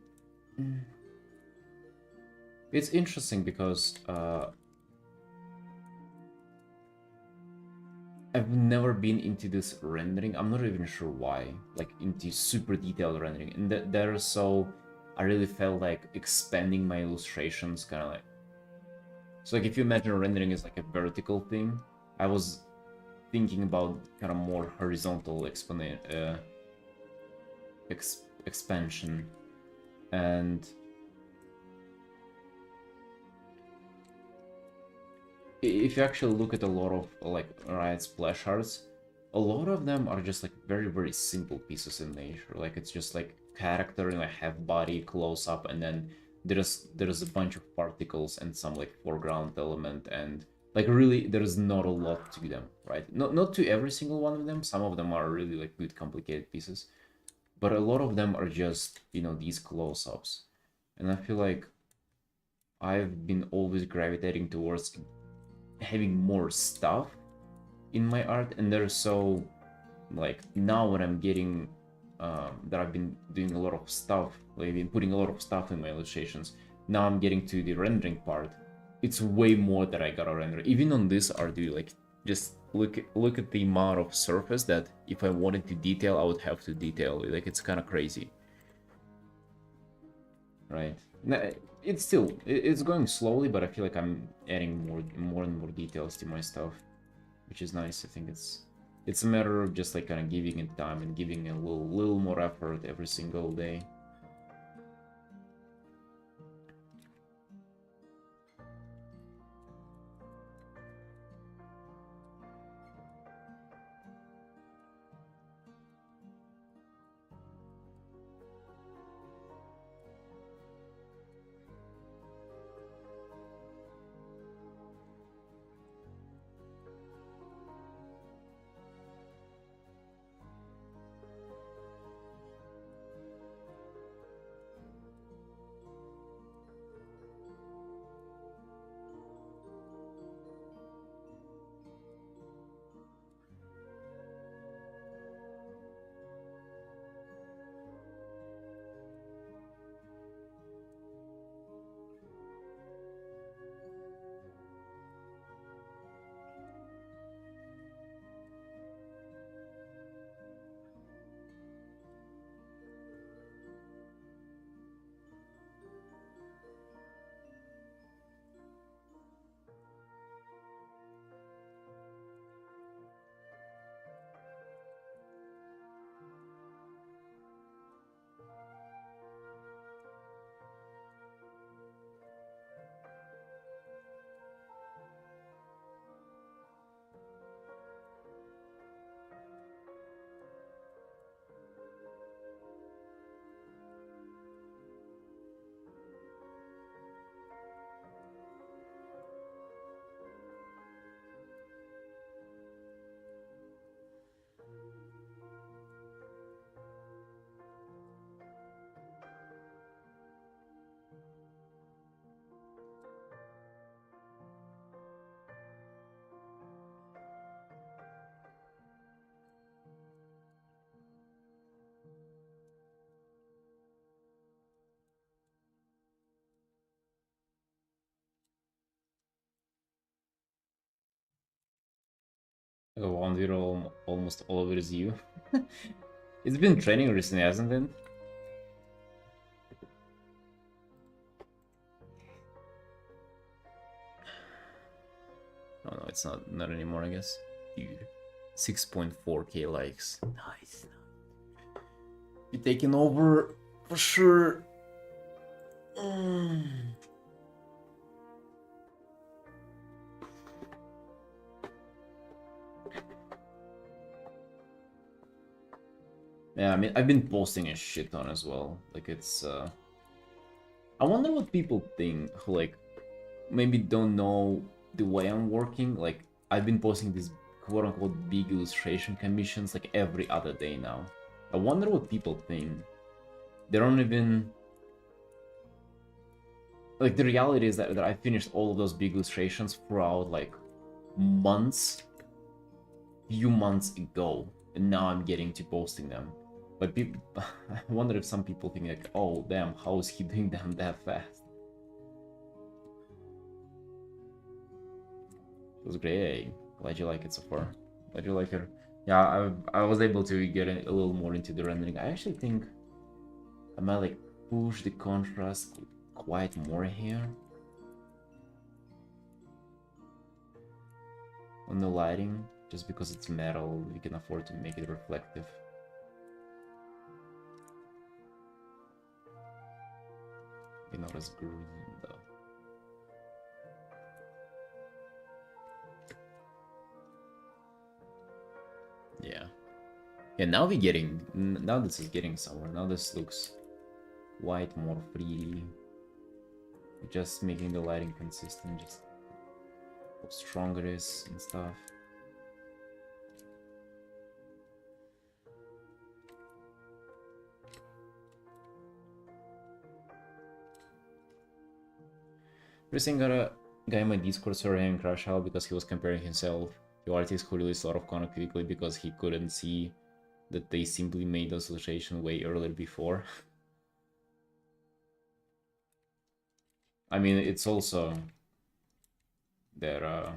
it's interesting because, I've never been into this rendering. I'm not even sure why. Like, into super detailed rendering. And there, so I really felt like expanding my illustrations, kind of like... So, like, if you imagine rendering is like a vertical thing, I was thinking about kind of more horizontal expansion. And... if you actually look at a lot of, like, Riot splash arts, a lot of them are just, like, very, very simple pieces in nature. Like, it's just, like, character in a half body, close up, and then there's a bunch of particles and some, like, foreground element, and, like, really, there's not a lot to them, right? Not to every single one of them. Some of them are really, like, good, complicated pieces. But a lot of them are just, you know, these close-ups. And I feel like I've been always gravitating towards having more stuff in my art, and they're so, like, now when I'm getting that I've been doing a lot of stuff, like, I've been putting a lot of stuff in my illustrations. Now I'm getting to the rendering part. It's way more that I gotta render. Even on this art, dude, like, just look at the amount of surface that if I wanted to detail, I would have to detail. Like, it's kind of crazy, right? it's still it's going slowly, but I feel like I'm adding more and more details to my stuff, which is nice. I think it's a matter of just like kind of giving it time and giving a little more effort every single day. Like a 1v almost all over is you. It's been training recently, hasn't it? Oh no, it's not anymore, I guess. Dude, 6.4k likes. Nice. You're taking over for sure. Yeah, I mean, I've been posting a shit ton as well. Like, it's, I wonder what people think who, like, maybe don't know the way I'm working. Like, I've been posting these quote-unquote big illustration commissions, like, every other day now. I wonder what people think. They don't even... Like, the reality is that I finished all of those big illustrations throughout, like, months, few months ago, and now I'm getting to posting them. But people, I wonder if some people think like, oh damn, how is he doing them that fast? It was great. Hey, glad you like it so far. Glad you like it. Yeah, I was able to get a little more into the rendering. I actually think I might like push the contrast quite more here on the lighting, just because it's metal, we can afford to make it reflective. You know, it's green though. Yeah. Yeah, now we're getting... Now this is getting somewhere. Now this looks quite more freely. Just making the lighting consistent, just how strong it is and stuff. Recently got a guy in my Discord server having crash out because he was comparing himself to artists who released a lot of content quickly because he couldn't see that they simply made those illustrations way earlier before. I mean, it's also that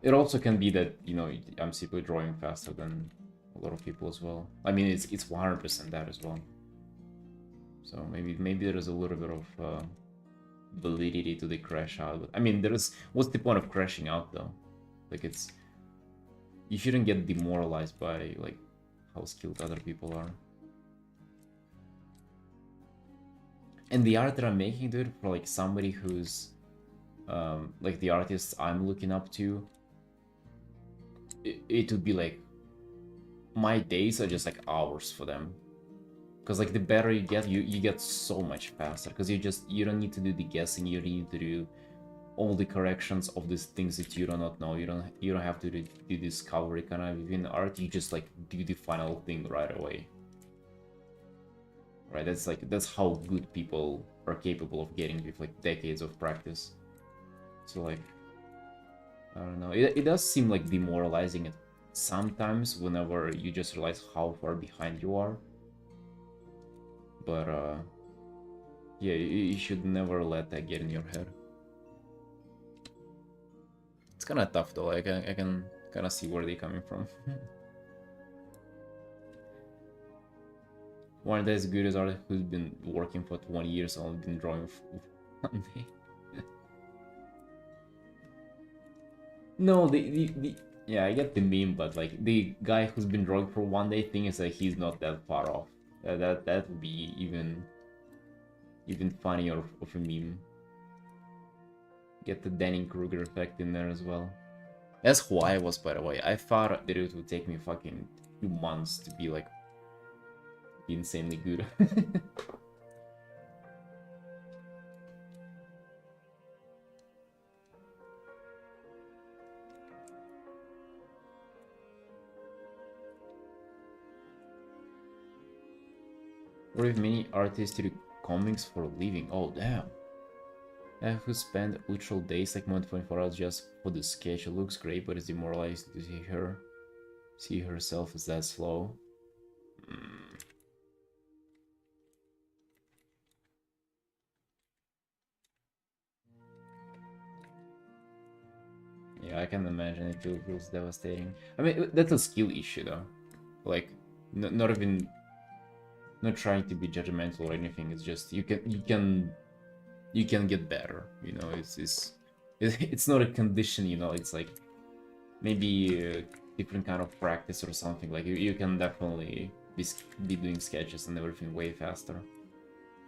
it also can be that, you know, I'm simply drawing faster than a lot of people as well. I mean, it's 100% that as well. So maybe there is a little bit of validity to the crash out. I mean, what's the point of crashing out though? Like you shouldn't get demoralized by like how skilled other people are. And the art that I'm making, dude, for like somebody who's like the artists I'm looking up to, it would be like my days are just like hours for them. Because like the better you get, you get so much faster. Because you don't need to do the guessing. You need to do all the corrections of these things that you do not know. You don't have to do discovery kind of within art. You just like do the final thing right away. Right? That's how good people are capable of getting with like decades of practice. So like, I don't know. It does seem like demoralizing sometimes whenever you just realize how far behind you are. But yeah, you should never let that get in your head. It's kind of tough though. I can kind of see where they're coming from. One that's as good as artist who's been working for 20 years and only been drawing for 1 day. No, yeah, I get the meme, but like the guy who's been drawing for 1 day thing is that he's not that far off. That would be even funnier of a meme. Get the Dunning-Kruger effect in there as well. That's who I was, by the way. I thought that it would take me fucking 2 months to be like insanely good. Or if many artists do comics for a living. Oh damn. Who spend literal days like more than 24 hours just for the sketch. It looks great, but it's demoralizing to see herself as that slow. Yeah, I can imagine it feels devastating. I mean, that's a skill issue though. Like, not even, not trying to be judgmental or anything. It's just you can get better. You know, it's not a condition. You know, it's like maybe a different kind of practice or something. Like you can definitely be doing sketches and everything way faster.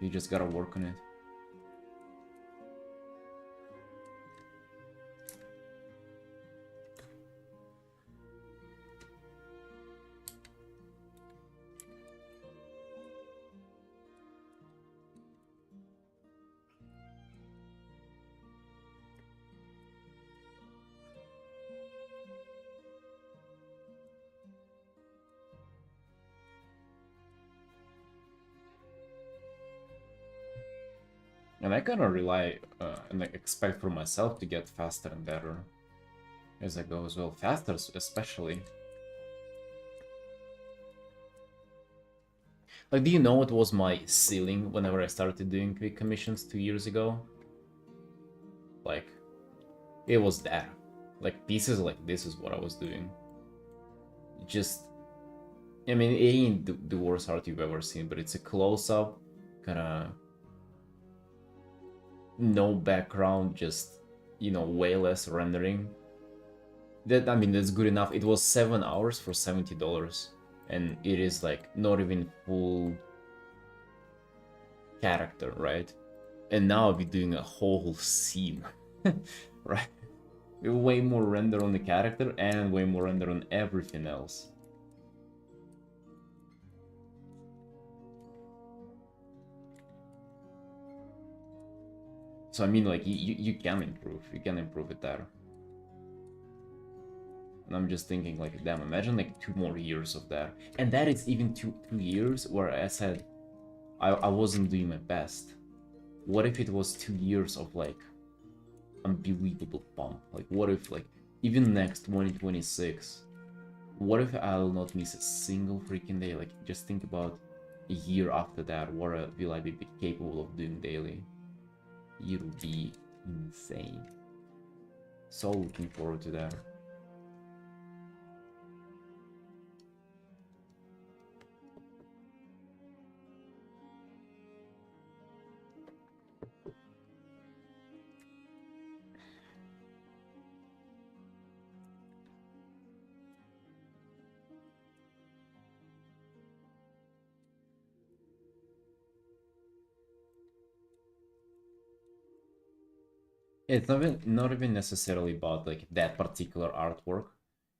You just gotta work on it. And I kind of rely and like expect for myself to get faster and better as I go as well. Faster, especially. Like, do you know what was my ceiling whenever I started doing quick commissions 2 years ago? Like, it was that. Like, pieces like this is what I was doing. Just, I mean, it ain't the worst art you've ever seen, but it's a close-up, kind of no background, just, you know, way less rendering. That, I mean, that's good enough. It was 7 hours for $70, and it is like not even full character, right? And now I'll be doing a whole scene, right? Way more render on the character and way more render on everything else. So I mean, like, you can improve it there. And I'm just thinking, like, damn, imagine like 2 more years of that. And that is even two years where I said I wasn't doing my best. What if it was 2 years of like unbelievable pump? Like, what if like even next 2026, what if I'll not miss a single freaking day? Like, just think about a year after that, what will I be capable of doing daily? It'll be insane. So looking forward to that. It's not even necessarily about like that particular artwork.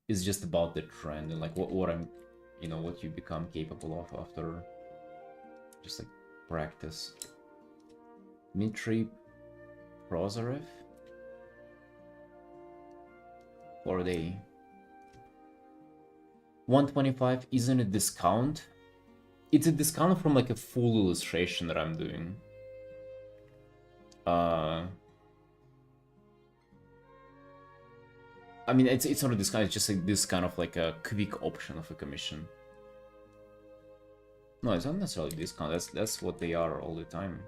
It's just about the trend and like what I'm, what you become capable of after just like practice. Dmitry Prozarev? Or they 125 isn't a discount. It's a discount from like a full illustration that I'm doing. I mean, it's not a discount. It's just like this kind of like a quick option of a commission. No, it's not necessarily discount. That's what they are all the time.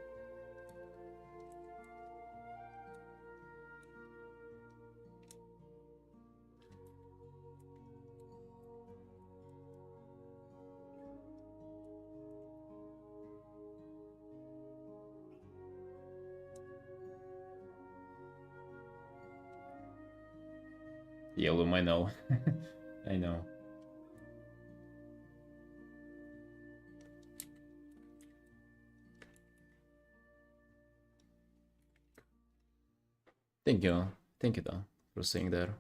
Yeah, Loom, I know. I know. Thank you. Thank you, though, for saying that.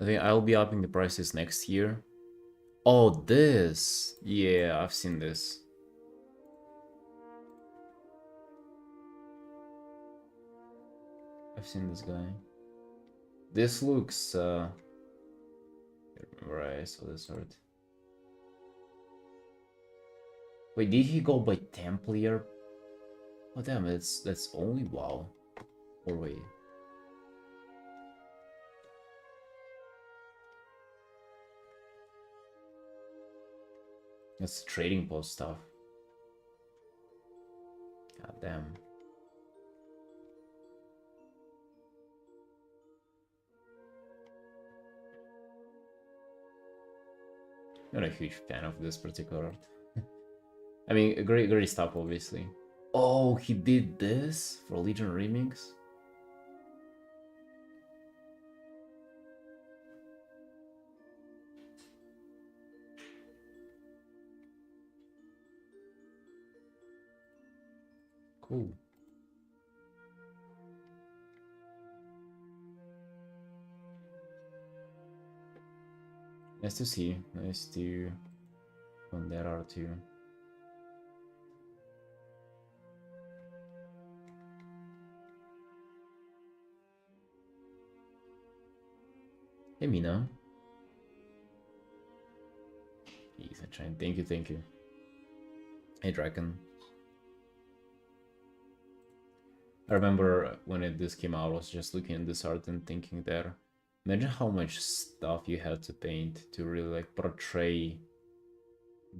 I think I'll be upping the prices next year. Oh, this! Yeah, I've seen this. I've seen this guy. This looks, I remember I saw this art. Wait, did he go by Templiar? Oh damn, that's only WoW. Or wait. That's trading post stuff. God damn. Not a huge fan of this particular art. I mean, great stuff, obviously. Oh, he did this for Legion Remix? Cool. Nice to see. Nice to on that art too. Hey Mina. Jeez, I try and thank you. Hey Draken. I remember when this came out, I was just looking at this art and thinking that imagine how much stuff you had to paint to really like portray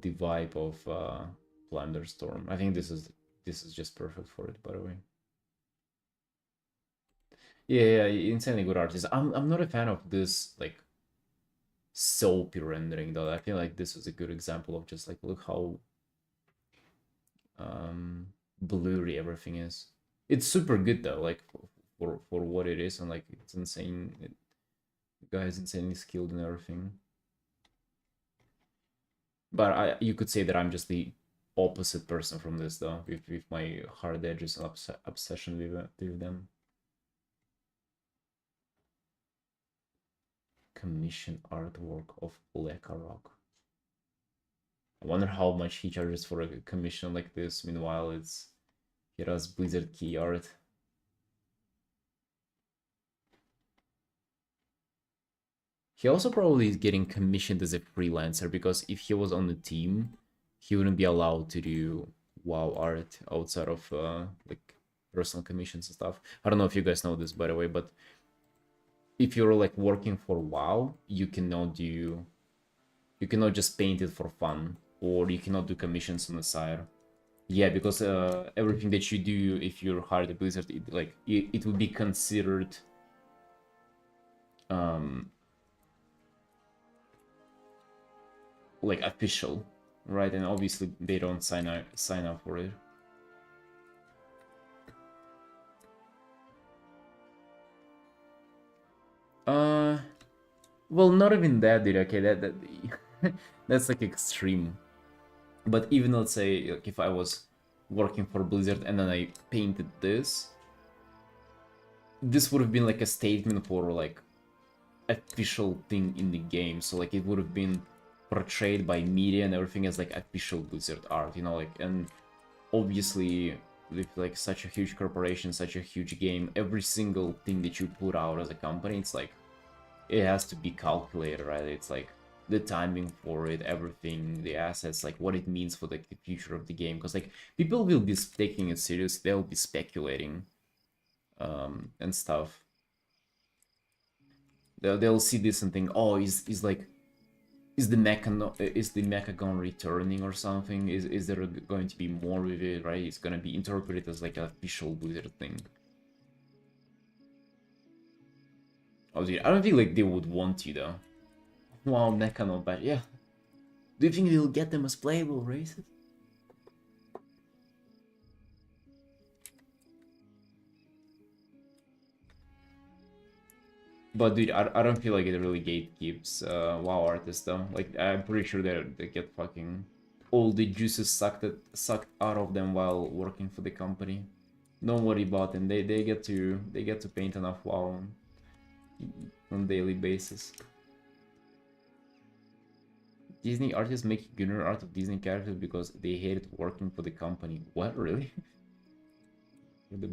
the vibe of Thunderstorm. I think this is just perfect for it, by the way. Yeah, insanely good artist. I'm not a fan of this like soapy rendering though. I feel like this is a good example of just like look how blurry everything is. It's super good though, like for what it is, and like it's insane. The guy is insanely skilled in everything. But you could say that I'm just the opposite person from this though, with my hard edges and obsession with them. Commission artwork of Lekarok. I wonder how much he charges for a commission like this. Meanwhile, he does Blizzard key art. He also probably is getting commissioned as a freelancer, because if he was on the team, he wouldn't be allowed to do WoW art outside of like personal commissions and stuff. I don't know if you guys know this, by the way, but if you're like working for WoW, you cannot just paint it for fun, or you cannot do commissions on the side. Yeah, because everything that you do, if you're hired at Blizzard, it would be considered like official, right? And obviously they don't sign up for it. Well, not even that, dude. Okay, that that's like extreme. But even let's say like if I was working for Blizzard and then I painted this, this would have been like a statement for like official thing in the game, so like it would have been portrayed by media and everything as like official Blizzard art, you know, like, and obviously with like such a huge corporation, such a huge game, every single thing that you put out as a company, it's like it has to be calculated, right? It's like the timing for it, everything, the assets, like what it means for like the future of the game, because like people will be taking it serious, they'll be speculating and stuff. They'll see this and think, oh, is like, is the Mechagon returning or something? Is there going to be more with it, right? It's gonna be interpreted as like an official Blizzard thing. Obviously, I don't think like they would want to though. Wow, Mechagon, but yeah. Do you think they'll get them as playable races? But dude, I don't feel like it really gatekeeps WoW artists though. Like I'm pretty sure they get fucking all the juices sucked out of them while working for the company. Don't worry about them. They get to paint enough WoW on daily basis. Disney artists make Gunner art of Disney characters because they hated working for the company. What, really? For the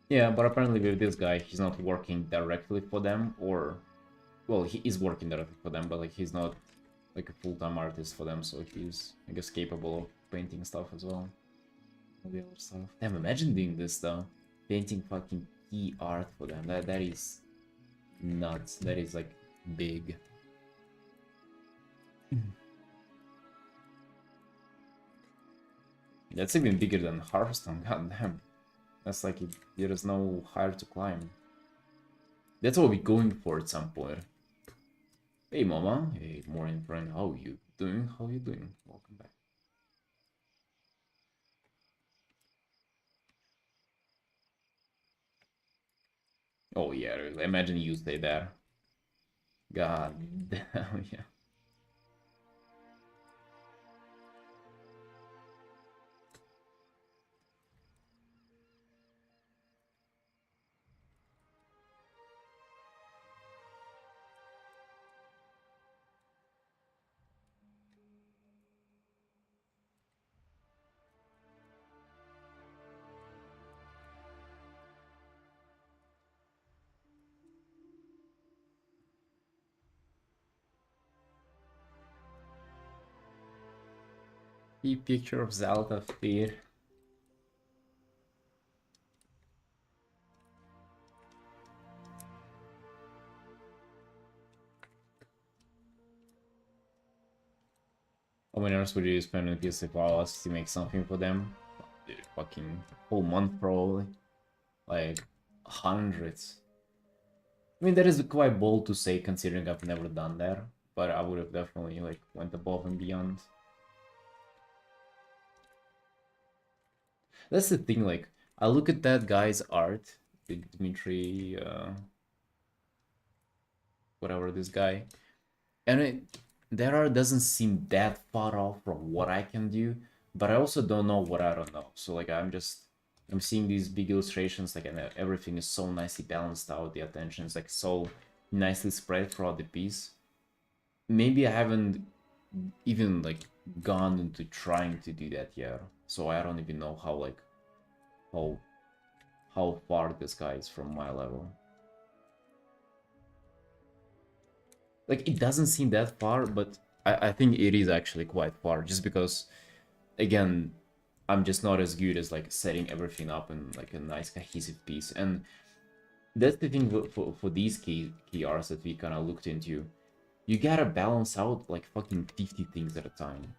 Yeah, but apparently with this guy, he's not working directly for them, or, well, he is working directly for them, but like he's not like a full-time artist for them, so he's, I guess, capable of painting stuff as well. All the other stuff. Damn, imagine doing this though, painting fucking key art for them. That is nuts. That is like big. That's even bigger than Hearthstone. Goddamn. That's like there is no higher to climb. That's what we're going for at some point. Hey, mama. Hey, morning, friend. How you doing? How you doing? Welcome back. Oh yeah, imagine you stay there. God damn, yeah. The picture of Zelda fear. How many hours would you spend on PS5 hours to make something for them? Dude, fucking whole month probably. Like hundreds. I mean, that is quite bold to say considering I've never done that, but I would have definitely like went above and beyond. That's the thing, like, I look at that guy's art, Dmitry, whatever this guy, and that art doesn't seem that far off from what I can do, but I also don't know what I don't know. So like I'm seeing these big illustrations, like, and everything is so nicely balanced out, the attention is like so nicely spread throughout the piece. Maybe I haven't even like gone into trying to do that yet, so I don't even know how like how how far this guy is from my level. Like, it doesn't seem that far, but I think it is actually quite far, just because, again, I'm just not as good as like setting everything up in like a nice cohesive piece. And that's the thing for these key arts that we kind of looked into. You gotta balance out like fucking 50 things at a time.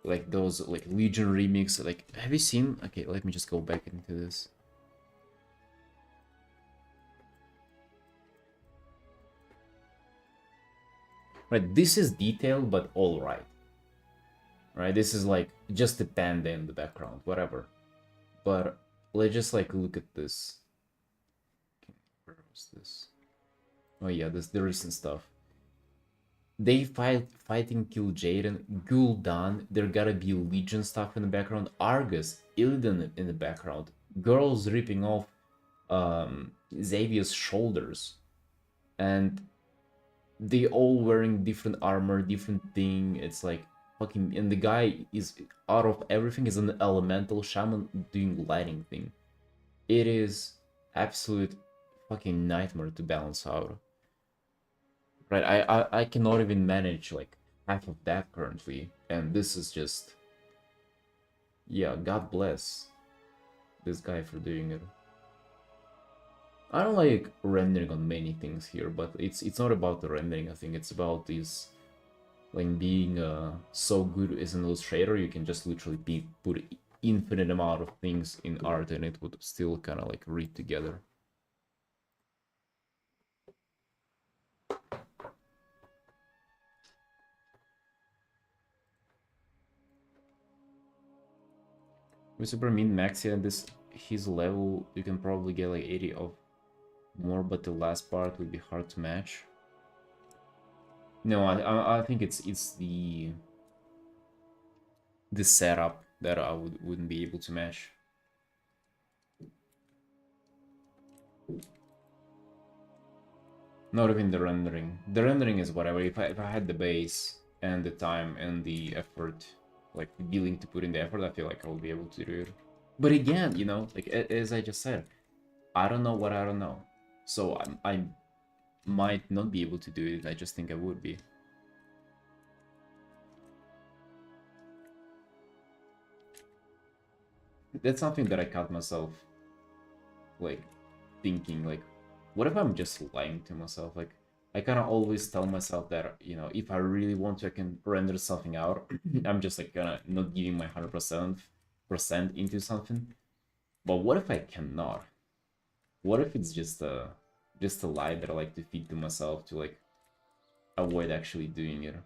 like those like Legion remix. Like, have you seen? Okay, let me just go back into this. Right, this is detailed, but all right. Right, this is like just a panda in the background, whatever. But let's just like look at this. Where was this? Oh yeah, this the recent stuff. They fighting Kill Jaden, Gul'dan, there gotta be Legion stuff in the background, Argus, Illidan in the background, girls ripping off Xavier's shoulders, and they all wearing different armor, different thing. It's like fucking, and the guy is out of everything is an elemental shaman doing lighting thing. It is absolute fucking nightmare to balance out. Right, I cannot even manage like half of that currently, and this is just, yeah, God bless this guy for doing it. I don't like rendering on many things here, but it's not about the rendering. I think it's about this like being so good as an illustrator. You can just literally put infinite amount of things in art, and it would still kind of like read together. With Super Min Maxi and this his level, you can probably get like 80 of more, but the last part would be hard to match. No, I think it's the setup that I wouldn't be able to match. Not even the rendering. The rendering is whatever. If I had the base and the time and the effort, like willing to put in the effort, I feel like I would be able to do it. But again, you know, like as I just said, I don't know what I don't know. So I might not be able to do it. I just think I would be. That's something that I caught myself like thinking, like, what if I'm just lying to myself? Like, I kind of always tell myself that, you know, if I really want to, I can render something out. I'm just like kind of not giving my 100% into something. But what if I cannot? What if it's just a lie that I like to feed to myself to like avoid actually doing it?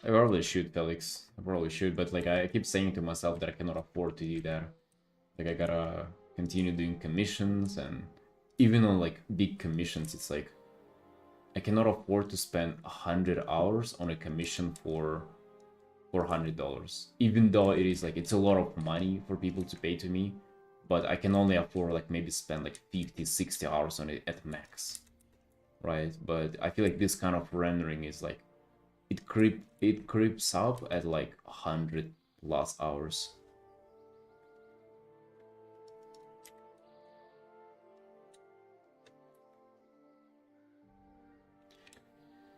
I probably should, Felix. I probably should, but like I keep saying to myself that I cannot afford to do that. Like I gotta continue doing commissions, and even on like big commissions, it's like I cannot afford to spend 100 hours on a commission for $400. Even though it is like it's a lot of money for people to pay to me, but I can only afford like maybe spend like 50, 60 hours on it at max. Right? But I feel like this kind of rendering is like it creeps up at like 100 plus hours.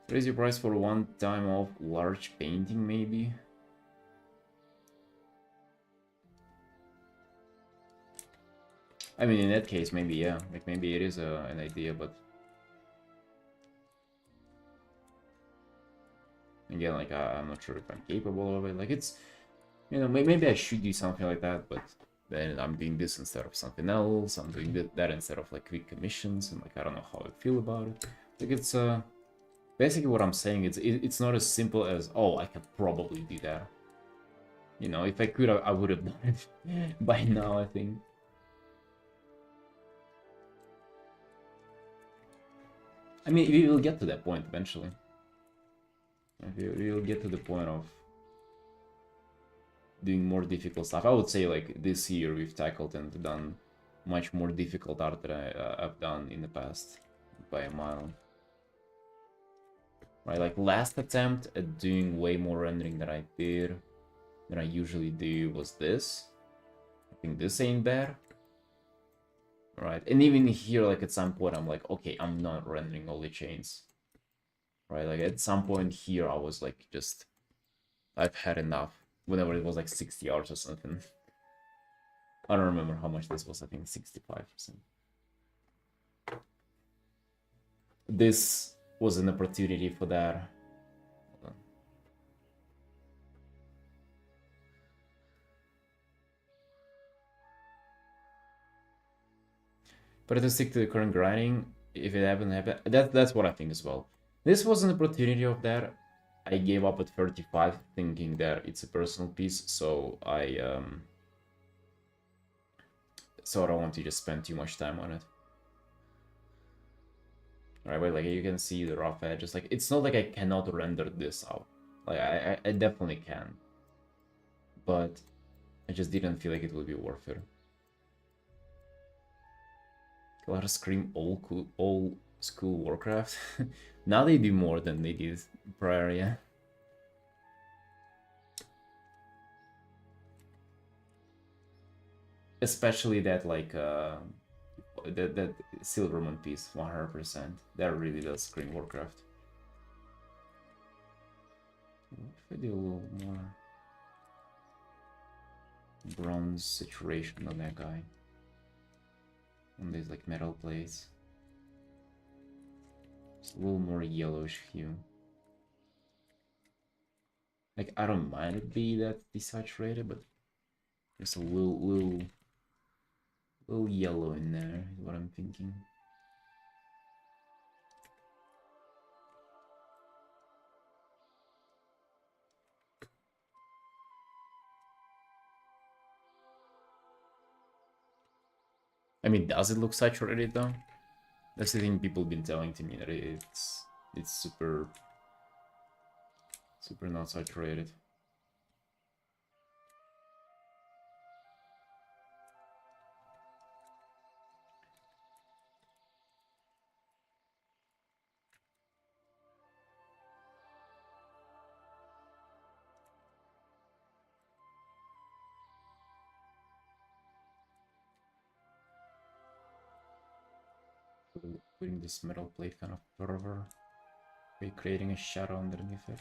Raise your price for one time off large painting, maybe? I mean, in that case, maybe, yeah. Like, maybe it is an idea, but... Again, like, I'm not sure if I'm capable of it. Like, it's... You know, maybe I should do something like that, but then I'm doing this instead of something else. I'm doing that instead of, like, quick commissions, and, like, I don't know how I feel about it. Like, it's, basically what I'm saying is it's not as simple as, oh, I could probably do that. You know, if I could, I would have done it by now, I think. I mean, we will get to that point eventually. We will get to the point of doing more difficult stuff. I would say, like, this year we've tackled and done much more difficult art than I've done in the past by a mile. Right, like last attempt at doing way more rendering than I usually do was this. I think this ain't bad. right? And even here, like at some point, I'm like, okay, I'm not rendering all the chains, right? Like at some point here, I was like, just I've had enough. Whenever it was like 60 hours or something. I don't remember how much this was. I think 65%. This was an opportunity for that. But to stick to the current grinding, if it happened, that's what I think as well. This was an opportunity of that. I gave up at 35, thinking that it's a personal piece, so I don't want to just spend too much time on it. Alright, but like you can see the rough edges. Like it's not like I cannot render this out. Like I definitely can, but I just didn't feel like it would be worth it. Let us scream old school Warcraft. Now they do more than they did prior, yeah. Especially that like that Silverman piece, 100%. That really does scream Warcraft. What if I do a little more bronze saturation on that guy? On these like metal plates. Just a little more yellowish hue. Like I don't mind it be that desaturated, but there's a little yellow in there is what I'm thinking. I mean, does it look saturated though? That's the thing people have been telling to me, that it's super not saturated. Putting this metal plate kind of further, creating a shadow underneath it.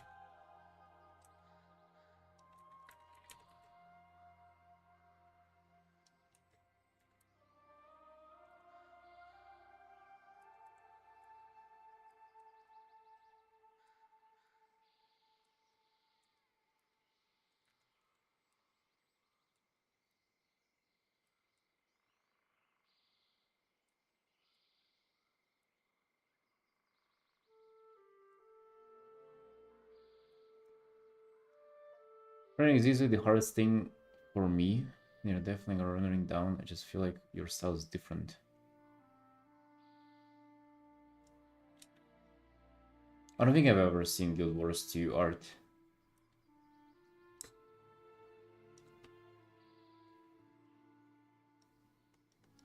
Running is usually the hardest thing for me. You know, definitely running down. I just feel like your style is different. I don't think I've ever seen Guild Wars 2 art.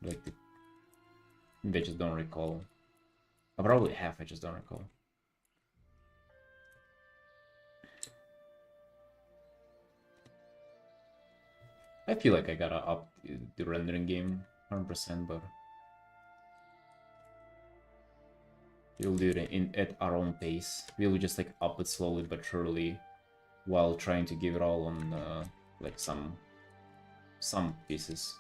Like, maybe I just don't recall. I probably have, I just don't recall. I feel like I gotta up the rendering game 100%, but we'll do it at our own pace. We'll just like up it slowly but surely, while trying to give it all on like some pieces.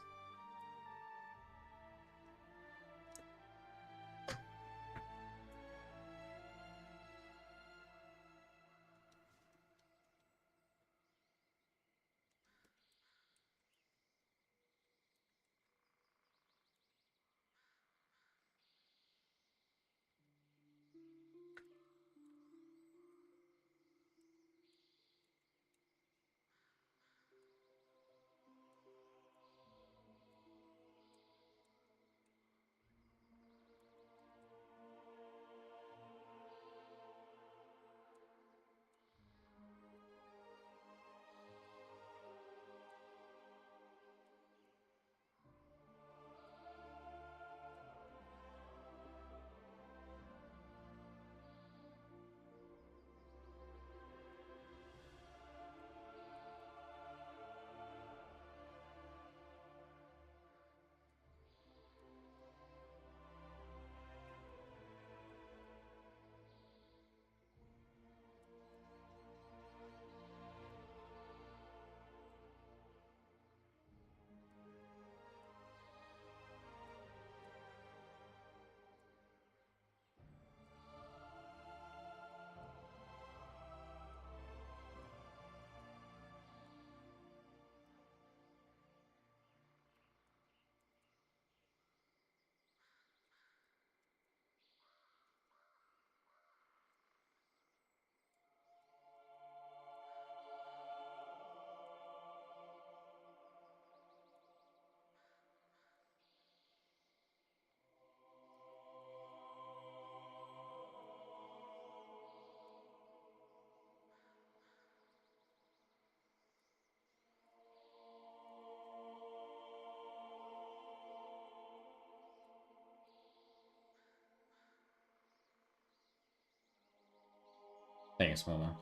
Thanks, Mama.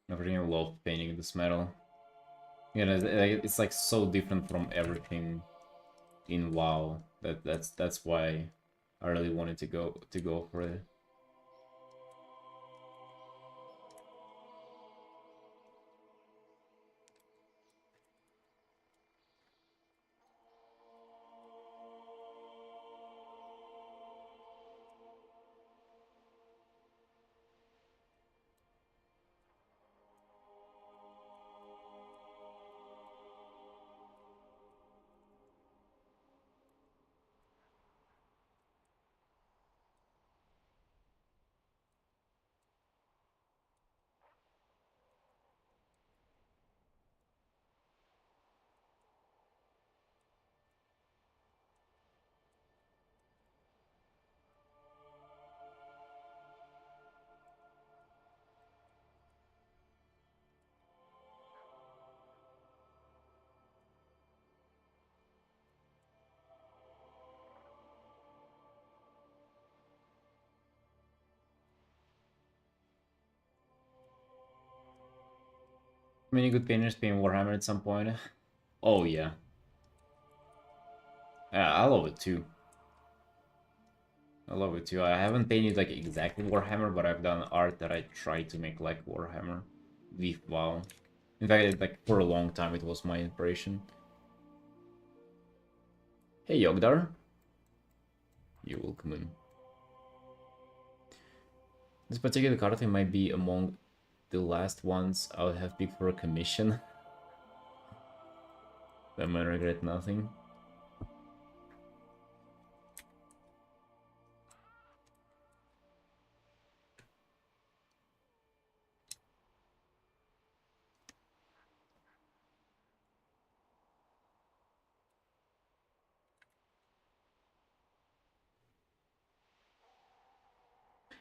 I really love painting this metal. You know, it's like so different from everything in WoW. That's why I really wanted to go for it. Many good painters paint Warhammer at some point. Oh yeah. Yeah, I love it too. I love it too. I haven't painted like exactly Warhammer, but I've done art that I try to make like Warhammer with WoW. In fact, like for a long time it was my inspiration. Hey Yogdar. You're welcome in. This particular card might be among the last ones I would have picked for a commission. I might regret nothing.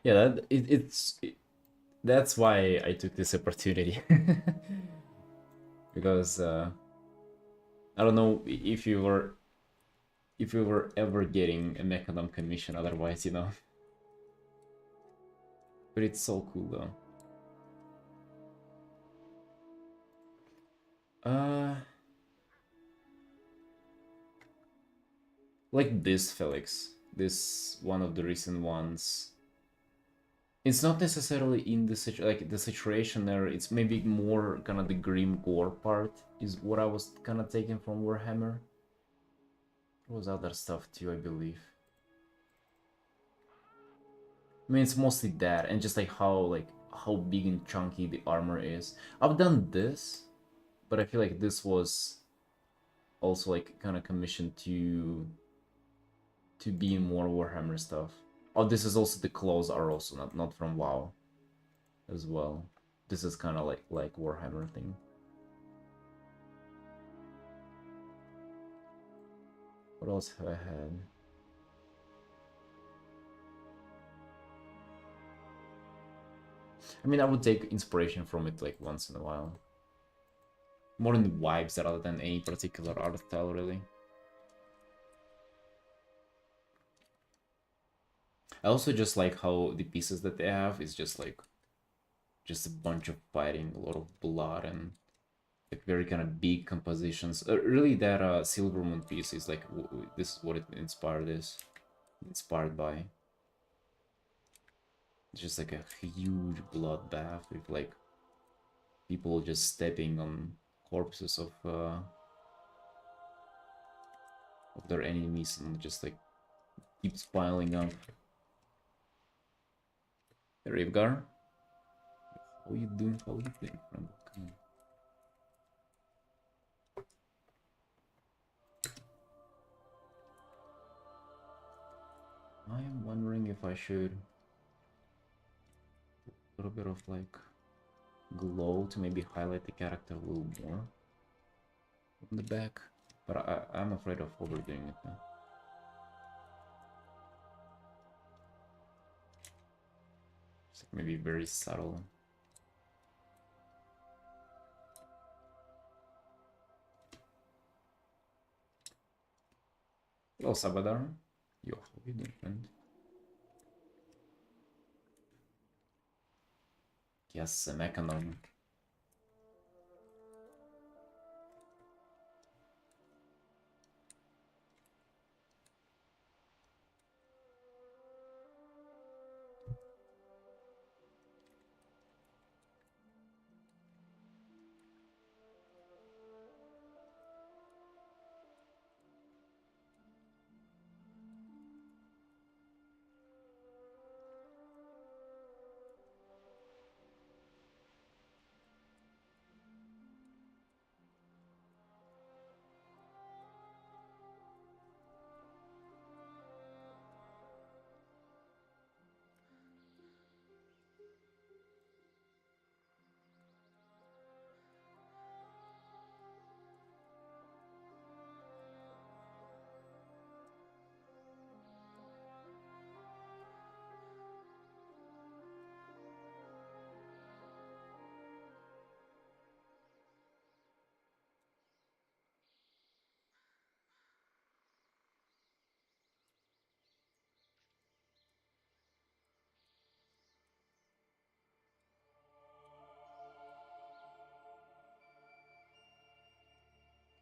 Yeah, that's why I took this opportunity. Because I don't know if you were ever getting a Mechadam commission otherwise, you know. But it's so cool though. Like this Felix, this one of the recent ones. It's not necessarily in the like the situation there. It's maybe more kind of the grim gore part is what I was kind of taking from Warhammer. There was other stuff too, I believe. I mean, it's mostly that, and just like how big and chunky the armor is. I've done this, but I feel like this was also like kind of commissioned to be more Warhammer stuff. Oh, this is also the clothes are also not from WoW as well. This is kind of like Warhammer thing. What else have I had? I mean, I would take inspiration from it like once in a while. More in the vibes rather than any particular art style, really. I also just like how the pieces that they have is just like just a bunch of fighting, a lot of blood, and like very kind of big compositions. Really, that Silvermoon piece is like this is what it inspired by. It's just like a huge bloodbath with like people just stepping on corpses of their enemies and just like keeps piling up. Hey, Rivgar, how you doing? How you doing, friend? Come on. I am wondering if I should a little bit of like glow to maybe highlight the character a little more on the back, but I'm afraid of overdoing it now. It's like maybe very subtle. Hello, Sabadar. Yo, how you doing, friend? Yes, an economy.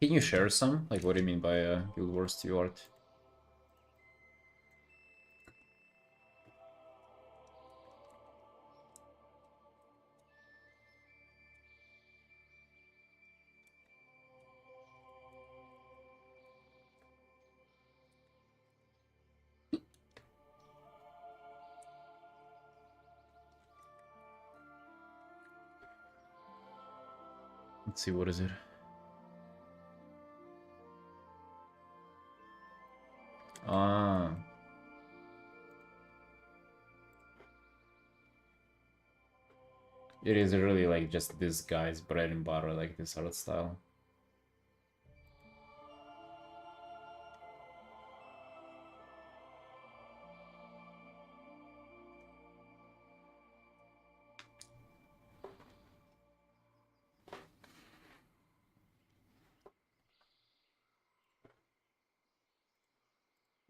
Can you share some? Like, what do you mean by Guild Wars 2 art? Let's see, what is it? Ah. It is really like just this guy's bread and butter, like this art style.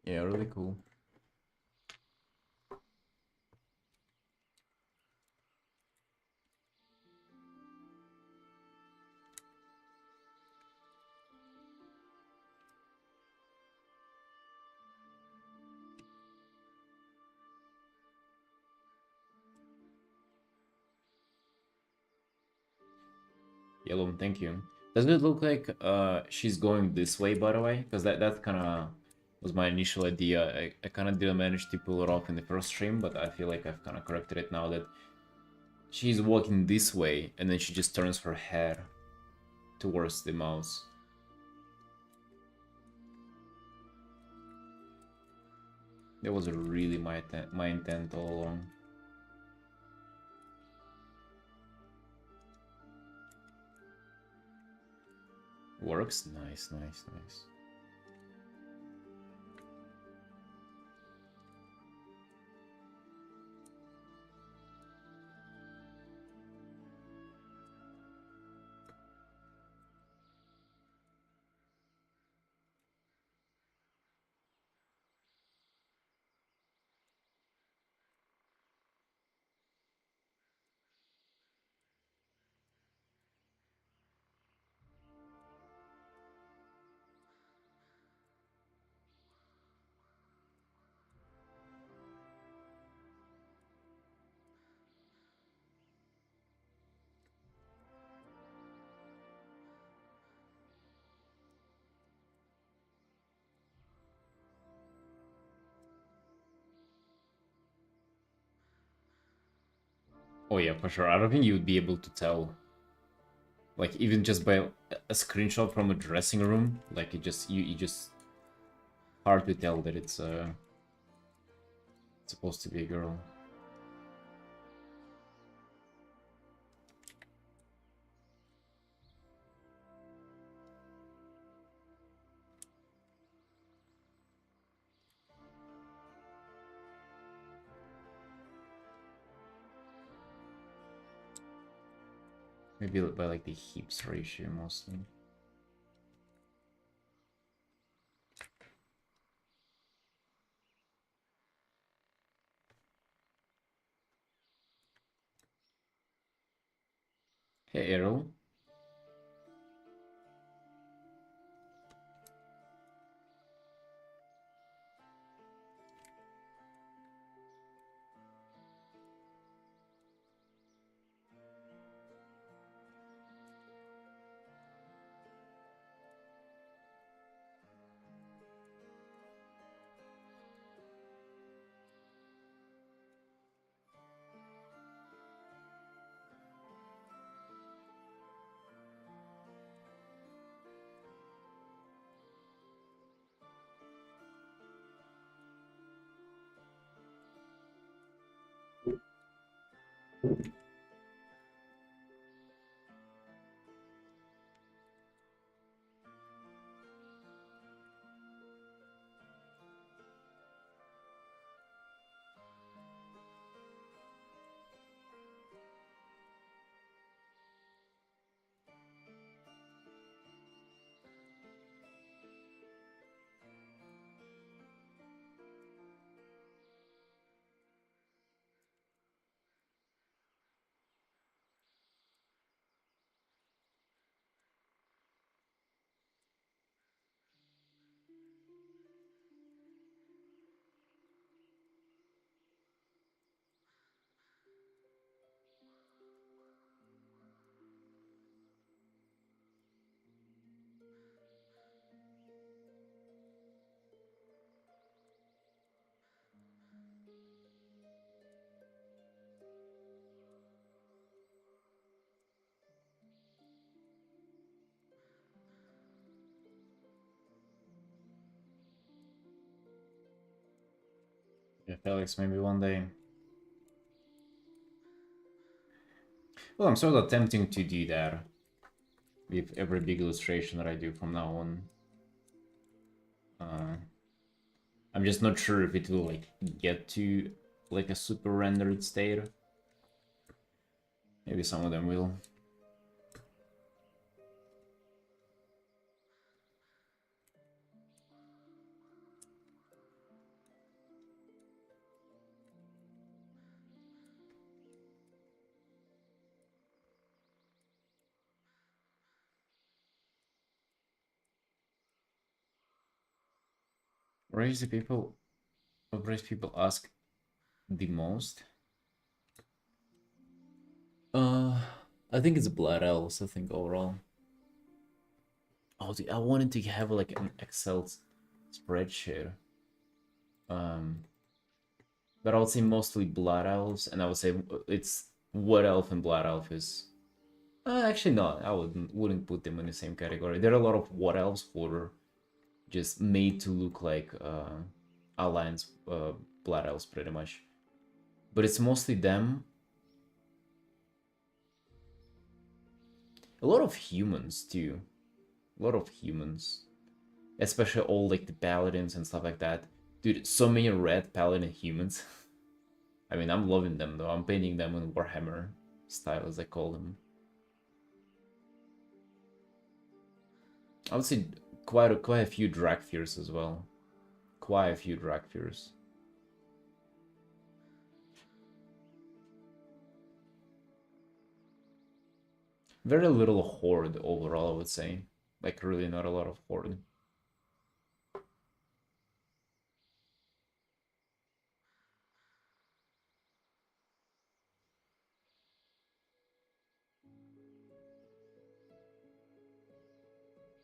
Yeah, really cool. Yellow, thank you. Does it look like she's going this way, by the way? Because that kind of was my initial idea. I kind of didn't manage to pull it off in the first stream, but I feel like I've kind of corrected it now that she's walking this way, and then she just turns her head towards the mouse. That was really my intent all along. Works? Nice, nice, nice. Oh yeah, for sure. I don't think you'd be able to tell. Like even just by a screenshot from a dressing room, like you just hard to tell that it's supposed to be a girl. Maybe by like the hips ratio mostly. Hey, Errol. Yeah, Felix, maybe one day. Well, I'm sort of attempting to do that with every big illustration that I do from now on. I'm just not sure if it will like get to like a super rendered state. Maybe some of them will. Raise the people, what raise people ask the most? Uh, I think it's Blood Elves, I think, overall. Oh, dude, I wanted to have like an Excel spreadsheet. But I would say mostly Blood Elves, and I would say it's Wood Elf and Blood Elf is. Actually, no, I wouldn't put them in the same category. There are a lot of Wood Elves who are just made to look like Alliance Blood Elves, pretty much. But it's mostly them. A lot of humans too. A lot of humans, especially all like the paladins and stuff like that. Dude, so many red paladin humans. I mean, I'm loving them though. I'm painting them in Warhammer style, as I call them. I would say quite a few Dragfears as well. Quite a few Dragfears. Very little Horde overall, I would say. Like, really not a lot of Horde.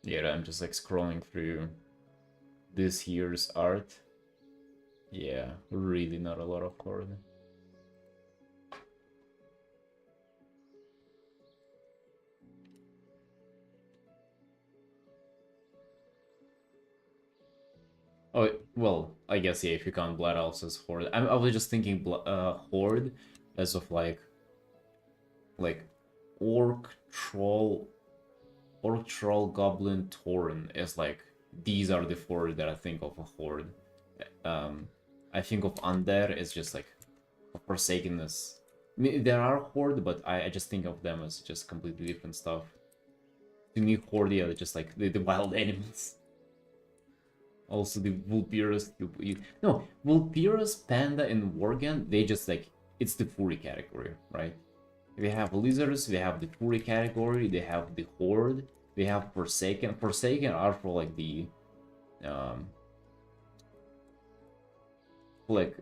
Yeah, I'm just like scrolling through this year's art. Yeah, really not a lot of Horde. Oh, well, I guess, yeah, if you count Blood Elves as Horde. I was just thinking Horde as of like Orc, Troll, Goblin, Tauren as like, these are the four that I think of a Horde. I think of Undead as just like Forsakenness. I mean, there are Horde, but I just think of them as just completely different stuff. To me, Horde are just like the wild animals. Also, the Vulpirus, no, Vulpirus, Panda, and Worgen, they just like, it's the furry category, right? We have lizards, we have the Fury category, they have the Horde, we have Forsaken. Forsaken are for like the um like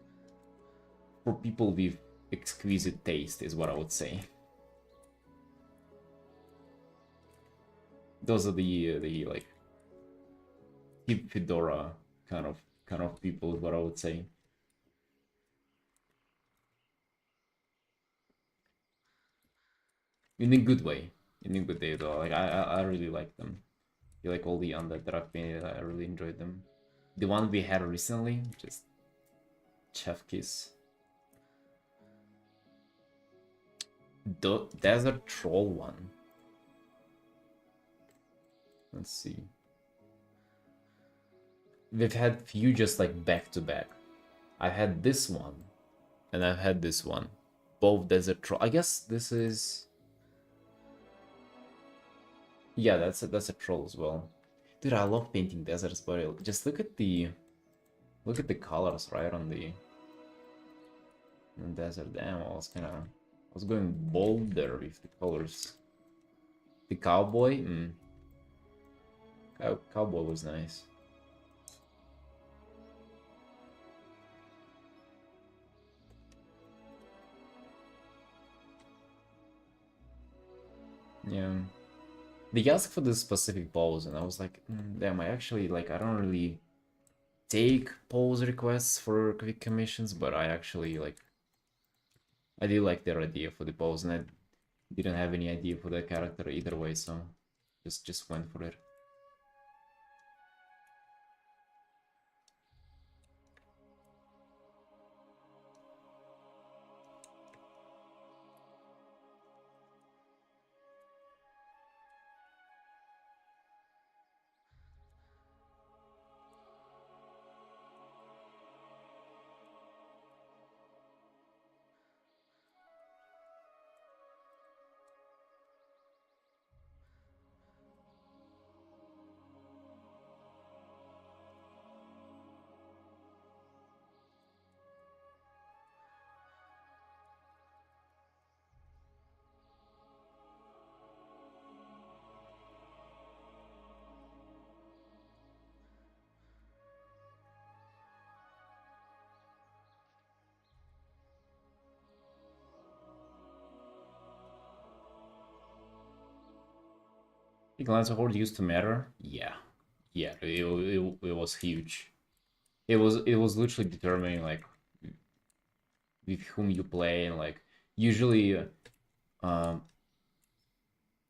for people with exquisite taste is what I would say. Those are the like hip fedora kind of people is what I would say. In a good way. In a good way though. Like I really like them. I feel like all the undead that I've painted, I really enjoyed them. The one we had recently, just chef kiss. The Desert Troll one. Let's see. We've had few just like back to back. I've had this one, and I've had this one. Both Desert Troll. I guess this is. Yeah, that's a troll as well. Dude, I love painting deserts, but just look at the colors right on the desert. Damn, I was going bold there with the colors. The cowboy, cowboy was nice. Yeah. They asked for this specific pose, and I was like, damn, I actually, like, I don't really take pose requests for quick commissions, but I actually, like, I did like their idea for the pose, and I didn't have any idea for the character either way, so just went for it. The glance of horde used to matter? Yeah. Yeah, it was huge. It was literally determining, like, with whom you play, and, like, usually, um,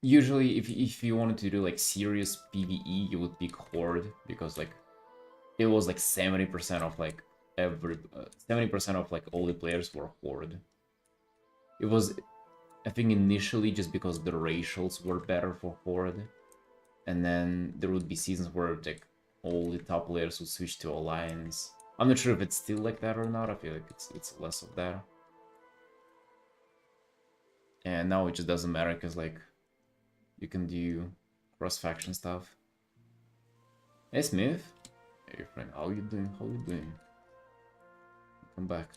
usually if you wanted to do, like, serious PvE, you would pick Horde, because, like, it was, like, 70% of, like, 70% of, like, all the players were Horde. It was, I think, initially just because the racials were better for Horde, and then there would be seasons where, like, all the top players would switch to Alliance. I'm not sure if it's still like that or not. I feel like it's less of that. And now it just doesn't matter, because, like, you can do cross-faction stuff. Hey, Smith. Hey, friend. How you doing? How you doing? Come back.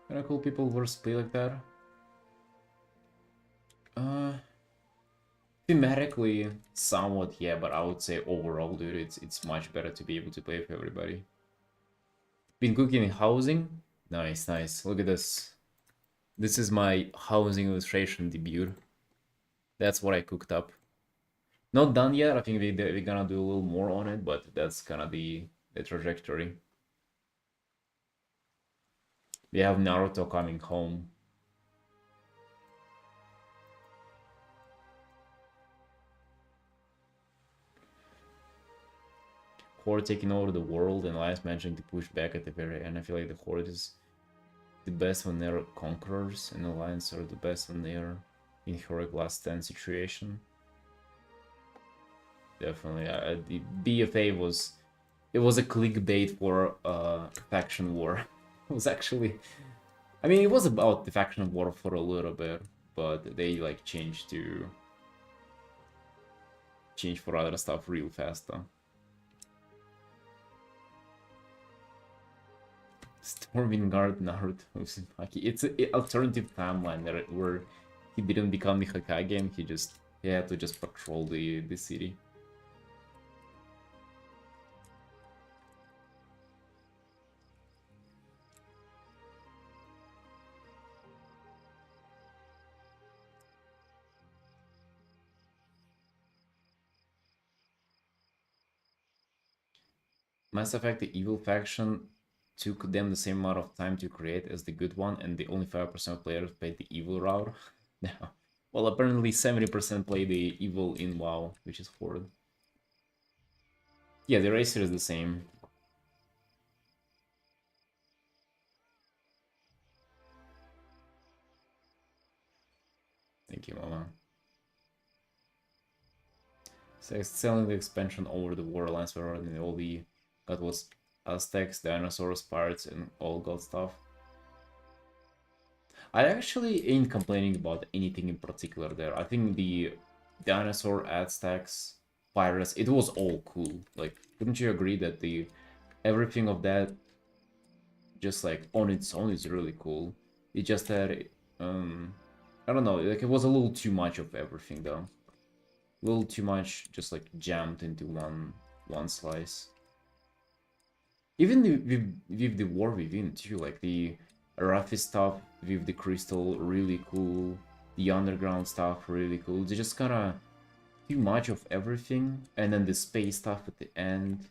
Kinda cool people versus play like that. Thematically, somewhat, yeah, but I would say overall, dude, it's much better to be able to play with everybody. Been cooking in housing? Nice, nice. Look at this. This is my housing illustration debut. That's what I cooked up. Not done yet. I think we're gonna do a little more on it, but that's kind of the trajectory. We have Naruto coming home. Horde taking over the world, and Elias managing to push back at the very end. I feel like the Horde is the best when they're conquerors, and Alliance are the best when they're in heroic last stand situation. Definitely, the BFA was a clickbait for faction war. It was actually I mean, it was about the faction of war for a little bit, but they like change for other stuff real fast though. Stormingard Naruto Uzumaki. It's an alternative timeline where he didn't become the Hokage and he had to just patrol the city. Mass Effect, the evil faction, took them the same amount of time to create as the good one, and the only 5% of players played the evil route. Now, well, apparently 70% play the evil in WoW, which is horrid. Yeah, the racer is the same. Thank you, Mama. So selling the expansion over the war lines were already all the that was Aztecs, dinosaurs, pirates, and all god stuff. I actually ain't complaining about anything in particular there. I think the dinosaur, Aztecs, pirates, it was all cool. Like, wouldn't you agree that the everything of that just like on its own is really cool? It just had I don't know, like it was a little too much of everything though. A little too much just like jammed into one slice. Even with the war within too, like the Arathi stuff with the crystal, really cool. The underground stuff, really cool. They just kinda too much of everything, and then the space stuff at the end.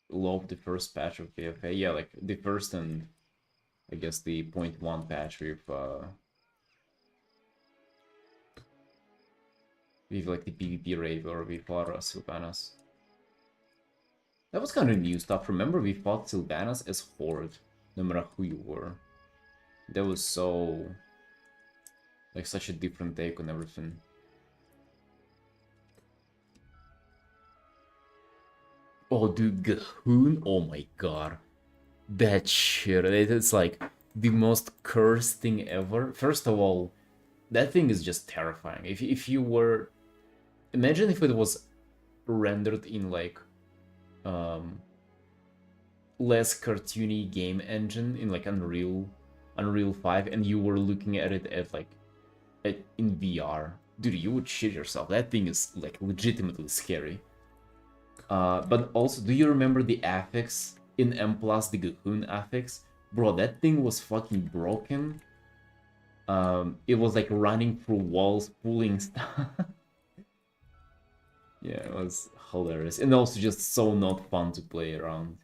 Love the first patch of PFA. Yeah, like the first and I guess the 0.1 patch with like the PvP raid or with Sylvanas. That was kind of new stuff. Remember, we fought Sylvanas as Horde, no matter who you were. That was so... like, such a different take on everything. Oh, dude, Gahoon? Oh my god. That shit, it's like the most cursed thing ever. First of all, that thing is just terrifying. If you were... imagine if it was rendered in, like, less cartoony game engine in like Unreal 5, and you were looking at it at like in VR. Dude, you would shit yourself. That thing is like legitimately scary. But also, do you remember the affix in M+, the Gahoon affix? Bro, that thing was fucking broken. It was like running through walls, pulling stuff. Yeah, it was hilarious. And also just so not fun to play around.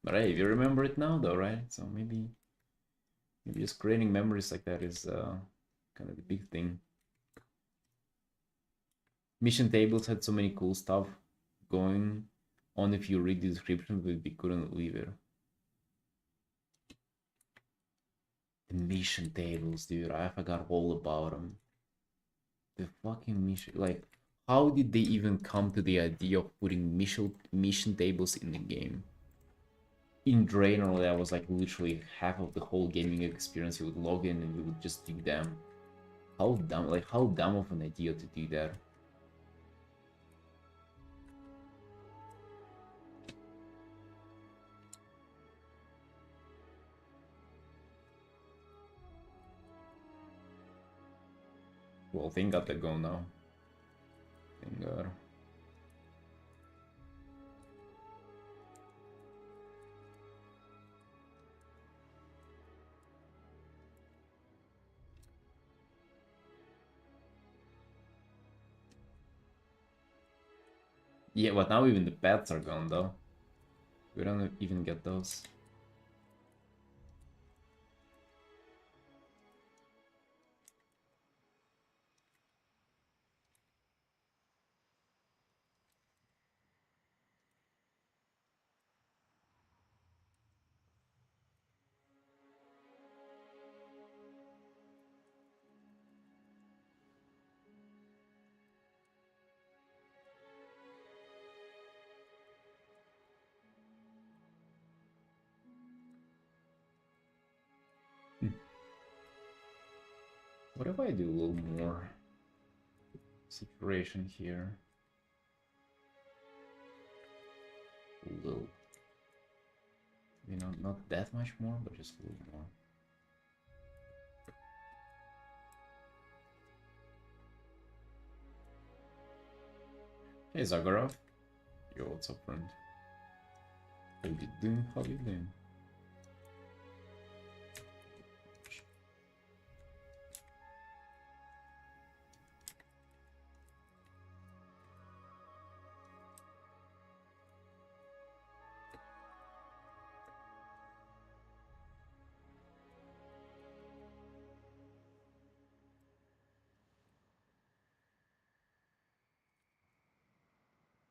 But hey, you remember it now though, right? So maybe just creating memories like that is kind of the big thing. Mission tables had so many cool stuff going on. If you read the description, but we couldn't leave it. The mission tables, dude, I forgot all about them. The fucking mission, like, how did they even come to the idea of putting mission tables in the game? In Draenor, that was like literally half of the whole gaming experience. You would log in and you would just do them. How dumb, like, how dumb of an idea to do that. Well, thank God they go now. Thank God. Yeah, but now even the pets are gone though. We don't even get those. What if I do a little more saturation here? A little. You know, not that much more, but just a little more. Hey Zagorov. Yo, what's up, friend? How you doing? How you doing?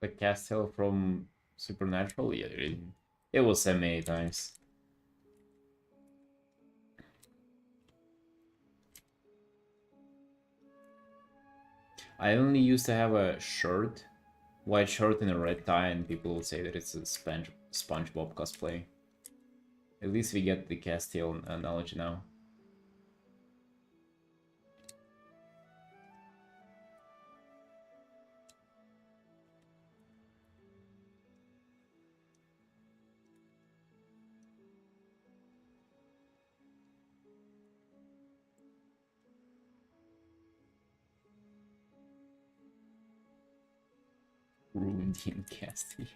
The castle from Supernatural? Yeah, it was said many times. I only used to have a shirt, white shirt and a red tie, and people would say that it's a SpongeBob cosplay. At least we get the Castiel analogy now. Ruined in Castiel.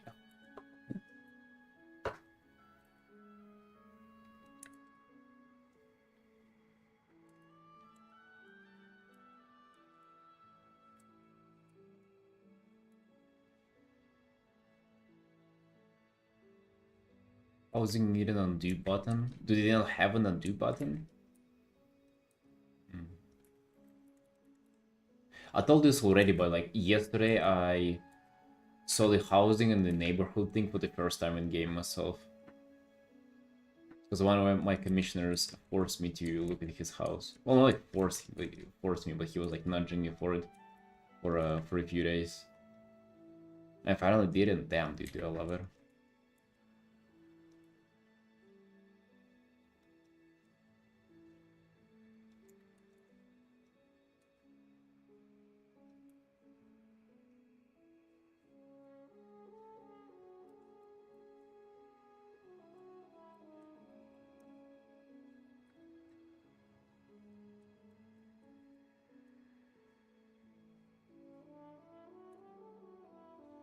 Housing need an undo button? Do they not have an undo button? I told this already, but like yesterday I saw the housing and the neighborhood thing for the first time in game myself. Because one of my commissioners forced me to look at his house. Well, not like forced me, but he was like nudging me for it for a few days. I finally did it. Damn, dude, I love it.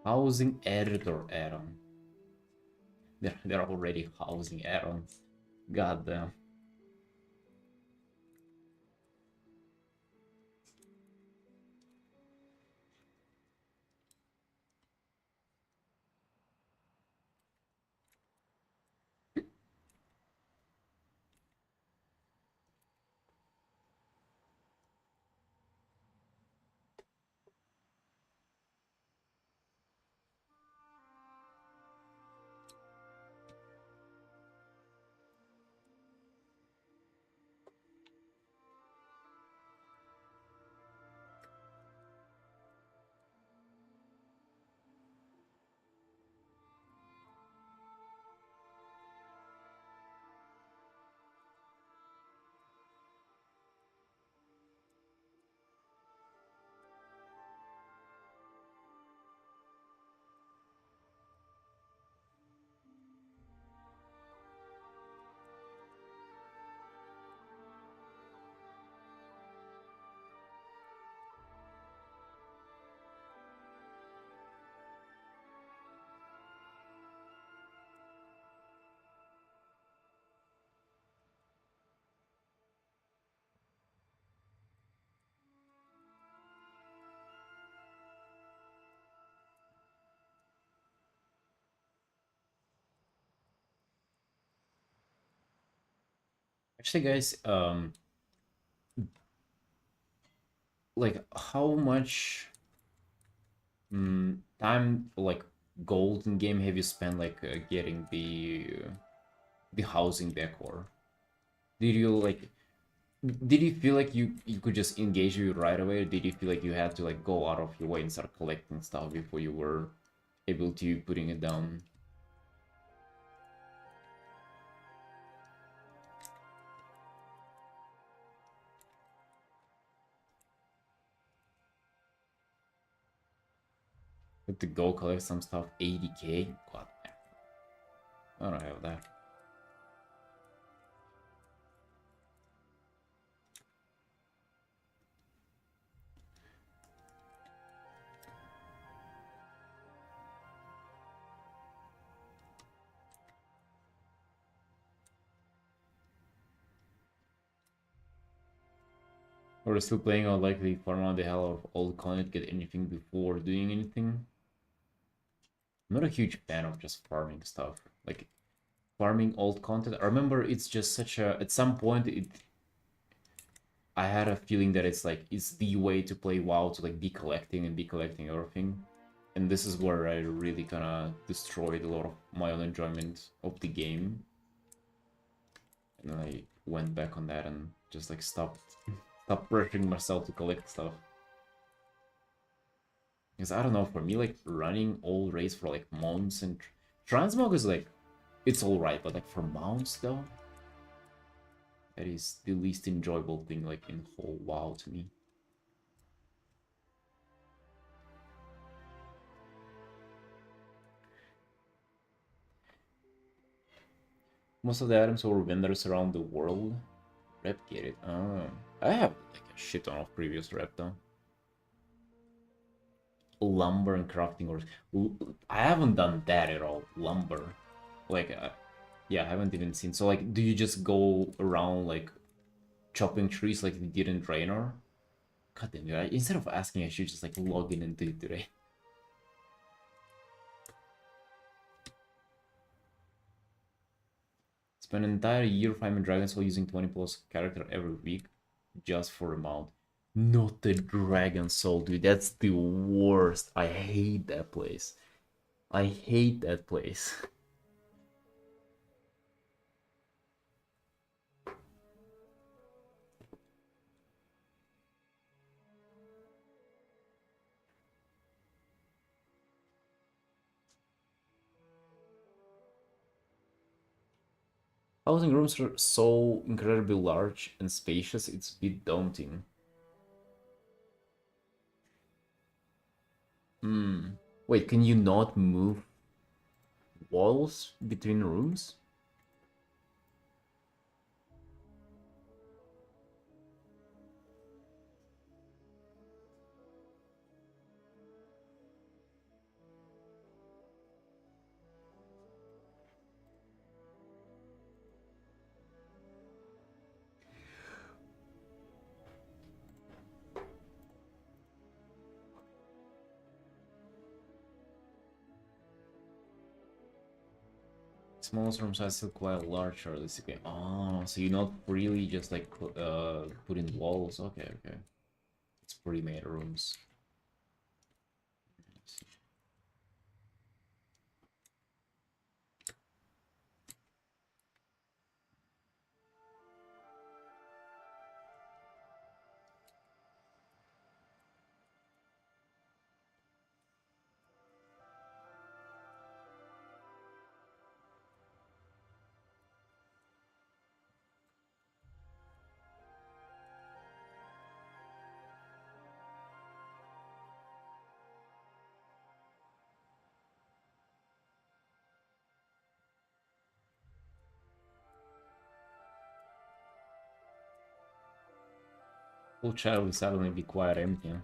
Housing editor add-on. They're already housing add-ons. God damn. Actually, guys, like how much time, like gold in game, have you spent like getting the housing decor? Did you like? Did you feel like you could just engage you right away, or did you feel like you had to like go out of your way and start collecting stuff before you were able to putting it down? Have to go collect some stuff. 80k? God damn. I don't have that. Or still playing, or likely farm out the hell of old content, get anything before doing anything. I'm not a huge fan of just farming stuff. Like, farming old content. I remember it's just such a... At some point, I had a feeling that it's like, it's the way to play WoW, to like be collecting everything. And this is where I really kind of destroyed a lot of my own enjoyment of the game. And then I went back on that and just like stopped pressuring myself to collect stuff. Because I don't know, for me, like running all raids for like months and transmog is like, it's alright, but like for mounts though, that is the least enjoyable thing like in whole WoW to me. Most of the items were vendors around the world. Rep get it. Oh, I have like a shit ton of previous rep though. Lumber and crafting, or I haven't done that at all. Lumber, like, yeah, I haven't even seen. So like, do you just go around like chopping trees like you did in Draenor? God damn it! Instead of asking, I should just like log in and do it today. Spend an entire year farming dragons while using 20 plus character every week just for a mount. Not the Dragon Soul, dude. That's the worst. I hate that place. I hate that place. Housing rooms are so incredibly large and spacious, it's a bit daunting. Hmm. Wait, can you not move walls between rooms? Smallest room size still quite large, realistically. Oh, so you're not really just like putting walls. Okay, okay. It's pre-made rooms. Whole chat will suddenly be quite empty.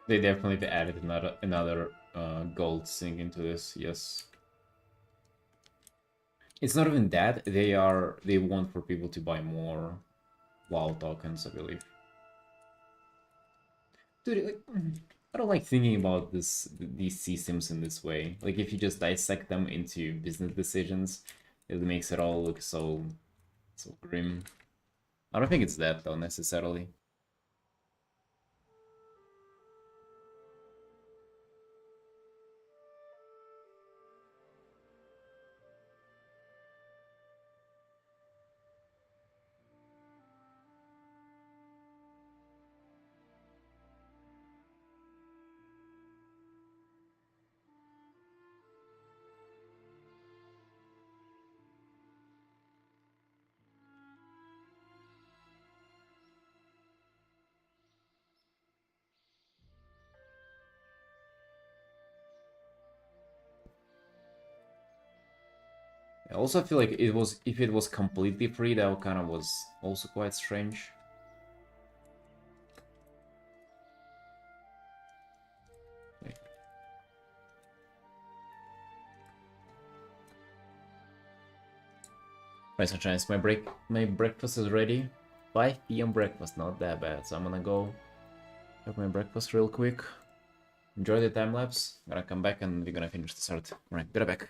They definitely added another gold thing into this. Yes, it's not even that they want for people to buy more WoW tokens, I believe. Dude, like, I don't like thinking about these systems in this way. Like, if you just dissect them into business decisions, it makes it all look so grim. I don't think it's that though necessarily. I also feel like if it was completely free, that kind of was also quite strange. Like, right, sunshine, my breakfast is ready. 5 p.m. breakfast, not that bad. So I'm gonna go have my breakfast real quick. Enjoy the time lapse. I'm gonna come back and we're gonna finish this art. Alright, be right back.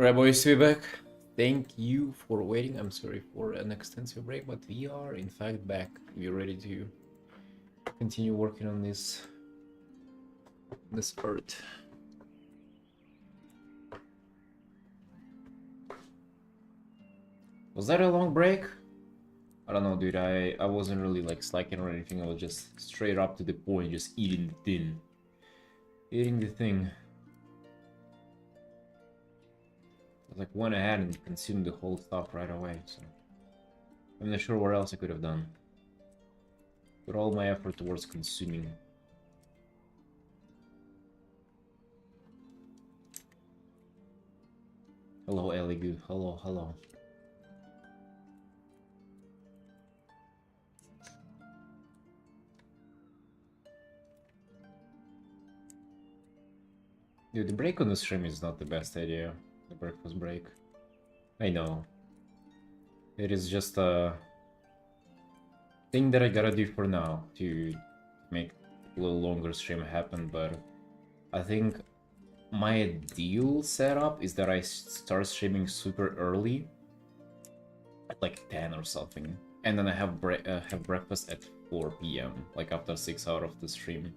Alright, boys, we back. Thank you for waiting. I'm sorry for an extensive break, but we are in fact back. We're ready to continue working on this art. Was that a long break? I don't know, dude. I wasn't really like slacking or anything. I was just straight up to the point, just eating the thing. Eating the thing. I like went ahead and consumed the whole stuff right away, so I'm not sure what else I could have done. Put all my effort towards consuming. Hello, Eligu. Hello, hello. Dude, the break on the stream is not the best idea. The breakfast break. I know. It is just a thing that I gotta do for now to make a little longer stream happen, but I think my ideal setup is that I start streaming super early, at like 10 or something, and then I have breakfast at 4 p.m., like after 6 hours of the stream.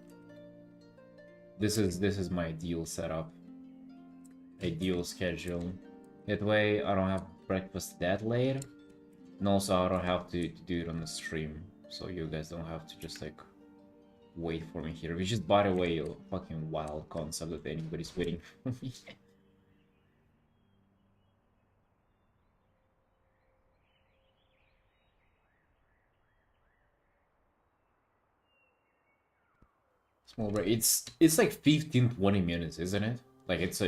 This is my ideal setup, ideal schedule. That way I don't have breakfast that late, and also I don't have to do it on the stream, so you guys don't have to just like wait for me here, which is, by the way, a fucking wild concept that anybody's waiting for me. Small break. It's like 15-20 minutes, isn't it? Like it's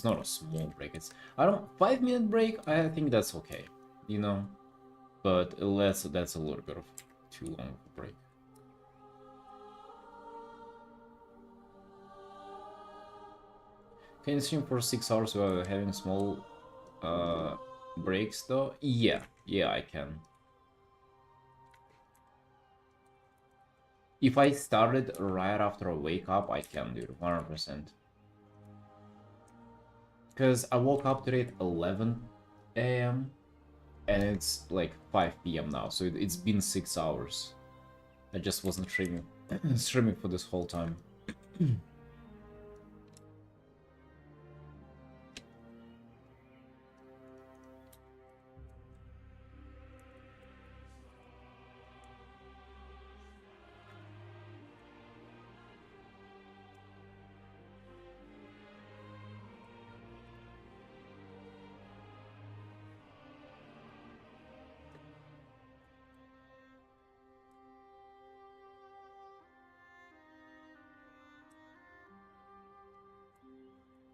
not a small break. It's, I don't, 5-minute break. I think that's okay, you know. But that's a little bit of too long of a break. Can you stream for 6 hours while having small breaks though? Yeah, I can. If I started right after I wake up, I can do it 100%. Because I woke up today at 11 a.m. and it's like 5 p.m. now, so it's been 6 hours. I just wasn't streaming for this whole time.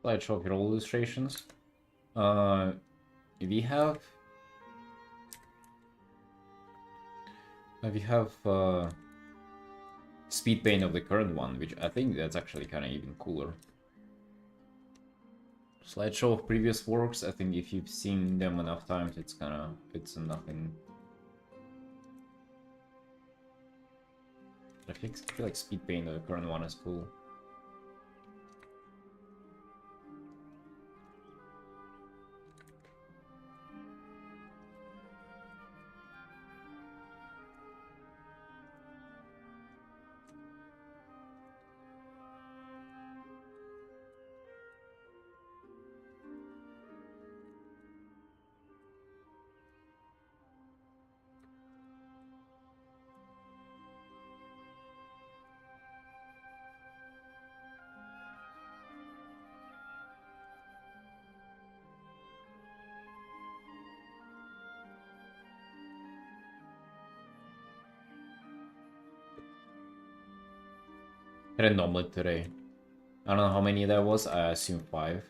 Slideshow of your illustrations. We have speed paint of the current one, which I think that's actually kind of even cooler. Slideshow of previous works. I think if you've seen them enough times, it's nothing. I feel like speed paint of the current one is cool. Had an omelet today. I don't know how many that was. I assume 5.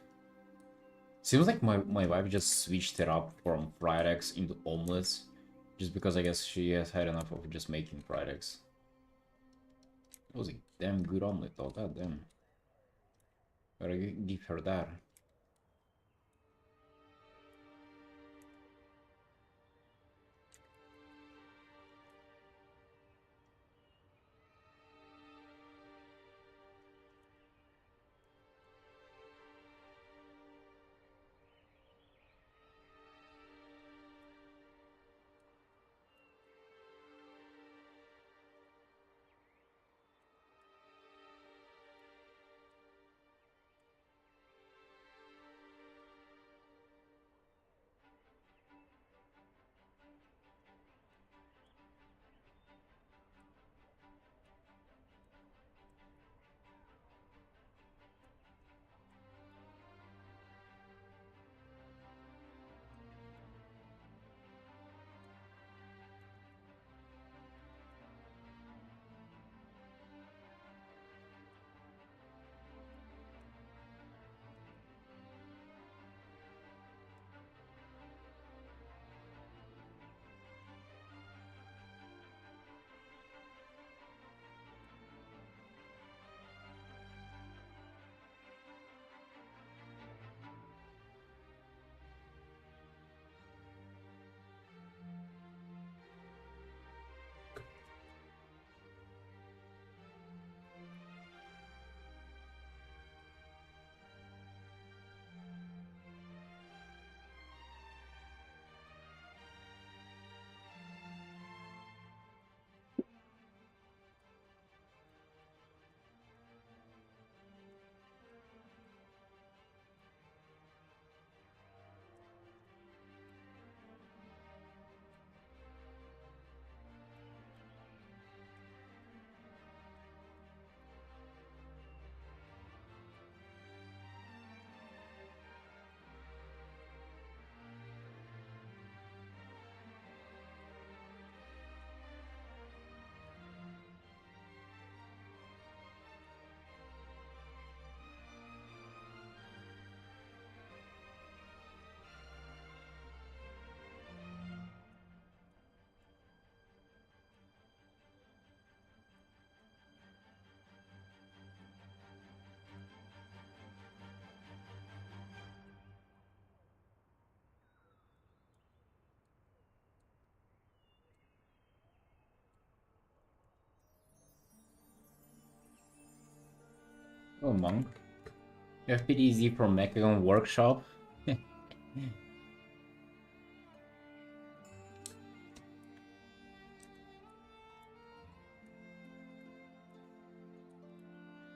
Seems like my wife just switched it up from fried eggs into omelets, just because I guess she has had enough of just making fried eggs. It was a damn good omelet though. God damn. Gotta give her that. Oh, monk. FPDZ from Mechagon Workshop.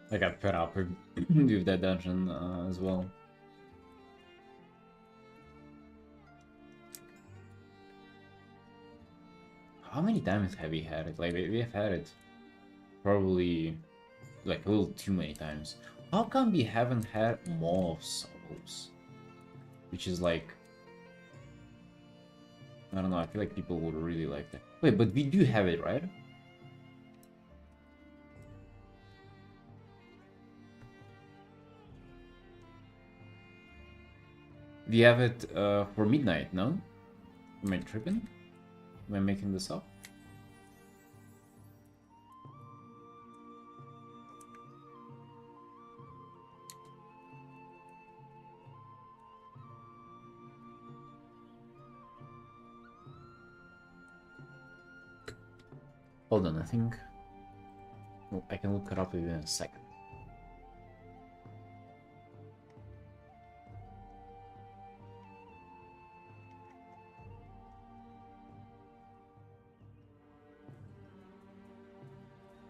I got fed up with that dungeon as well. How many times have we had it? Like, we have had it probably like a little too many times. How come we haven't had more of Souls? Which is like, I don't know, I feel like people would really like that. Wait, but we do have it, right? We have it for midnight, no? Am I tripping? Am I making this up? Hold on, I think I can look it up in a second.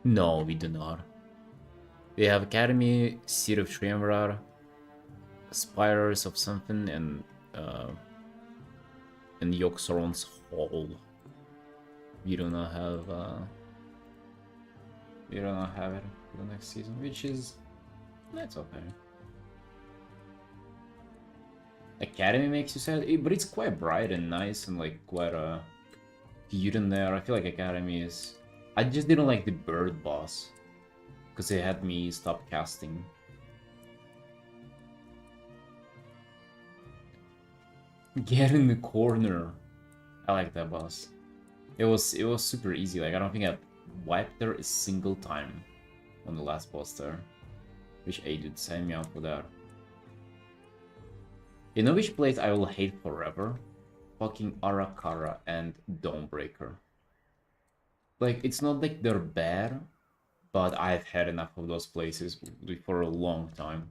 No, we do not. We have Academy, Seed of Triumvirar, Spires of something, and Yogg-Saron's Hall. We do not have it for the next season, which is that's okay. Academy makes you sad, but it's quite bright and nice and like quite cute in there. I feel like Academy is. I just didn't like the bird boss because it had me stop casting. Get in the corner. I like that boss. It was super easy. Like I don't think I wiped there a single time on the last boss there. Which dude, sign me out for that. You know which place I will hate forever? Fucking Arakara and Dawnbreaker. Like it's not like they're bad, but I've had enough of those places for a long time.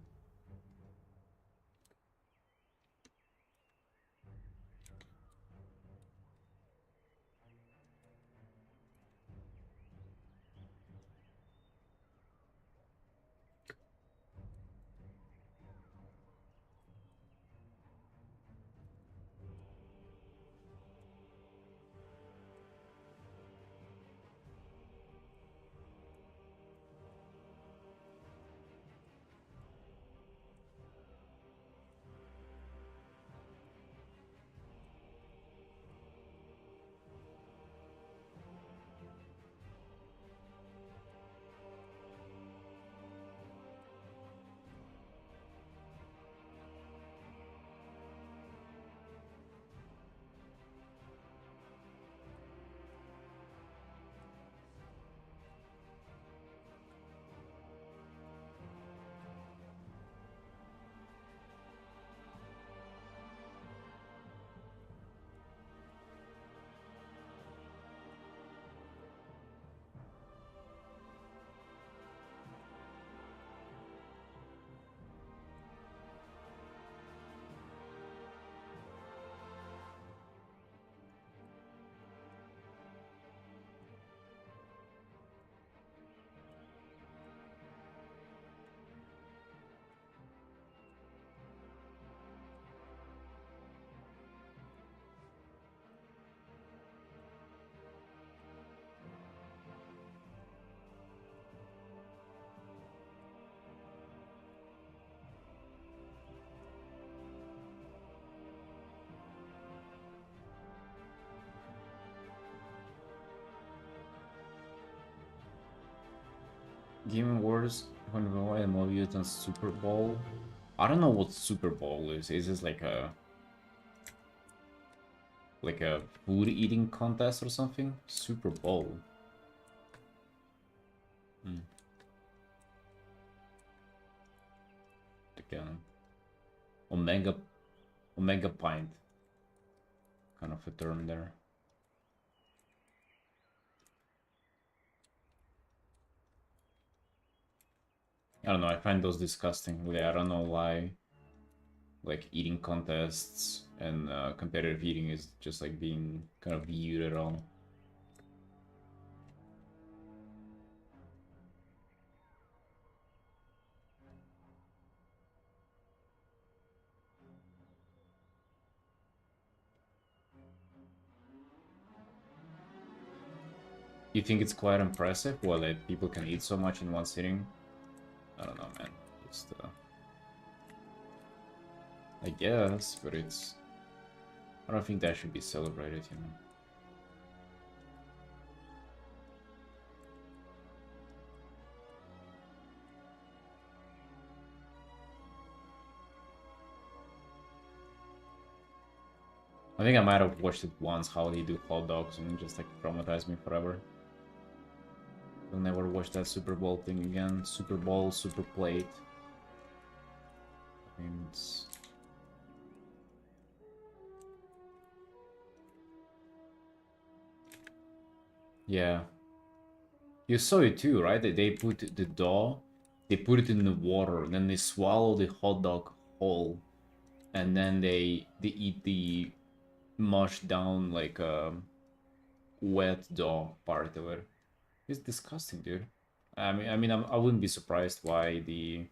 Game Awards, when we had Mobius and Super Bowl. I don't know what Super Bowl is. Is this like a food eating contest or something? Super Bowl. Again, Omega Pint. Kind of a term there. I don't know, I find those disgusting. Really, I don't know why, like, eating contests and competitive eating is just, like, being kind of viewed at all. You think it's quite impressive? Well, that people can eat so much in one sitting? I don't know, man. Just, I guess, but it's... I don't think that should be celebrated, you know? I think I might have watched it once, how they do hot dogs, and it just, like, traumatized me forever. I'll never watch that Super Bowl thing again. Super Bowl, Super Plate. I mean, it's... Yeah. You saw it too, right? They put the dough, they put it in the water, then they swallow the hot dog whole, and then they eat the mushed down, like, wet dough part of it. It's disgusting, dude. I wouldn't be surprised why Game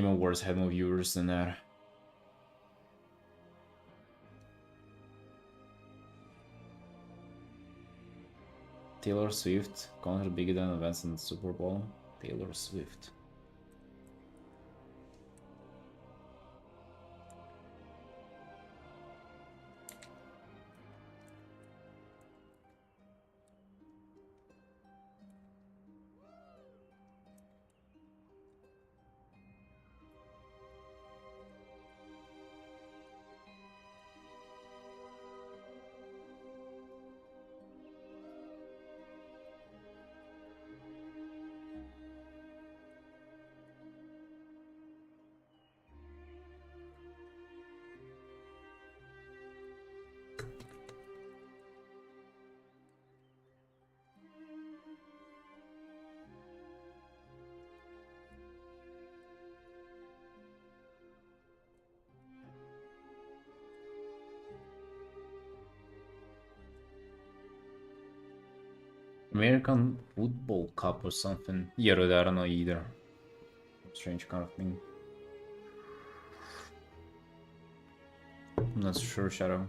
Awards had more viewers than that. Taylor Swift concert bigger than events in the Super Bowl. Taylor Swift. American Football Cup or something. Yeah, I don't know either. Strange kind of thing. I'm not sure, Shadow.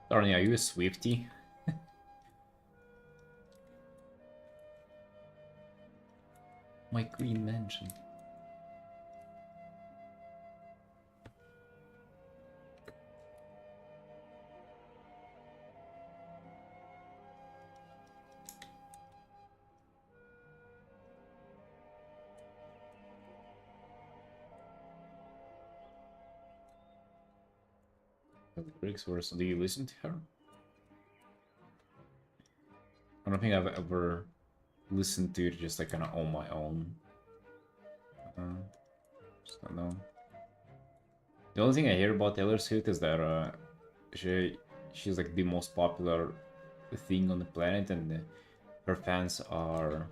Darny, are you a Swiftie? My queen mansion. Lyrics worse. Do you listen to her? I don't think I've ever listened to it just like kind of on my own. Just don't know. The only thing I hear about Taylor Swift is that she's like the most popular thing on the planet, and her fans are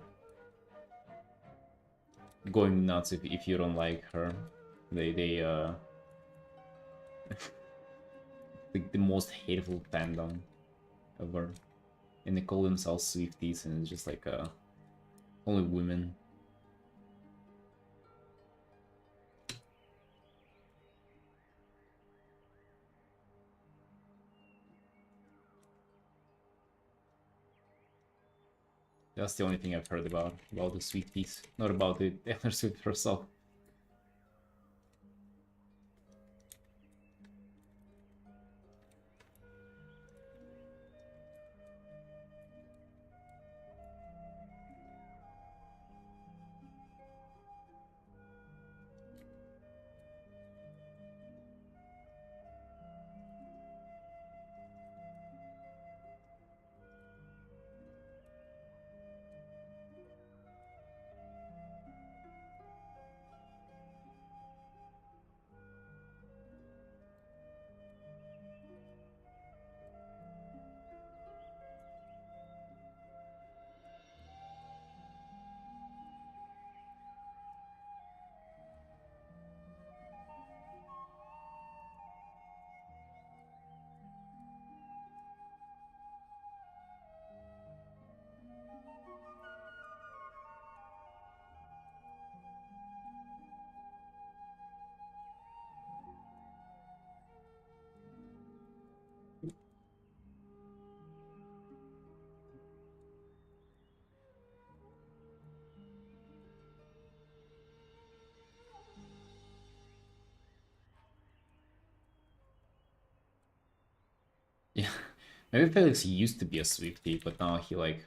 going nuts if you don't like her. They like the most hateful fandom ever, and they call themselves Swifties, and it's just like only women. That's the only thing I've heard about the Swifties, not about the Taylor Swift herself. Yeah, maybe Felix used to be a Swiftie, but now he like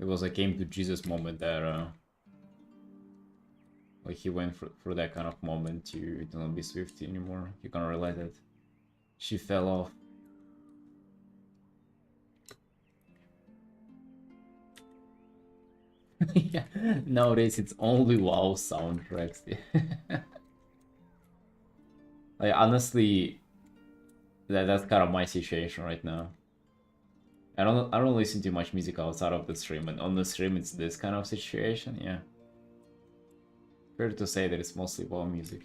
it was a came to Jesus moment that like he went through that kind of moment to not be Swiftie anymore. He kind of realized that she fell off. Yeah, nowadays it's only WoW soundtracks. Like honestly, that's kind of my situation right now. I don't listen to much music outside of the stream, and on the stream it's this kind of situation. Yeah, fair to say that it's mostly WoW music.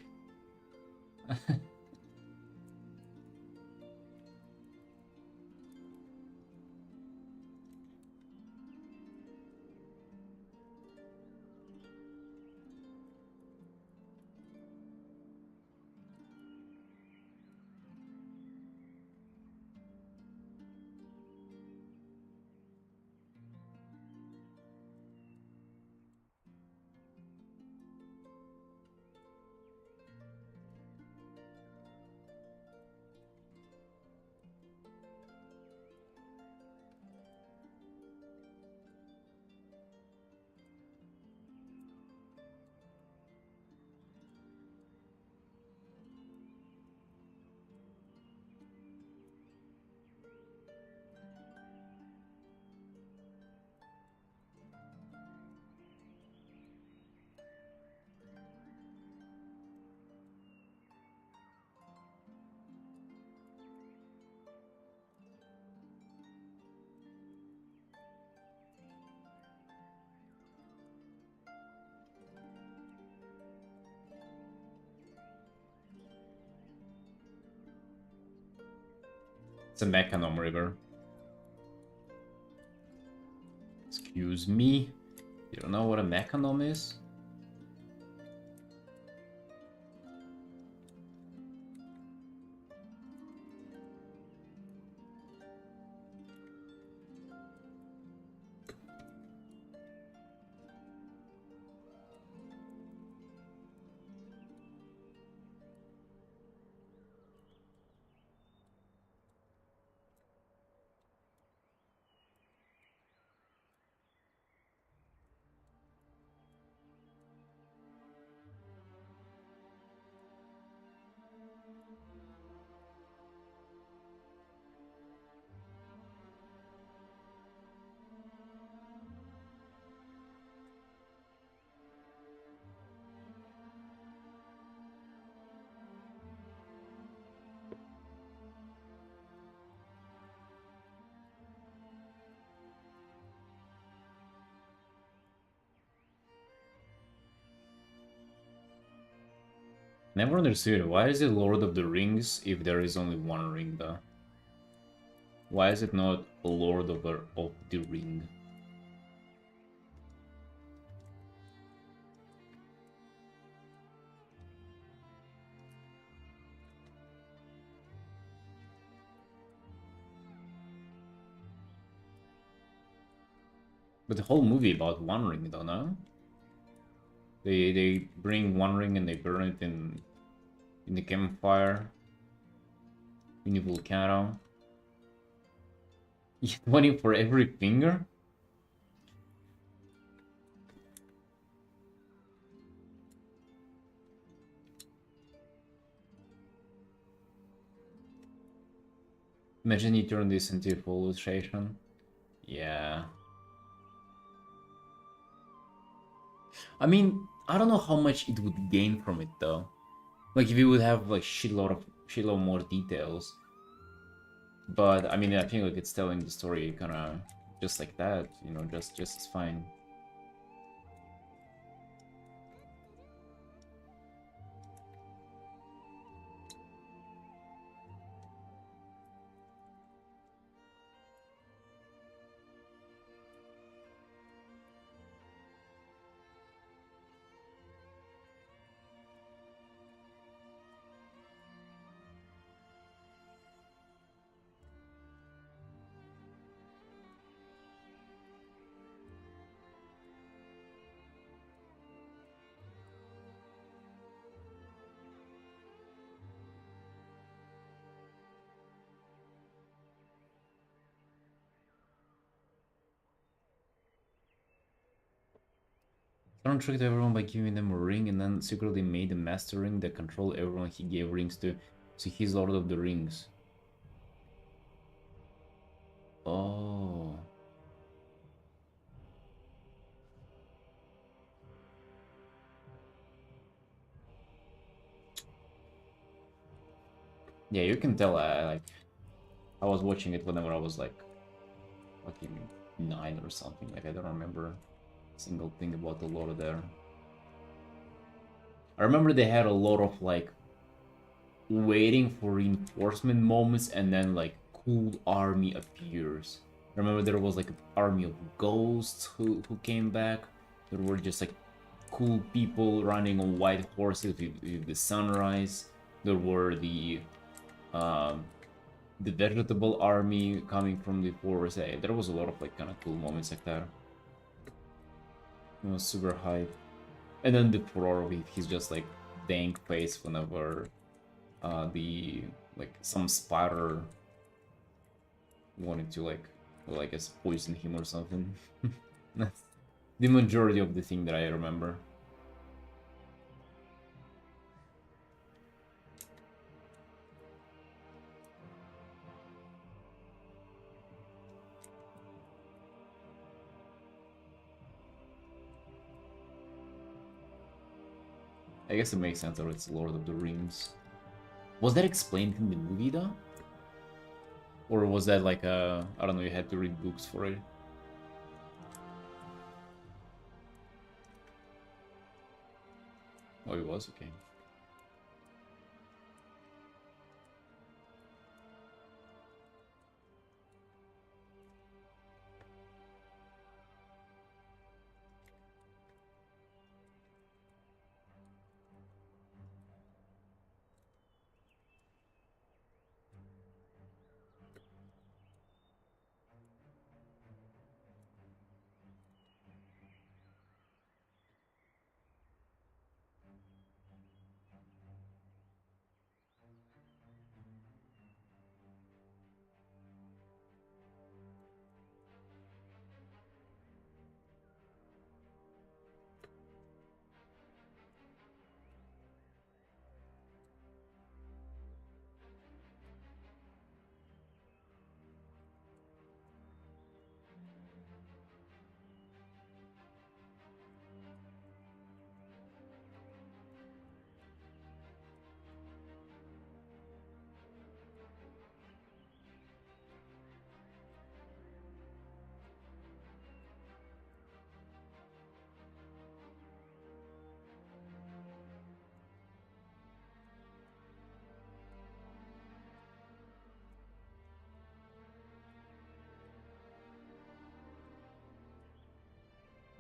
It's a Mechanom river. Excuse me? You don't know what a Mechanom is? Never understood. Why is it Lord of the Rings if there is only one ring, though? Why is it not Lord of the Ring? But the whole movie about one ring, though, no? They bring one ring and they burn it in the campfire in the volcano. 20 for every finger? Imagine you turn this into full illustration. Yeah. I mean, I don't know how much it would gain from it though. Like if you would have like shitload more details. But I mean, I think like it's telling the story kind of just like that, you know, just fine. Thrawn tricked everyone by giving them a ring and then secretly made a master ring that controlled everyone he gave rings to. So he's Lord of the Rings. Oh. Yeah, you can tell I was watching it whenever I was like fucking 9 or something. Like I don't remember a single thing about the lore there. I remember they had a lot of like waiting for reinforcement moments and then like cool army appears. I remember there was like an army of ghosts who came back. There were just like cool people running on white horses with the sunrise. There were the vegetable army coming from the forest. There was a lot of like kind of cool moments like that. It was super hype. And then the Furor with his just like dank face whenever the like some spider wanted to like well, I guess poison him or something. That's the majority of the thing that I remember. I guess it makes sense that it's Lord of the Rings. Was that explained in the movie though? Or was that like I don't know, you had to read books for it? Oh, it was? Okay.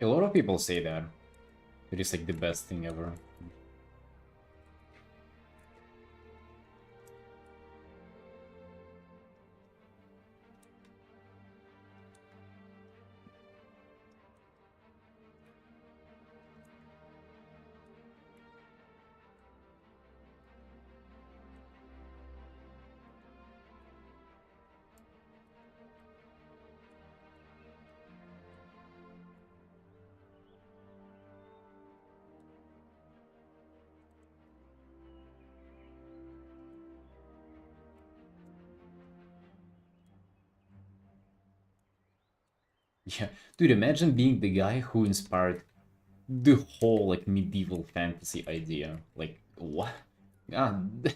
A lot of people say that. It is like the best thing ever. Yeah, dude, imagine being the guy who inspired the whole like medieval fantasy idea. Like what? God.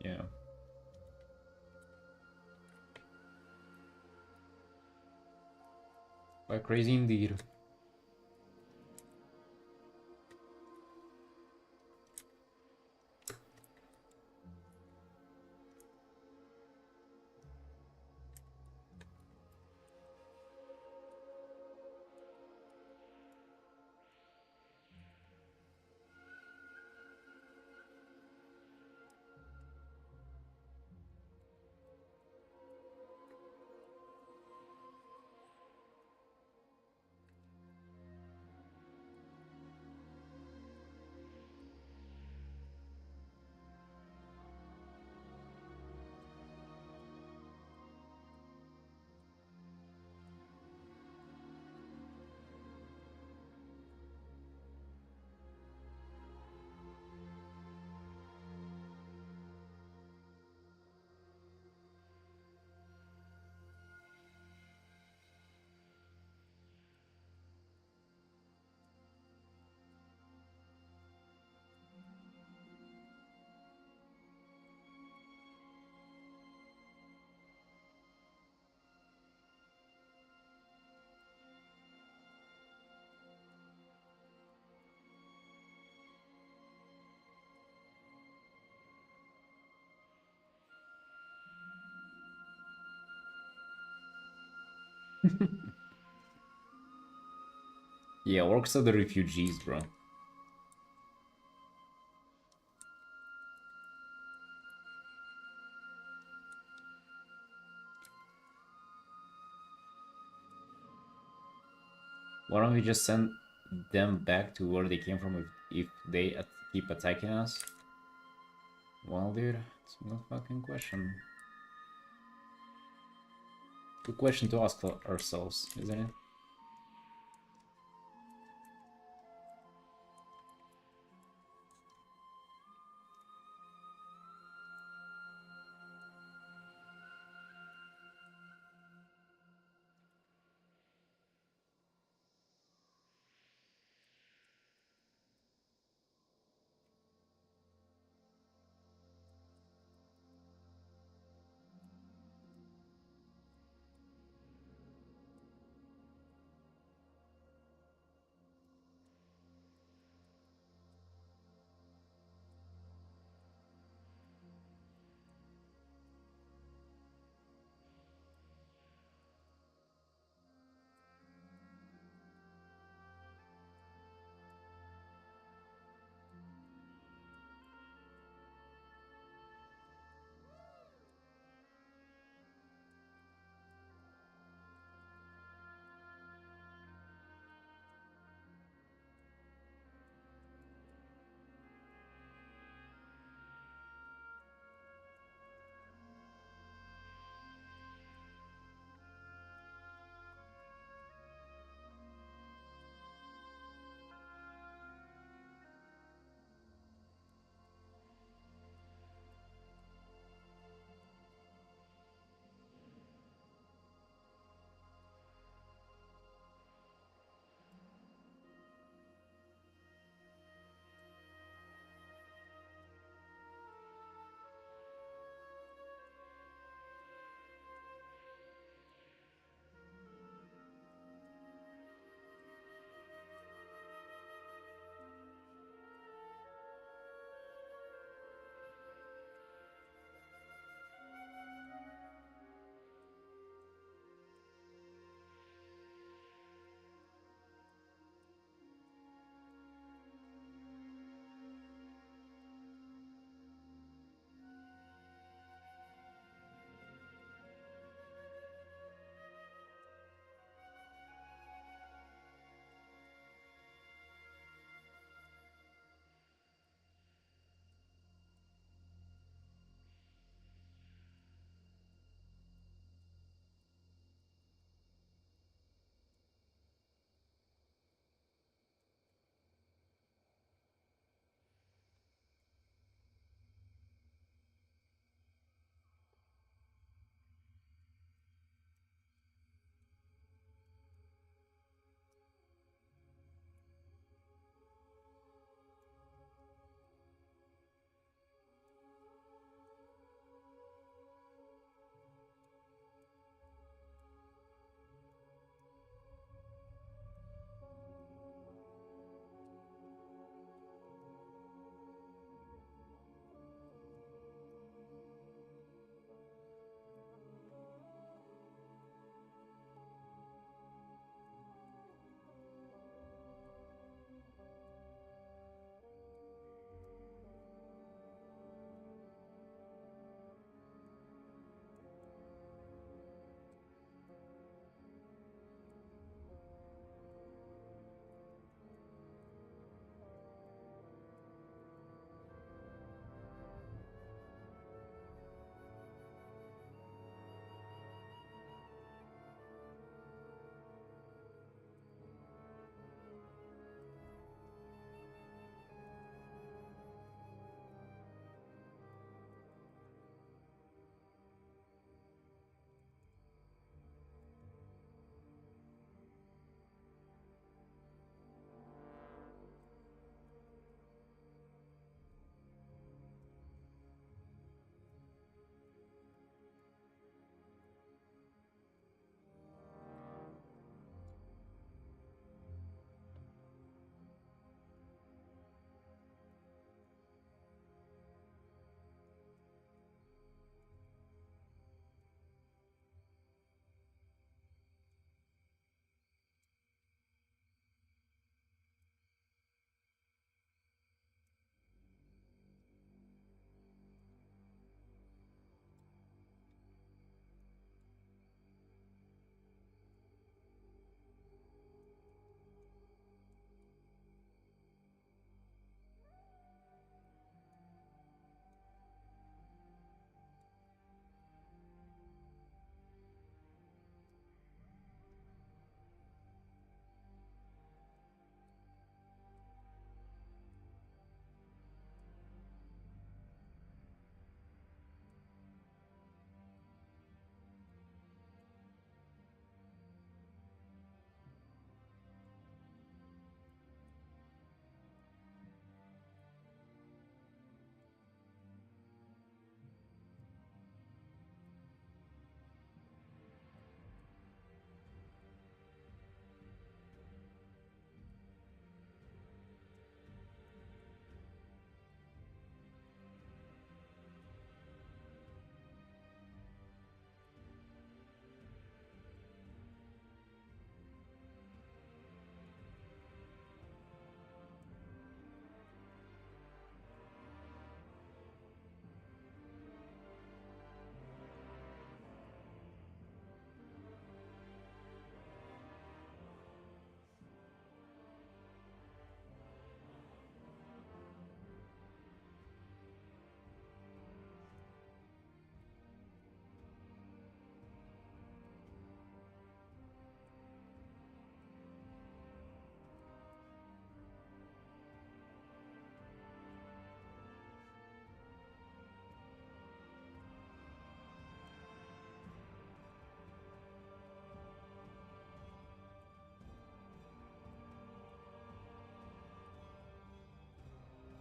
Yeah. Quite crazy indeed. Yeah, works of the refugees, bro. Why don't we just send them back to where they came from if they keep attacking us? Well, dude, it's no fucking question. Good question to ask ourselves, isn't it?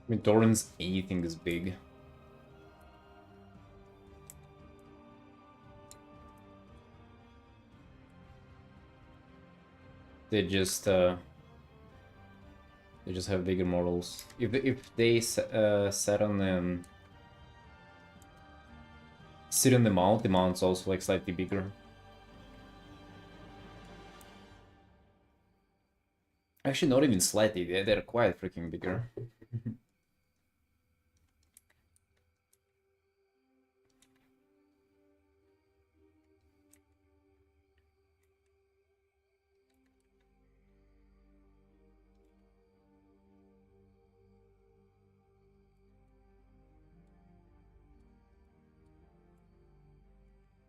I mean, Torrens, anything is big. They just have bigger models. If they sat on sit on the mount's also like slightly bigger. Actually, not even slightly. They're quite freaking bigger.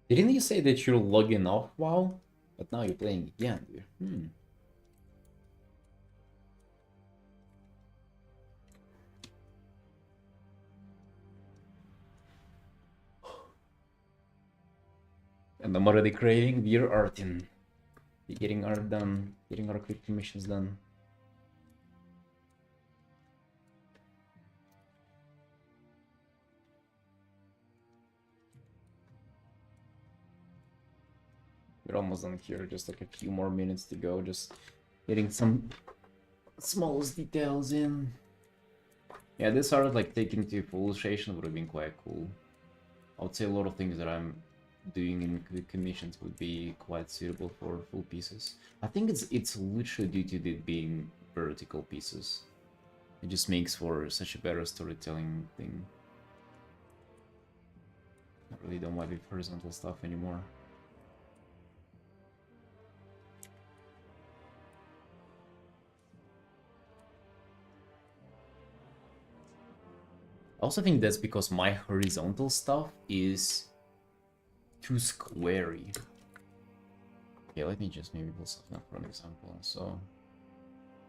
Didn't you say that you're logging off WoW? But now you're playing again, dude. And I'm already craving beer Artin. Getting art done. Getting our quick missions done. We're almost done here, just like a few more minutes to go, just getting some smallest details in. Yeah, this art like taken to full illustration would have been quite cool. I would say a lot of things that I'm doing in quick commissions would be quite suitable for full pieces. I think it's literally due to it being vertical pieces. It just makes for such a better storytelling thing. I really don't like the horizontal stuff anymore. I also think that's because my horizontal stuff is too squarey. Okay, let me just maybe pull something up for an example. So,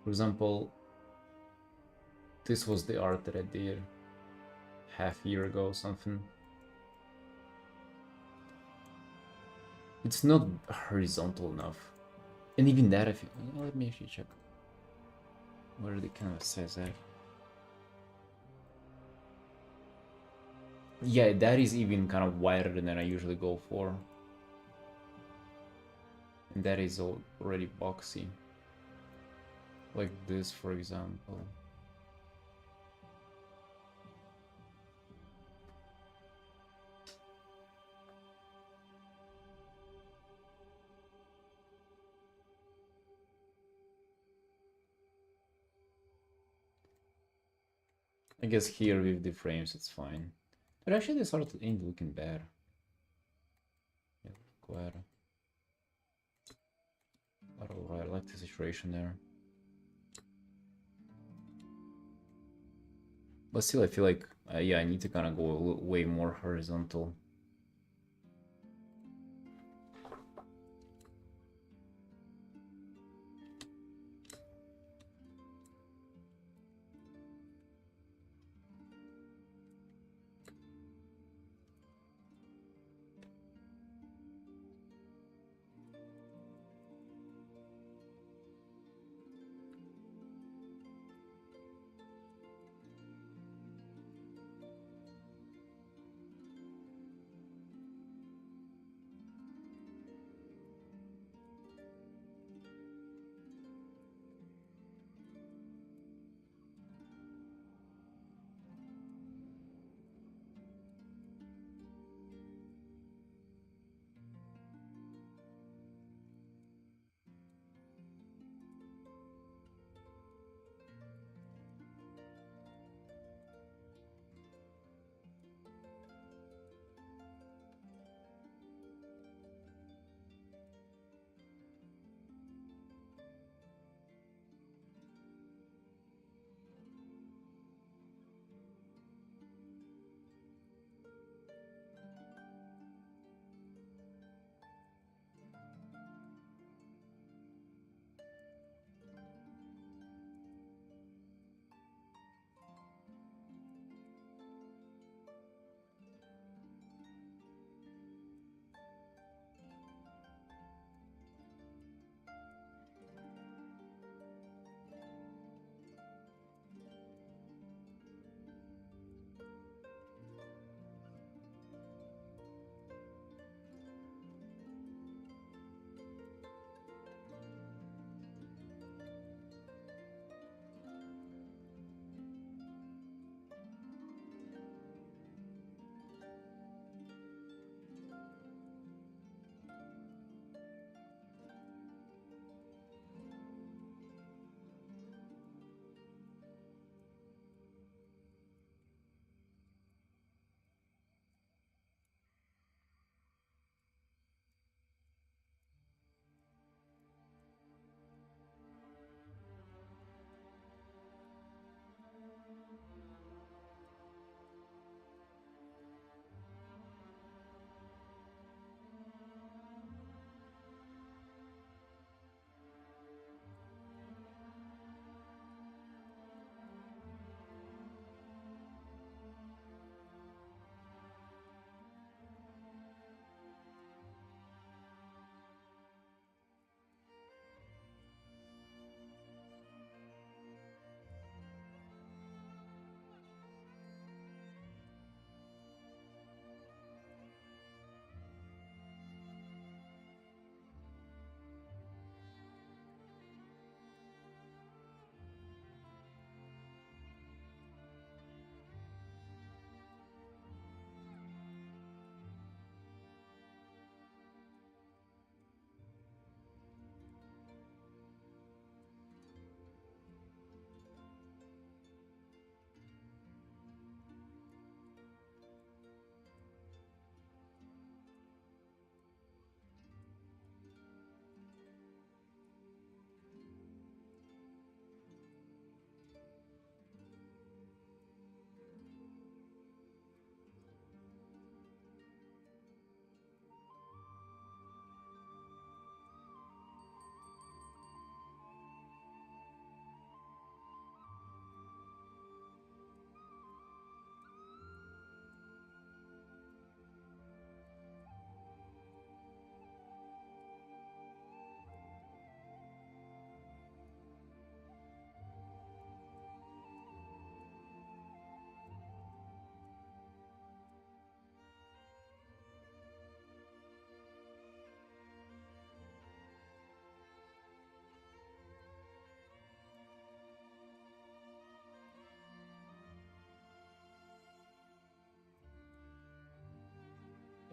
for example, this was the art that I did half a year ago or something. It's not horizontal enough. And even that, if you, let me actually check where the canvas says that. Yeah, that is even kind of wider than I usually go for. And that is already boxy. Like this, for example. I guess here with the frames it's fine. But actually this art ain't looking bad. Yeah, quite alright, I like the situation there. But still I feel like, yeah, I need to kind of go way more horizontal.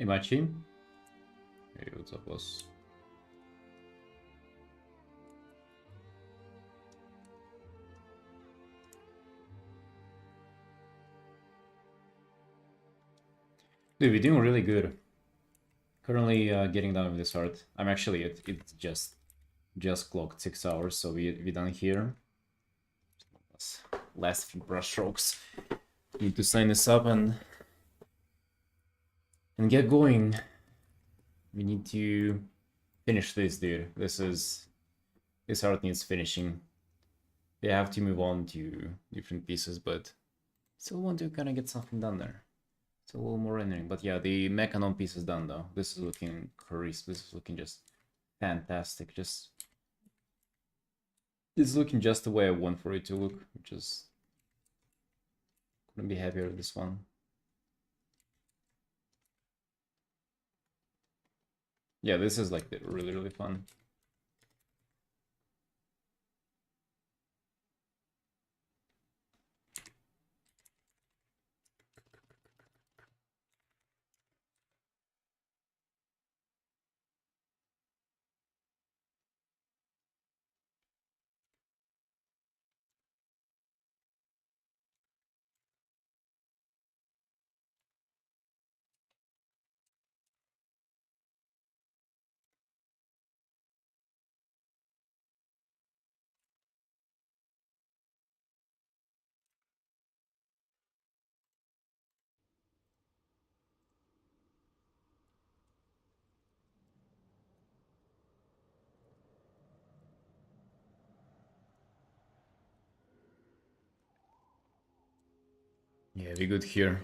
Hey, Machi. Hey, what's up, boss? Dude, we're doing really good. Currently getting done with this art. I'm actually, it just clocked 6 hours, so we done here. Last few brush strokes. Need to sign this up and get going. We need to finish this, dude. This art needs finishing. We have to move on to different pieces, but still want to kind of get something done there. It's a little more rendering, but yeah, the Mechanon piece is done though. This is looking crisp. This is looking just fantastic. This is looking just the way I want for it to look, which is couldn't be happier with this one. Yeah, this is like really fun. Yeah, we good here.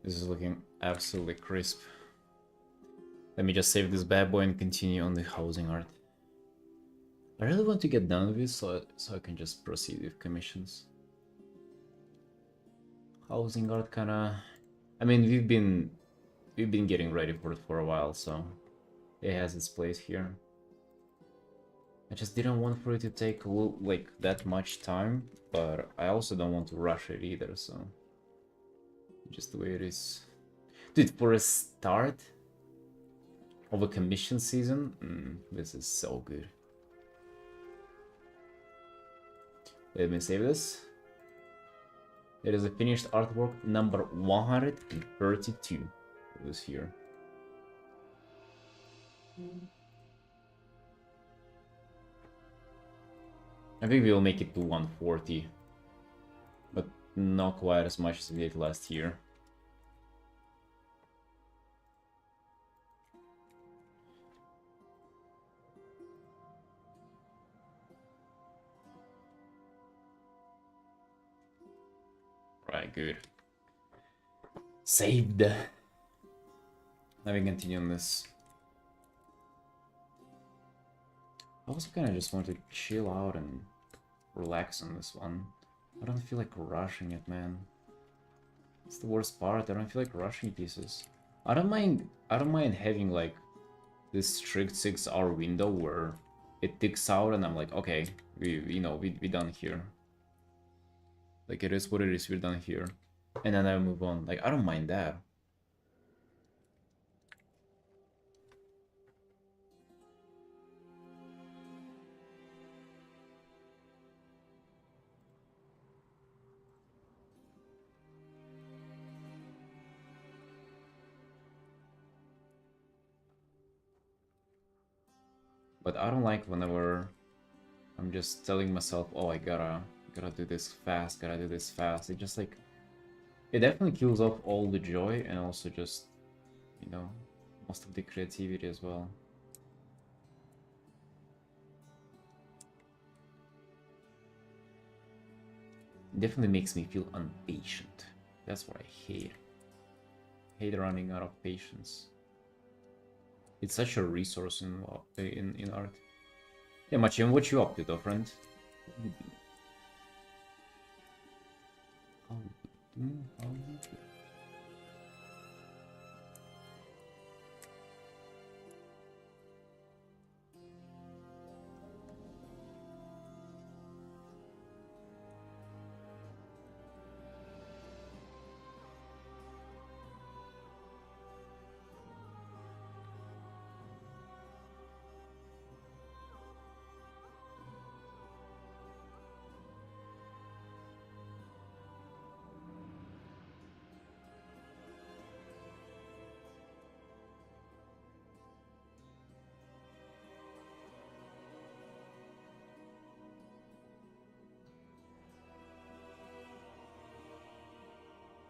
This is looking absolutely crisp. Let me just save this bad boy and continue on the housing art. I really want to get done with this so I can just proceed with commissions. Housing art kinda... I mean, we've been getting ready for it for a while, so it has its place here. I just didn't want for it to take like that much time, but I also don't want to rush it either, so just the way it is. Dude, for a start of a commission season, this is so good. Let me save this. It is a finished artwork number 132. It was here. I think we'll make it to 140, but not quite as much as we did last year. Right, good. Saved. Let me continue on this. I also kind of just want to chill out and relax on this one. I don't feel like rushing it, man. It's the worst part. I don't feel like rushing pieces. I don't mind having like this strict 6-hour window where it ticks out and I'm like, okay, we done here. Like it is what it is, we're done here. And then I move on. Like I don't mind that. But I don't like whenever I'm just telling myself, oh, I gotta do this fast, gotta do this fast. It just like, it definitely kills off all the joy and also just, you know, most of the creativity as well. It definitely makes me feel impatient. That's what I hate. I hate running out of patience. It's such a resource in art. Yeah, Machin, what you up to, though, friend?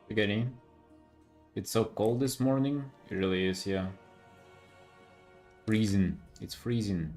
Beginning. It's so cold this morning. It really is, yeah. Freezing. It's freezing.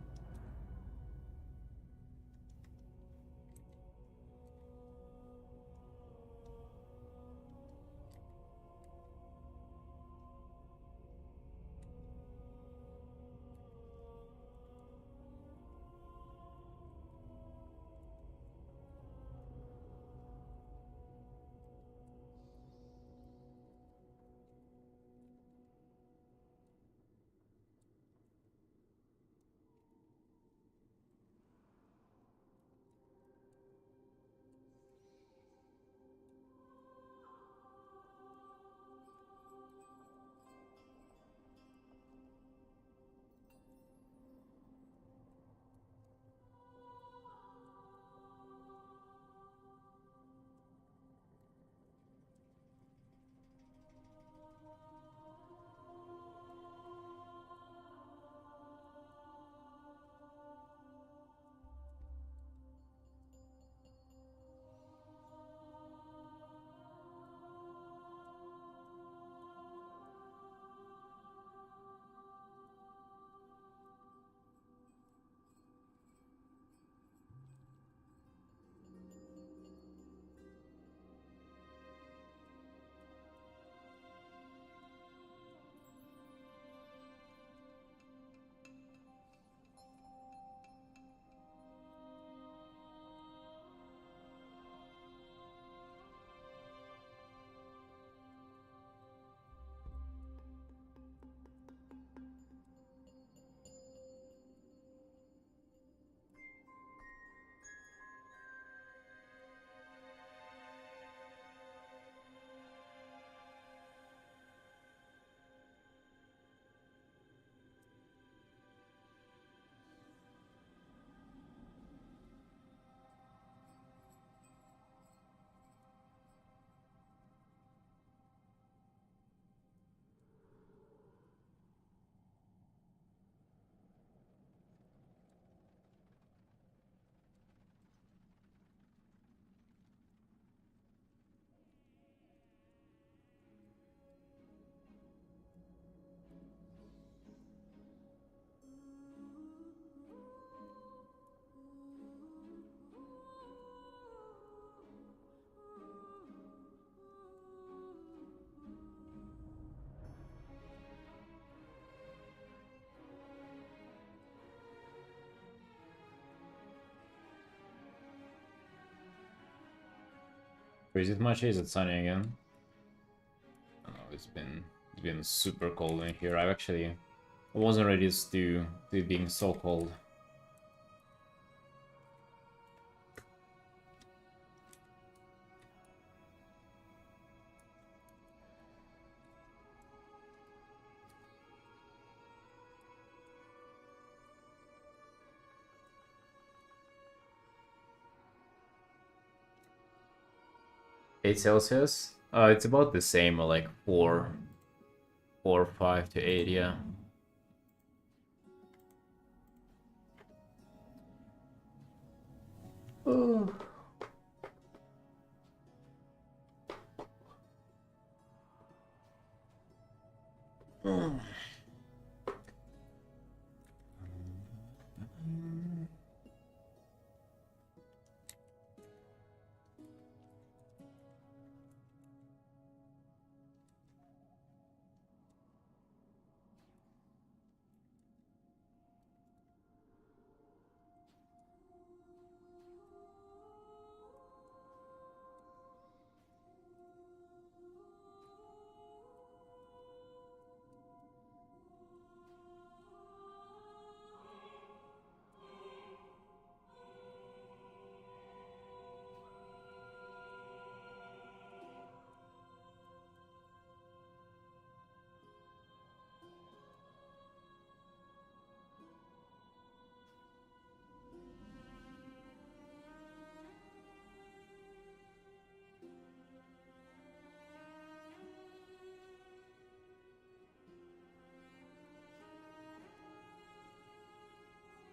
Freeze it much? Is it sunny again? I don't know, it's been super cold in here. I wasn't ready to it being so cold. $8 Celsius? It's about the same, like 5 to 8, yeah. Oh. Oh.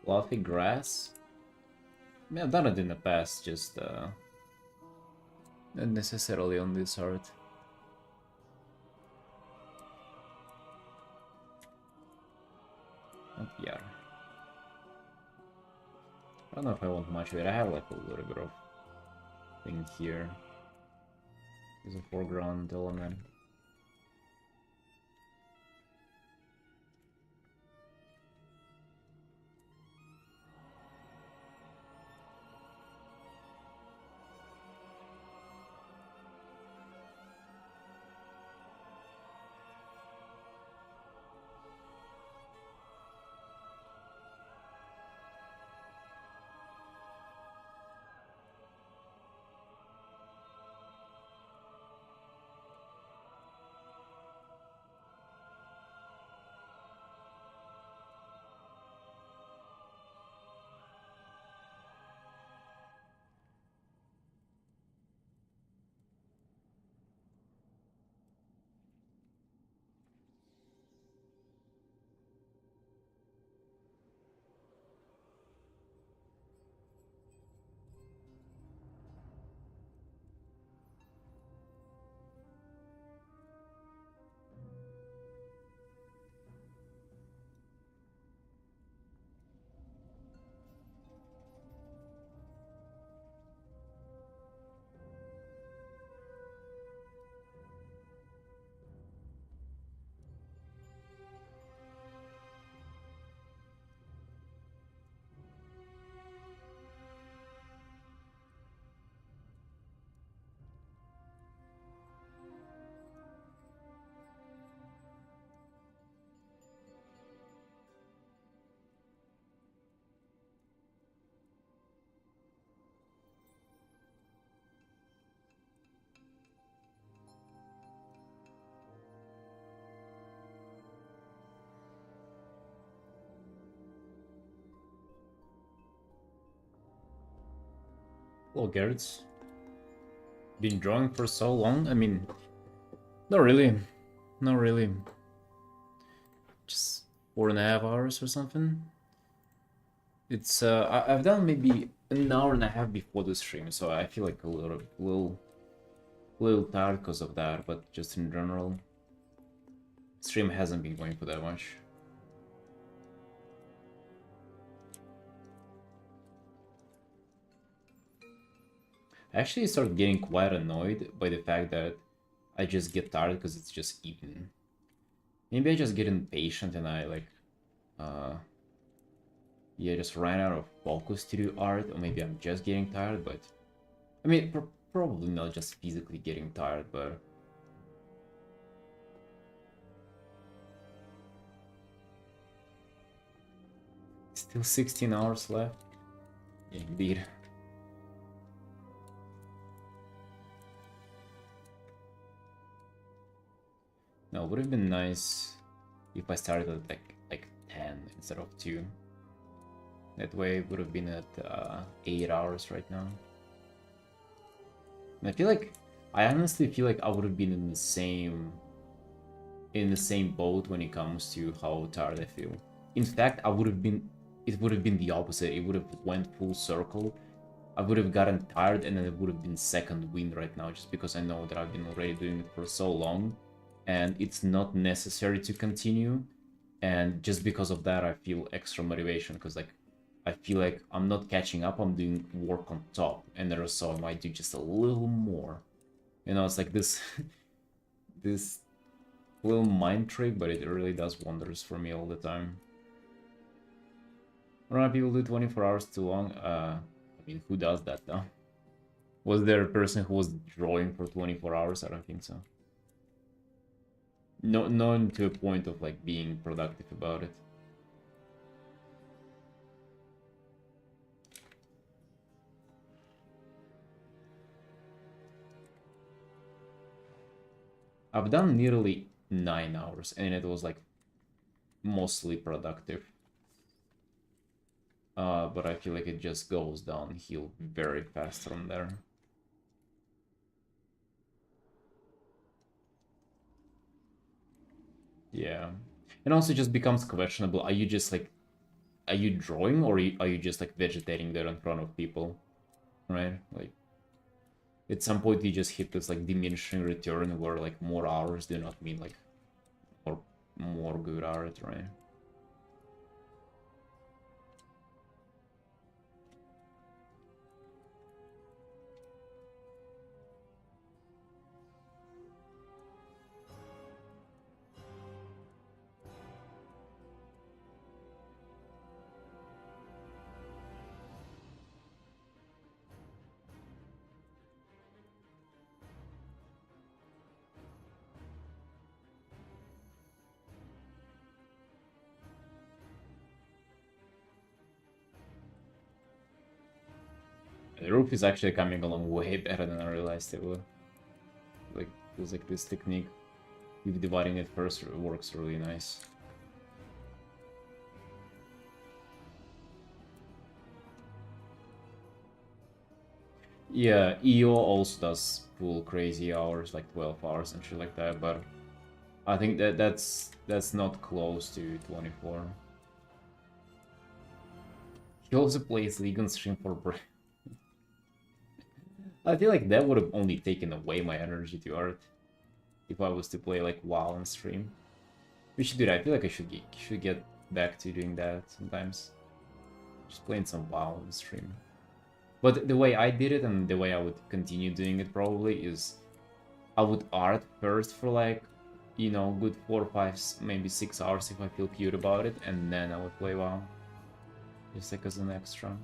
Fluffy grass? I mean, I've done it in the past, just not necessarily on this art. Yeah. I don't know if I want much of it. I have like a little bit of thing here. There's a foreground element. Hello, Gertz. Been drawing for so long? I mean, not really. Not really. Just 4.5 hours or something. It's I've done maybe an hour and a half before the stream, so I feel like a little tired because of that. But just in general, stream hasn't been going for that much. I actually started getting quite annoyed by the fact that I just get tired because it's just evening. Maybe I just get impatient and I like, yeah, just ran out of focus to do art, or maybe I'm just getting tired, but I mean, probably not just physically getting tired, but still 16 hours left. Yeah, indeed. No, it would have been nice if I started at like 10 instead of 2. That way it would have been at 8 hours right now. And I honestly feel like I would have been in the same boat when it comes to how tired I feel. In fact, it would have been the opposite. It would have went full circle. I would have gotten tired and then it would have been second wind right now, just because I know that I've been already doing it for so long and it's not necessary to continue. And just because of that, I feel extra motivation, because like I feel like I'm not catching up, I'm doing work on top, and there so I might do just a little more. You know, it's like this this little mind trick, but it really does wonders for me all the time. I don't know, people do 24 hours too long. I mean, who does that though? Was there a person who was drawing for 24 hours? I don't think so. No, not to a point of like being productive about it. I've done nearly 9 hours and it was like mostly productive. But I feel like it just goes downhill very fast from there. Yeah. And also just becomes questionable. Are you just like, are you drawing, or are you just like vegetating there in front of people? Right? Like, at some point you just hit this like diminishing return where like more hours do not mean like more good art, right? The roof is actually coming along way better than I realized it would. Like, feels like this technique, with dividing it first, works really nice. Yeah, EO also does full crazy hours, like 12 hours and shit like that, but I think that's not close to 24. He also plays League on stream for break. I feel like that would have only taken away my energy to art if I was to play like WoW on stream. We should do that. I feel like I should get back to doing that sometimes. Just playing some WoW on stream. But the way I did it and the way I would continue doing it probably is I would art first for like, you know, good 4, 5, maybe 6 hours if I feel cute about it, and then I would play WoW. Just like as an extra.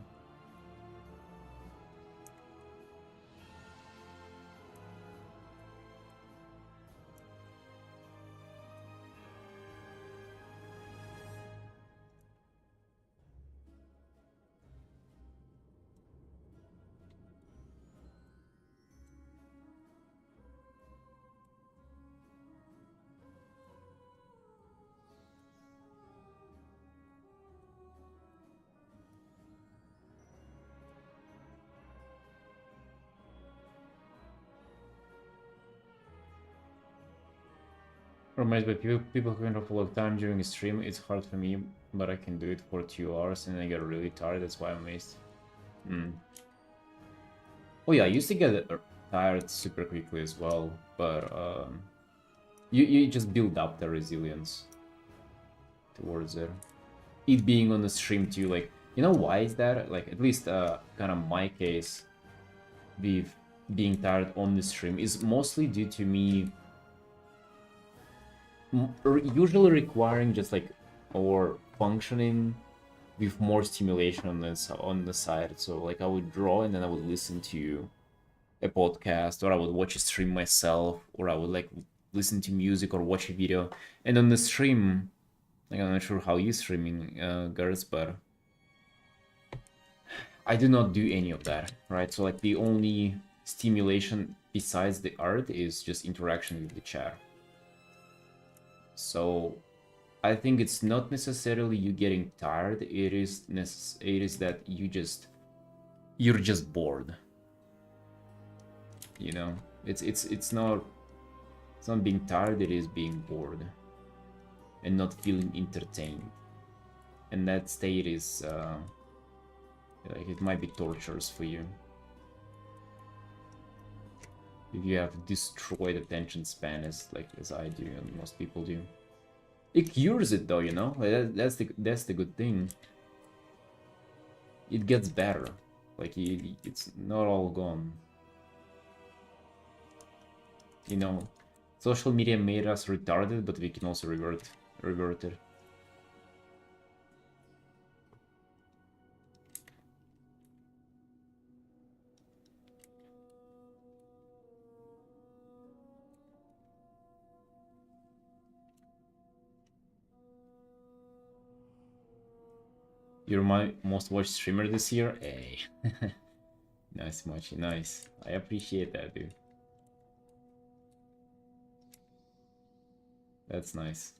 Reminds me, people who can have a lot of time during a stream, it's hard for me, but I can do it for 2 hours and I get really tired, that's why I'm amazed. Oh yeah, I used to get tired super quickly as well, but you just build up the resilience towards it. It being on the stream too, like, you know why is that? Like, at least kind of my case with being tired on the stream is mostly due to me usually requiring just like, or functioning with more stimulation on the side. So like I would draw and then I would listen to a podcast, or I would watch a stream myself, or I would like listen to music or watch a video. And on the stream, like, I'm not sure how you streaming, girls, but I do not do any of that, right? So like the only stimulation besides the art is just interaction with the chat. So I think it's not necessarily you getting tired. It is that you're just bored. You know, it's not being tired. It is being bored and not feeling entertained. And that state is like, it might be torturous for you if you have destroyed attention span as I do and most people do. It cures it though, you know. Like, that's the good thing. It gets better. Like it's not all gone. You know, social media made us retarded, but we can also revert it. You're my most watched streamer this year? Hey. Nice, Mochi, nice. I appreciate that, dude. That's nice.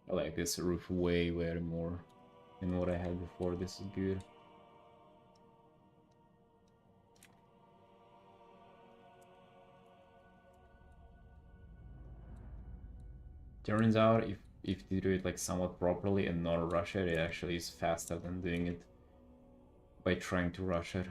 I like this roof way more than what I had before. This is good. Turns out if you do it like somewhat properly and not rush it, it actually is faster than doing it by trying to rush it.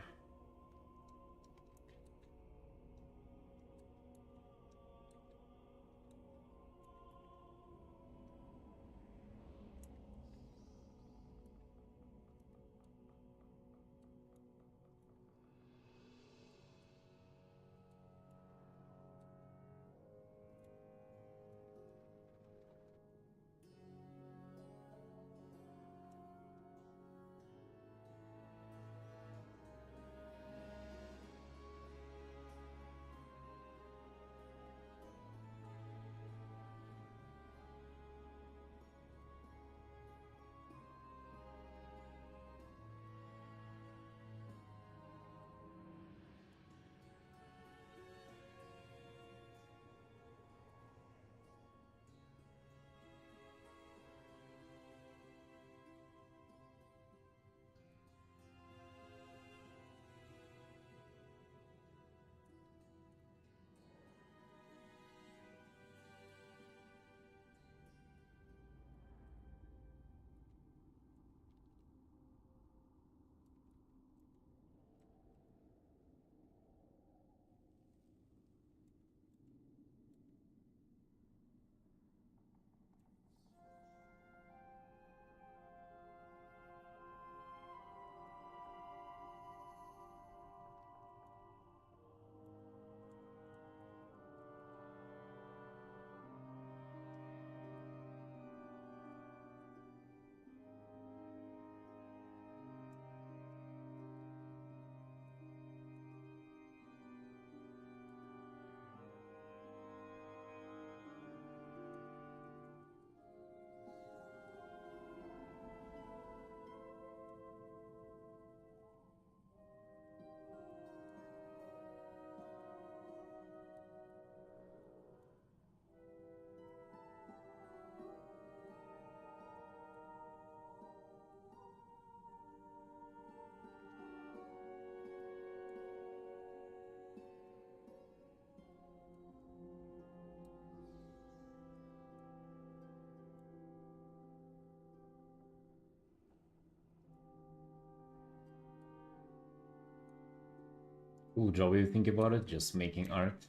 Cool job if you think about it, just making art.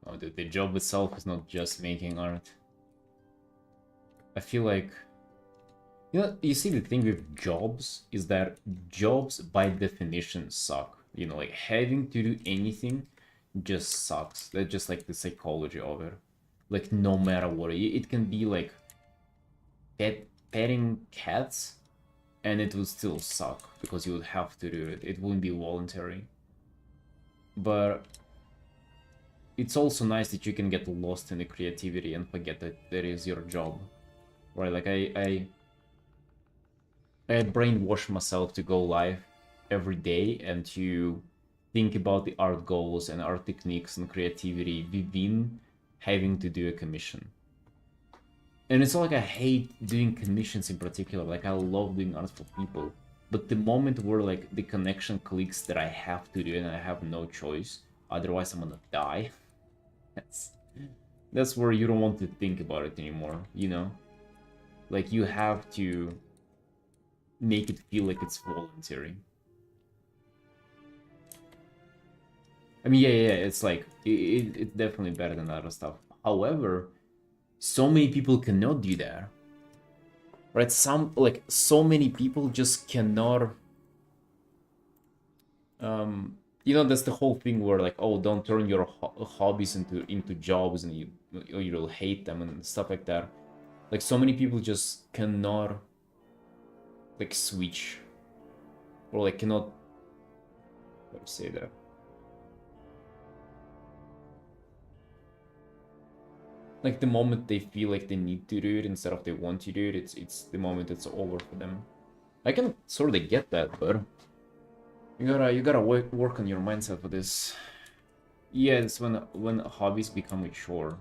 Oh, the job itself is not just making art. I feel like, you know, you see the thing with jobs is that jobs by definition suck. You know, like having to do anything just sucks. That's just like the psychology of it. Like no matter what, it can be like petting cats, and it would still suck because you would have to do it. It wouldn't be voluntary. But it's also nice that you can get lost in the creativity and forget that that is your job, right? Like I brainwash myself to go live every day and to think about the art goals and art techniques and creativity within having to do a commission. And it's not like I hate doing commissions in particular, like I love doing art for people. But the moment where like the connection clicks that I have to do and I have no choice, otherwise I'm gonna die. That's that's where you don't want to think about it anymore, you know? Like you have to make it feel like it's voluntary. I mean, yeah, it's like it's definitely better than other stuff. However, so many people cannot do that, right? So many people just cannot. You know, that's the whole thing where like, oh, don't turn your hobbies into jobs, and you'll hate them and stuff like that. Like so many people just cannot like switch or like cannot. How do you say that? Like the moment they feel like they need to do it instead of they want to do it, it's the moment it's over for them. I can sort of get that, but you gotta work on your mindset for this. Yeah, it's when hobbies become a chore.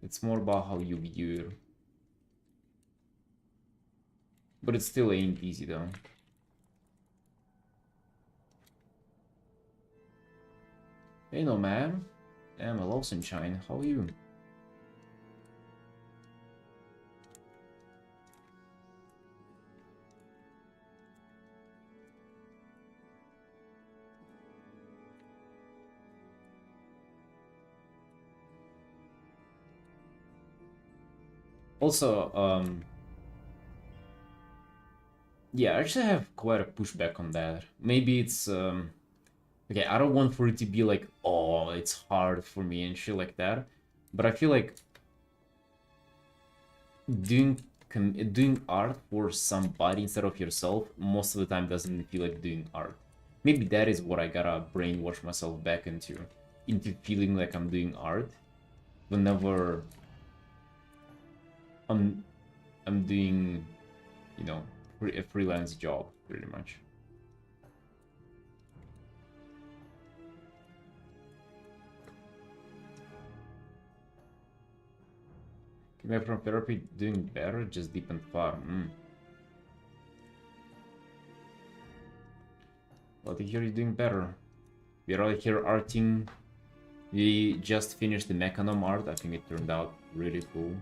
It's more about how you view it, but it still ain't easy though. Hey, no man. Damn, hello sunshine. How are you? Also, yeah, I actually have quite a pushback on that. Maybe it's okay, I don't want for it to be like, oh, it's hard for me and shit like that. But I feel like doing doing art for somebody instead of yourself most of the time doesn't feel like doing art. Maybe that is what I gotta brainwash myself back into feeling like I'm doing art whenever I'm I'm doing, you know, a freelance job pretty much. Came back from therapy doing better, just deep and far. Well, to hear you doing better. We're all here arting. We just finished the Mechanom art. I think it turned out really cool.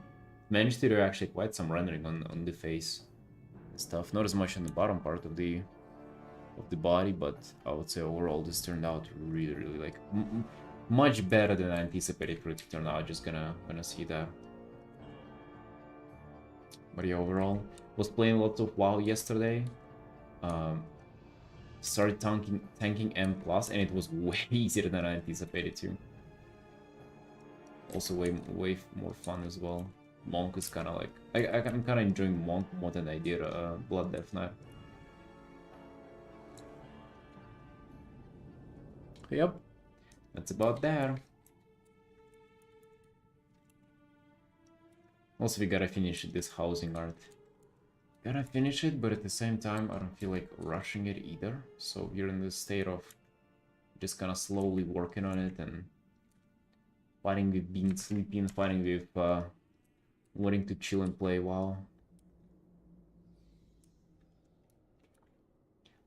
Managed to do actually quite some rendering on the face and stuff. Not as much on the bottom part of the body, but I would say overall this turned out really like much better than I anticipated for it to turn out. Just gonna see that. But yeah, overall, was playing lots of WoW yesterday. Um, Started tanking M plus, and it was way easier than I anticipated to. Also, way more fun as well. Monk is kind of like I'm kind of enjoying Monk more than I did Blood Death Knight. Yep, that's about that. Also, we gotta finish this housing art. Gotta finish it, but at the same time, I don't feel like rushing it either. So we're in this state of just kind of slowly working on it and fighting with being sleepy and fighting with wanting to chill and play WoW.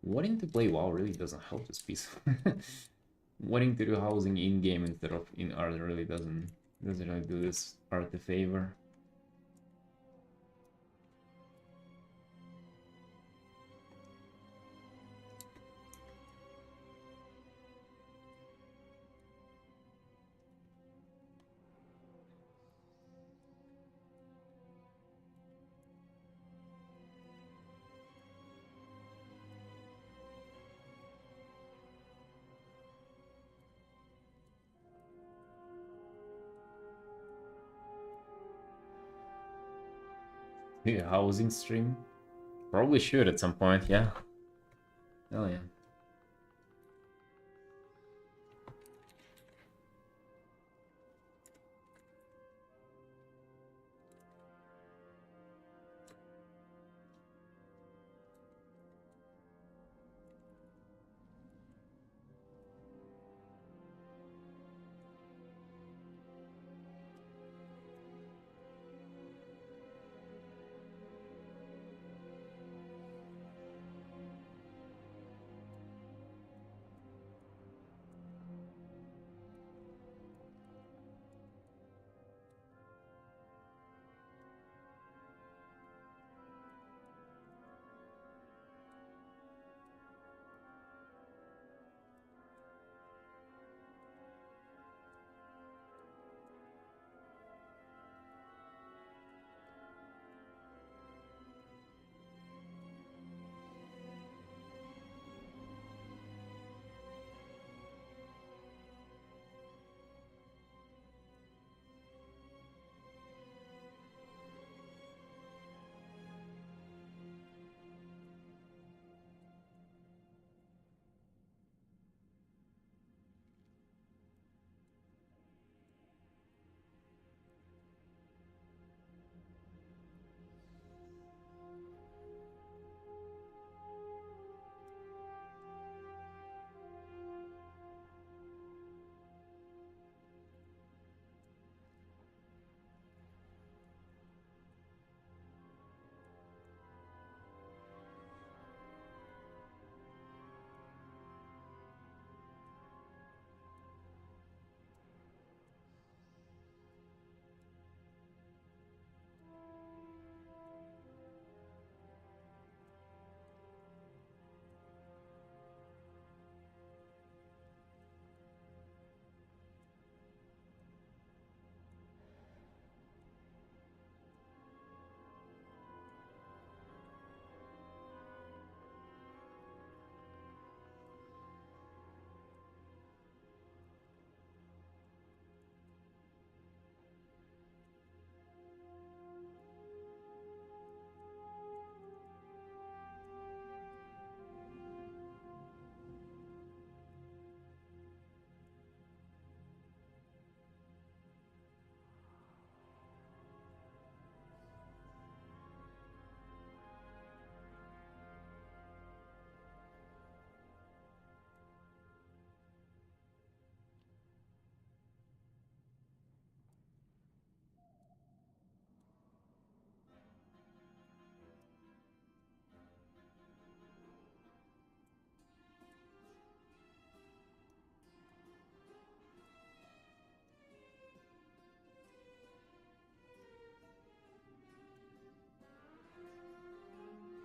Wanting to play WoW really doesn't help this piece. Wanting to do housing in game instead of in art really doesn't really do this art a favor. Yeah, housing stream. Probably should at some point, yeah. Hell yeah.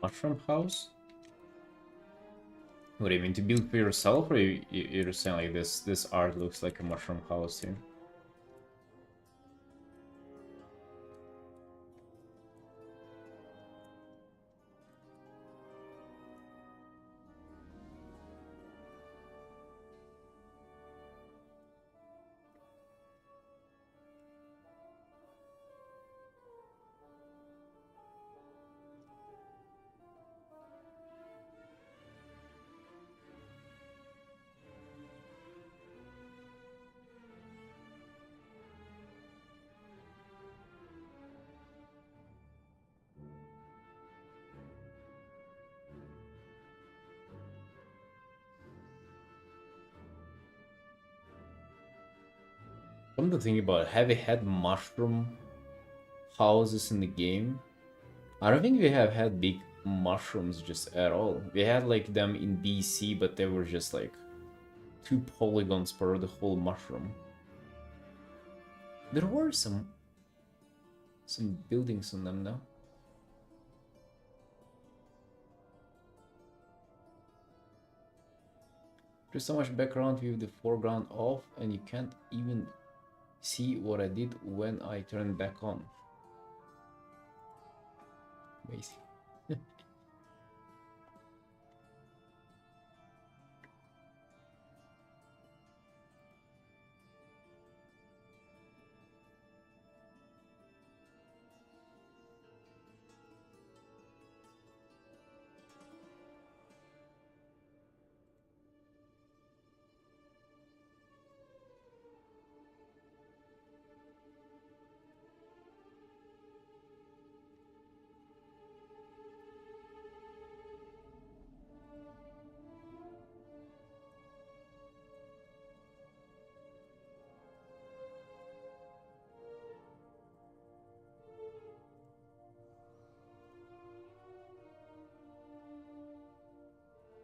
Mushroom house? What do you mean, to build for yourself, or you're saying like this art looks like a mushroom house here? Come to think about it, have we had mushroom houses in the game? I don't think we have had big mushrooms just at all. We had like them in BC, but they were just like 2 polygons per the whole mushroom. There were some buildings on them though. There's so much background with the foreground off, and you can't even see what I did when I turned back on. Amazing.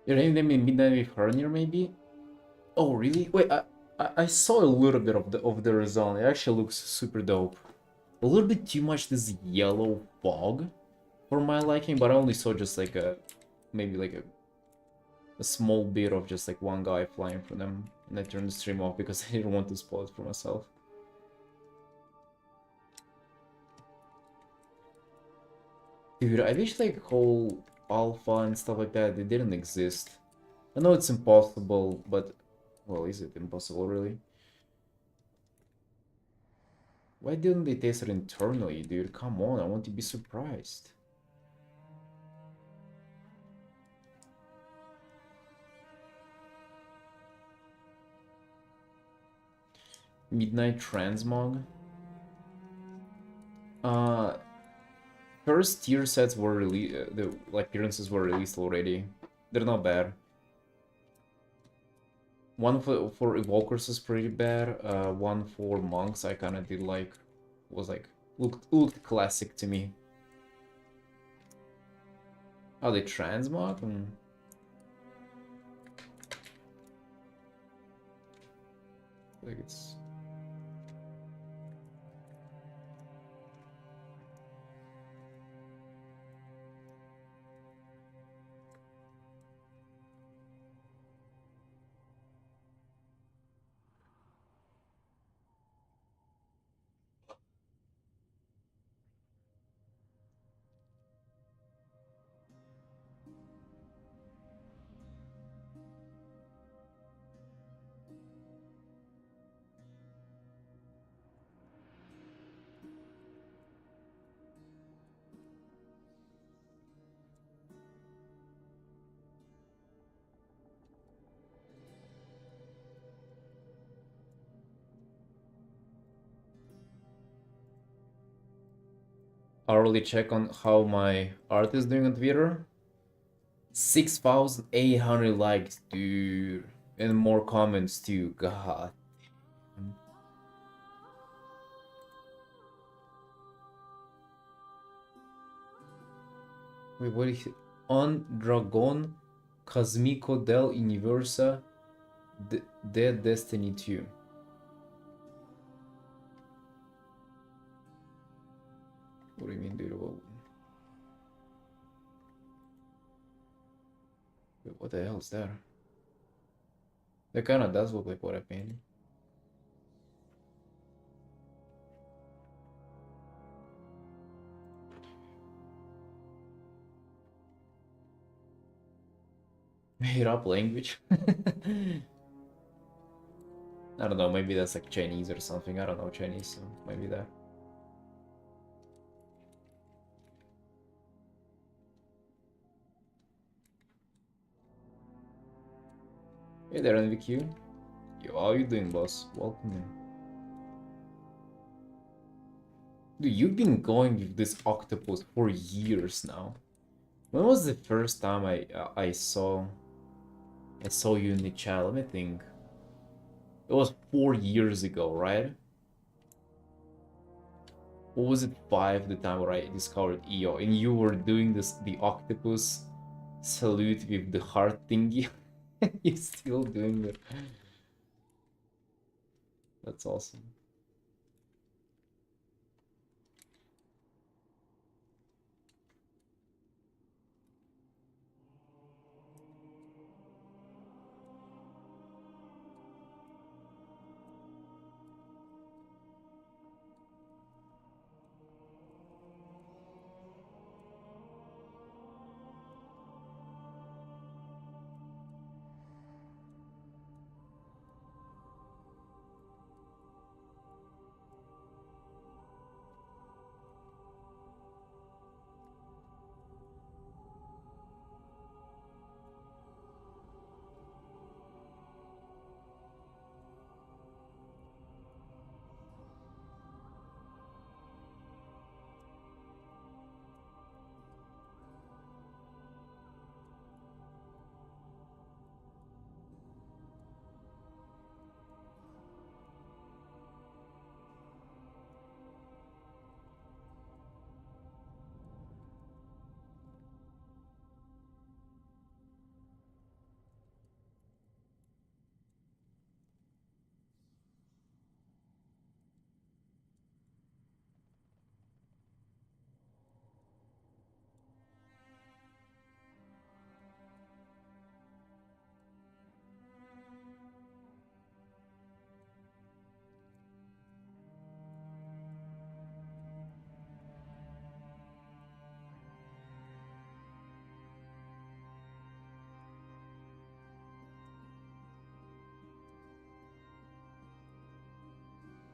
You're naming them in Midnight with Hernier, maybe? Oh, really? Wait, I saw a little bit of the result. It actually looks super dope. A little bit too much this yellow fog for my liking, but I only saw just like maybe like a small bit of just like one guy flying from them, and I turned the stream off because I didn't want to spoil it for myself. Dude, I wish like whole alpha and stuff like that, they didn't exist. I know it's impossible, but well, is it impossible really? Why didn't they test it internally, dude? Come on, I want to be surprised. Midnight Transmog. Uh, First tier sets were released. The like appearances were released already. They're not bad. One for evokers is pretty bad. One for monks I kind of did like. Was like looked classic to me. Oh, they transmog? Like it's. Hourly check on how my art is doing on Twitter. 6,800 likes, dude. And more comments too. God. Wait, what is it? On Dragon Cosmico del Universa de Destiny 2. What do you mean, dude? What the hell is that? That kind of does look like what I painted. Made up language? I don't know, maybe that's like Chinese or something. I don't know Chinese, so maybe that. Hey there, NVQ. Yo, how you doing, boss? Welcome in. Dude, you've been going with this octopus for years now. When was the first time I saw you in the chat? Let me think. It was 4 years ago, right? Or was it five the time where I discovered EO and you were doing the octopus salute with the heart thingy? You're still doing it. That's awesome.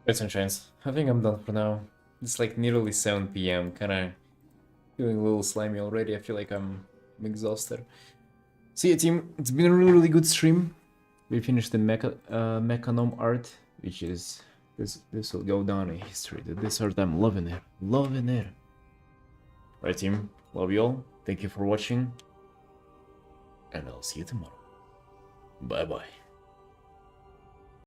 It's on chance. I think I'm done for now. It's like nearly 7 p.m. Kinda feeling a little slimy already. I feel like I'm exhausted. See ya, team. It's been a really good stream. We finished the Mechanome art, which is this will go down in history. This art, I'm loving it, loving it. Right, team. Love you all. Thank you for watching, and I'll see you tomorrow. Bye bye.